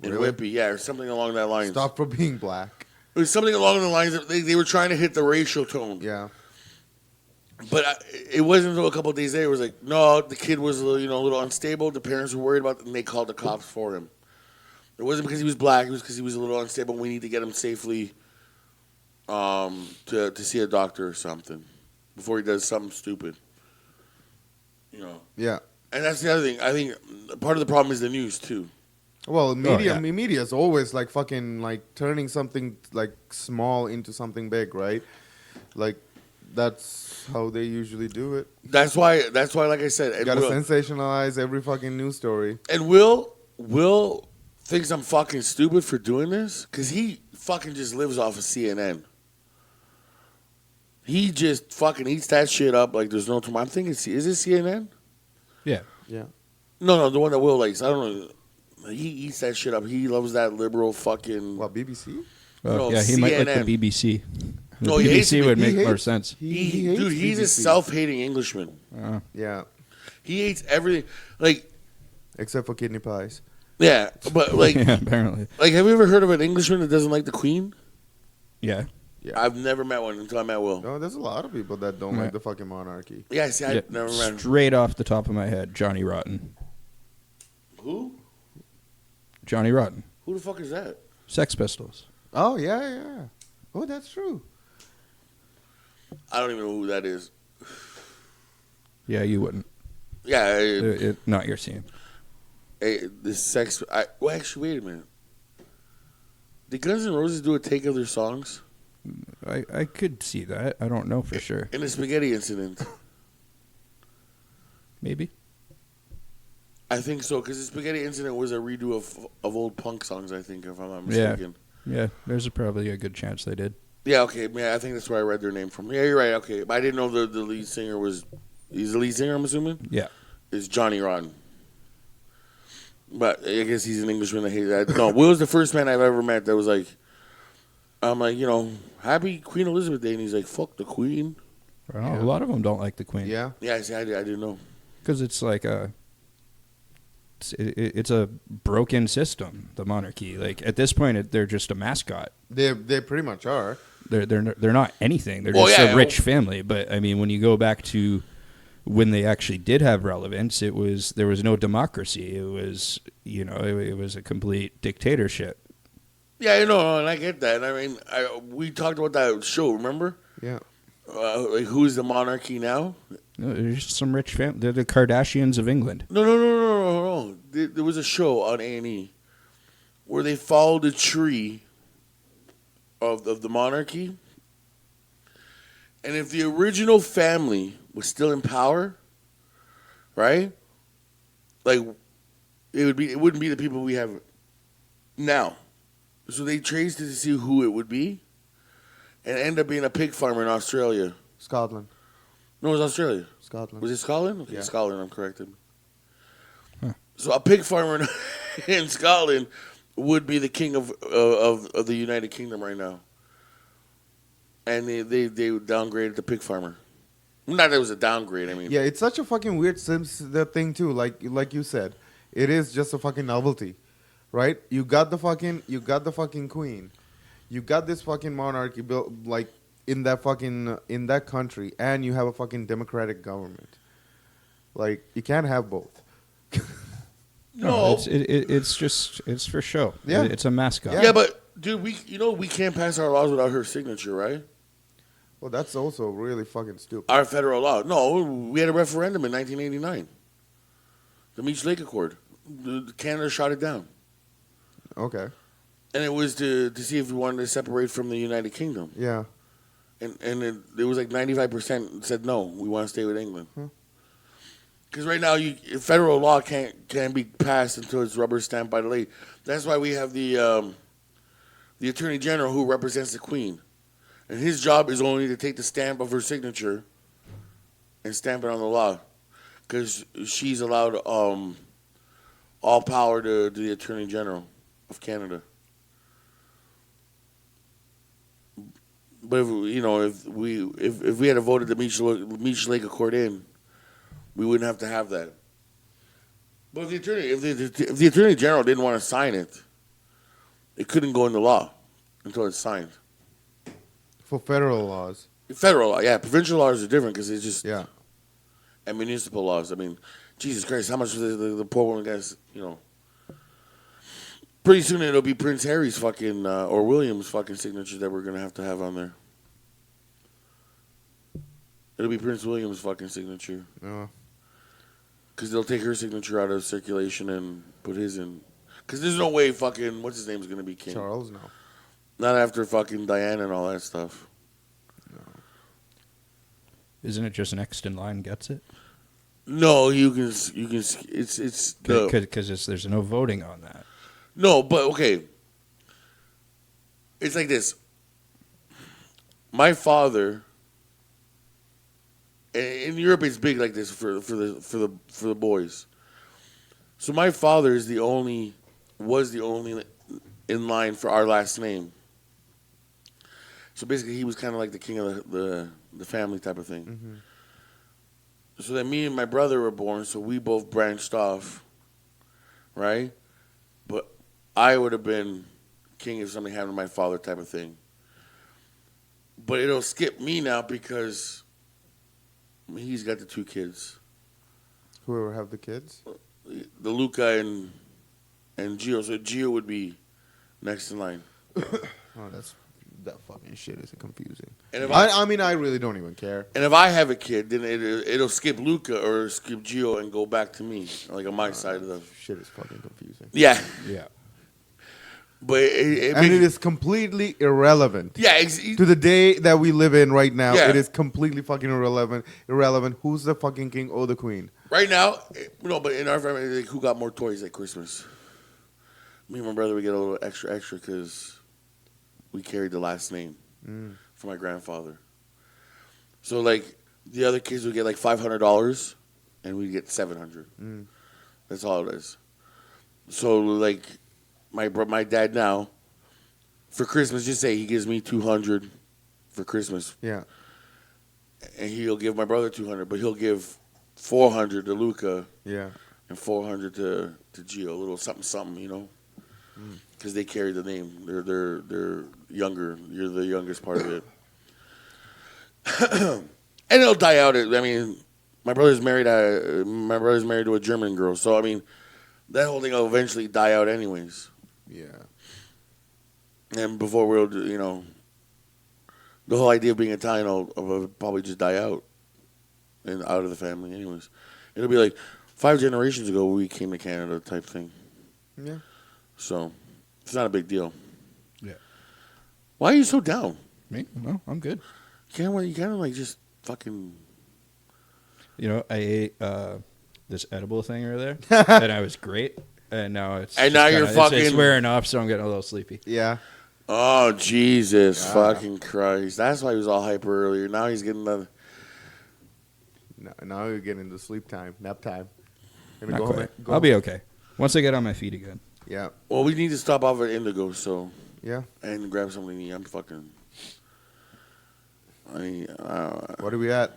in Really? Whippy, yeah, or something along that line. Stop for being black. It was something along the lines of they were trying to hit the racial tone. Yeah. But it wasn't until a couple of days later it was like, no, the kid was a little unstable. The parents were worried about it, and they called the cops for him. It wasn't because he was black. It was because he was a little unstable. We need to get him safely to see a doctor or something before he does something stupid. Yeah. And that's the other thing. I think part of the problem is the news, too. Well, media, yeah. media is always like fucking like turning something like small into something big, right? Like that's how they usually do it. That's why, like I said, You gotta sensationalize every fucking news story. and Will thinks I'm fucking stupid for doing this because he fucking just lives off of CNN. He just fucking eats that shit up like there's no tomorrow. I'm thinking, is it CNN? Yeah. Yeah. No, the one that Will likes. I don't know. He eats that shit up. He loves that liberal fucking. What, BBC? Oh, No, yeah, he might like CNN. the BBC. The No, he hates BBC it. would He make more hates- sense. He hates He's a BBC. self-hating Englishman. Yeah. He hates everything. Like, Except for kidney pies. yeah, but like, Yeah, apparently. like, have you ever heard of an Englishman that doesn't like the Queen? Yeah. Yeah. I've never met one until I met Will. No, there's a lot of people that don't Right. like the fucking monarchy. Yeah, see, I Yeah, never met him. straight off the top of my head, Johnny Rotten. Who? Johnny Rotten. Who the fuck is that? Sex Pistols. Oh, yeah. Oh, that's true. I don't even know who that is. Yeah, you wouldn't. Yeah, Not your scene. this sex. Well, actually, wait a minute. Did Guns N' Roses do a take of their songs I could see that. I don't know for sure. in the Spaghetti Incident? Maybe. I think so, because the Spaghetti Incident was a redo of old punk songs, I think, if I'm not mistaken. Yeah, there's probably a good chance they did. Yeah, okay. Yeah, I think that's where I read their name from. Yeah, you're right. Okay. But I didn't know the lead singer was... He's the lead singer, I'm assuming? Yeah. Is Johnny Rotten. But I guess he's an Englishman that hates that. No, Will's the first man I've ever met that was like... I'm like, happy Queen Elizabeth Day. And he's like, fuck the Queen. I don't know, a lot of them don't like the Queen. Yeah. Yeah, see, I didn't know. Because it's like it's a broken system, the monarchy. Like, at this point, they're just a mascot. They pretty much are. They're not anything. They're Well, just yeah, a rich family. But I mean, when you go back to when they actually did have relevance, there was no democracy. It was it was a complete dictatorship. Yeah, and I get that. I mean, we talked about that show. Remember? Yeah. Like, who's the monarchy now? No, they're just some rich family. They're the Kardashians of England. No. There was a show on A&E where they followed the tree of the monarchy, and if the original family was still in power, right? Like, it wouldn't be the people we have now. So they traced it to see who it would be, and it ended up being a pig farmer in Australia. Scotland. No, it was Australia. Scotland. Was it Scotland? Okay, Yeah. Scotland, I'm corrected. Huh. So a pig farmer in Scotland would be the king of the United Kingdom right now. And they downgraded the pig farmer. Not that it was a downgrade, I mean. Yeah, it's such a fucking weird thing too. Like you said, it is just a fucking novelty, right? You got the fucking queen, you got this fucking monarchy built like in that country, and you have a fucking democratic government. Like you can't have both. No. It's for show. Yeah. It's a mascot. Yeah, but dude, we can't pass our laws without her signature, right? Well, that's also really fucking stupid. Our federal law. No, we had a referendum in 1989. The Meech Lake Accord. Canada shot it down. Okay. And it was to see if we wanted to separate from the United Kingdom. Yeah. And it was like 95% said no, we want to stay with England. Because right now, federal law can't be passed until it's rubber stamped by the lady. That's why we have the Attorney General who represents the Queen. And his job is only to take the stamp of her signature and stamp it on the law. Because she's allowed all power to the Attorney General of Canada. But if we had voted the Meech Lake Accord in, we wouldn't have to have that. But if the Attorney General didn't want to sign it, it couldn't go into law until it's signed. For federal laws. Federal law, yeah. Provincial laws are different because it's just Yeah. and municipal laws. I mean, Jesus Christ, how much the poor woman gets? Pretty soon it'll be Prince Harry's fucking or William's fucking signature that we're gonna have to have on there. It'll be Prince William's fucking signature. Because they'll take her signature out of circulation and put his in. Because there's no way fucking, what's his name's going to be king. Charles, no. Not after fucking Diana and all that stuff. Isn't it just next in line gets it? No, you can it's Because there's no voting on that. No, but okay. It's like this. My father, in Europe, it's big like this for the boys. So my father was the only in line for our last name. So basically, he was kind of like the king of the family type of thing. Mm-hmm. So then me and my brother were born, so we both branched off, right? But I would have been king if something happened to my father type of thing. But it'll skip me now because he's got the two kids. Whoever have the kids? The Luca and Gio. So Gio would be next in line. Oh, that fucking shit is confusing. And if I mean, I really don't even care. And if I have a kid, then it'll skip Luca or skip Gio and go back to me, like on my side of the... Shit is fucking confusing. Yeah. Yeah. But it is completely irrelevant. Yeah. To the day that we live in right now, Yeah. it is completely fucking irrelevant. Who's the fucking king or the queen? Right now, no, but in our family, like, who got more toys at Christmas? Me and my brother, we get a little extra because we carried the last name for my grandfather. So, like, the other kids would get, like, $500, and we'd get $700. That's all it is. So, like, my dad now, for Christmas, just say he gives me $200 for Christmas. Yeah. And he'll give my brother $200, but he'll give $400 to Luca. Yeah. And $400 to Gio, a little something, you know. because they carry the name. They're younger. You're the youngest part of it. And it'll die out. I mean, my brother's married to a German girl, so I mean, that whole thing will eventually die out anyways. Yeah. And before we'll, the whole idea of being Italian will probably just die out and out of the family anyways. It'll be like 5 generations ago we came to Canada type thing. Yeah. So it's not a big deal. Yeah. Why are you so down? Me? No, I'm good. You kind of like just fucking. I ate this edible thing earlier, and I was great. And now it's you're fucking. It's wearing off, so I'm getting a little sleepy. Yeah. Oh Jesus fucking Christ! That's why he was all hyper earlier. Now he's getting the. Now you're getting the sleep time, nap time. Not quite. I'll be okay once I get on my feet again. Yeah. Well, we need to stop off at Indigo, so. Yeah. And grab something to eat. I'm fucking. What are we at?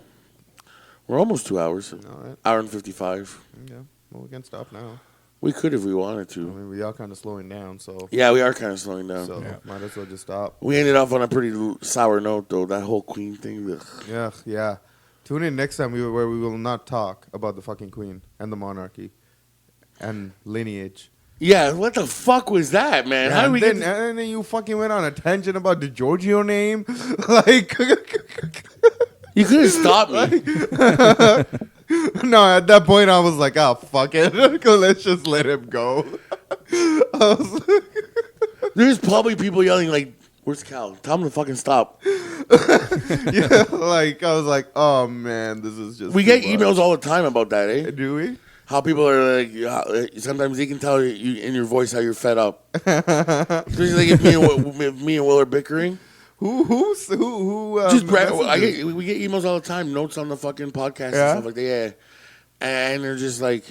We're almost 2 hours. All right. Hour and 55. Yeah. Well, we can stop now. We could if we wanted I to. mean, we are kind of slowing down, so. Yeah, we are kind of slowing down. So might as well just stop. We ended off on a pretty sour note, though. That whole Queen thing. Ugh. Yeah, yeah. Tune in next time where we will not talk about the fucking Queen and the monarchy and lineage. Yeah, what the fuck was that, man? How did we and then you fucking went on a tangent about the Giorgio name? Like. You could have stopped me. No, at that point I was like, oh, fuck it. Let's just let him go. There's probably people yelling like, where's Cal? Tell him to fucking stop. Yeah, like, I was like, oh, man, this is just We get emails all the time about that, eh? Do we? How people are like, sometimes they can tell you in your voice how you're fed up. Especially like if me and Will are bickering. Who? Just we get emails all the time, notes on the fucking podcast and stuff like that. Yeah, and they're just like,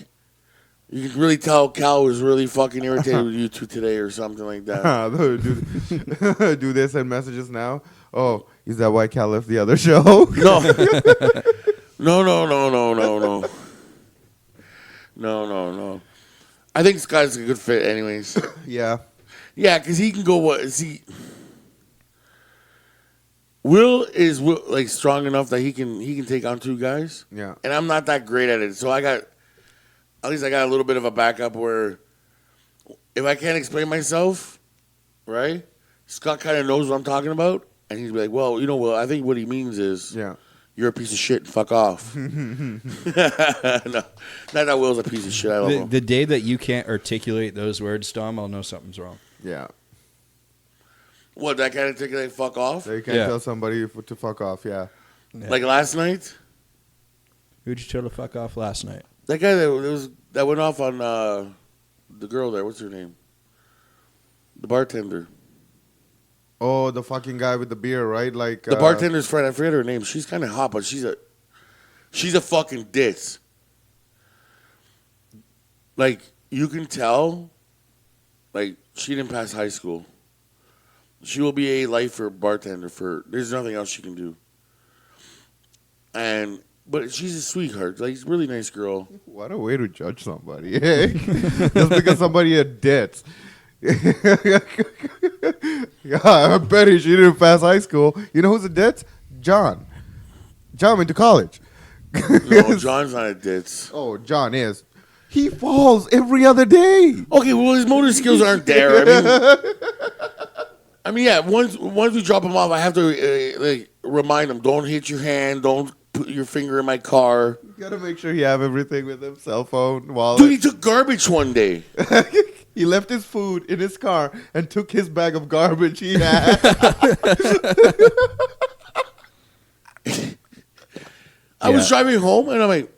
you can really tell Cal was really fucking irritated with you two today or something like that. Do they send messages now? Oh, is that why Cal left the other show? No. I think Scott's a good fit, anyways. Yeah, because he can go. What is he? Will is like strong enough that he can take on 2 guys. Yeah. And I'm not that great at it, so I got a little bit of a backup where if I can't explain myself, right? Scott kind of knows what I'm talking about, and he'd be like, "Well, Will, I think what he means is, you're a piece of shit. Fuck off." No, not that Will's a piece of shit. I love him. The day that you can't articulate those words, Dom, I'll know something's wrong. Yeah. What, that kind of articulate fuck off? So you can't tell somebody to fuck off, yeah. Like last night? Who'd you tell to fuck off last night? That guy that went off on the girl there. What's her name? The bartender. Oh, the fucking guy with the beer, right? Like the bartender's friend. I forget her name. She's kind of hot, but she's a fucking ditz. Like, you can tell, like, she didn't pass high school. She will be a lifer bartender there's nothing else she can do. But she's a sweetheart. Like, really nice girl. What a way to judge somebody. Just because somebody a ditz. Yeah, I bet she didn't pass high school. You know who's a ditz? John. John went to college. No, John's not a ditz. Oh, John is. He falls every other day. Okay, well, his motor skills aren't there. I mean, yeah, once we drop him off, I have to remind him, don't hit your hand, don't put your finger in my car. You gotta make sure you have everything with him, cell phone, wallet. Dude, he took garbage one day. He left his food in his car and took his bag of garbage he had. I was driving home, and I'm like,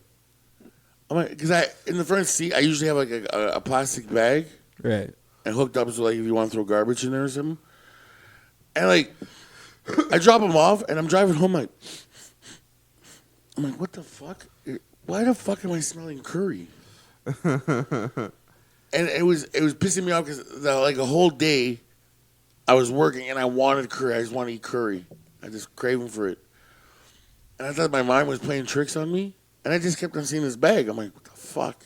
because in the front seat, I usually have like a plastic bag. Right. And hooked up so like if you want to throw garbage in there or something. And like, I drop him off, and I'm driving home like, what the fuck? Why the fuck am I smelling curry? And it was pissing me off because like a whole day, I was working and I wanted curry. I just wanted to eat curry. I just craving for it. And I thought my mind was playing tricks on me, and I just kept on seeing this bag. I'm like, what the fuck?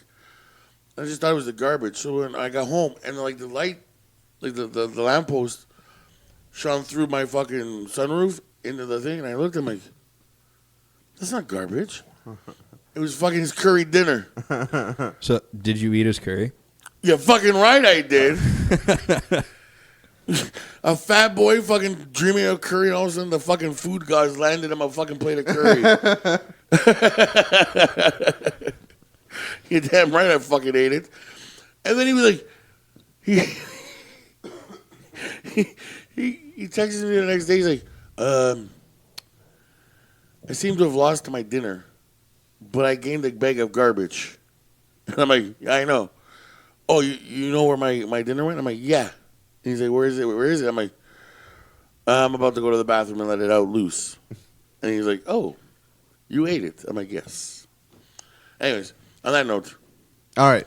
I just thought it was the garbage. So when I got home and like the light like the lamppost shone through my fucking sunroof into the thing, and I looked at him like, that's not garbage. It was fucking his curry dinner. So, did you eat his curry? You're fucking right, I did. A fat boy fucking dreaming of curry, and all of a sudden the fucking food gods landed him a fucking plate of curry. You're damn right I fucking ate it. And then he was like, he texted me the next day. He's like, I seem to have lost my dinner, but I gained a bag of garbage. And I'm like, yeah, I know. Oh, you know where my dinner went? I'm like, yeah. And he's like, where is it? Where is it? I'm like, I'm about to go to the bathroom and let it out loose. And he's like, oh, you ate it. I'm like, yes. Anyways, on that note. All right.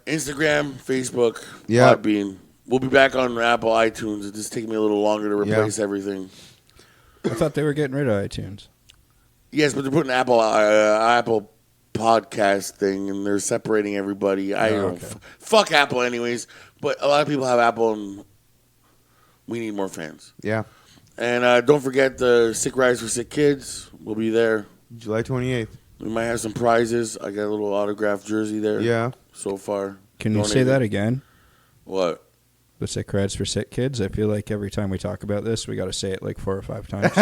Instagram, Facebook, Yeah. Podbean. We'll be back on Apple iTunes. It just takes me a little longer to replace everything. I thought they were getting rid of iTunes. Yes, but they're putting Apple podcast thing, and they're separating everybody. I don't fuck Apple anyways, but a lot of people have Apple, and we need more fans. Yeah. And don't forget the Sick Rides for Sick Kids. We'll be there. July 28th. We might have some prizes. I got a little autographed jersey there. Yeah. So far. Can you say that again? What? The Sick Rides for Sick Kids? I feel like every time we talk about this, we got to say it like 4 or 5 times.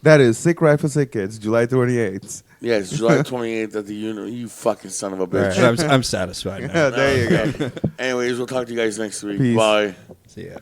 That is Sick Ride for Sick Kids, July 28th. Yeah, it's July 28th at the You fucking son of a bitch. Right, I'm satisfied now. There you go. Anyways, we'll talk to you guys next week. Peace. Bye. See ya.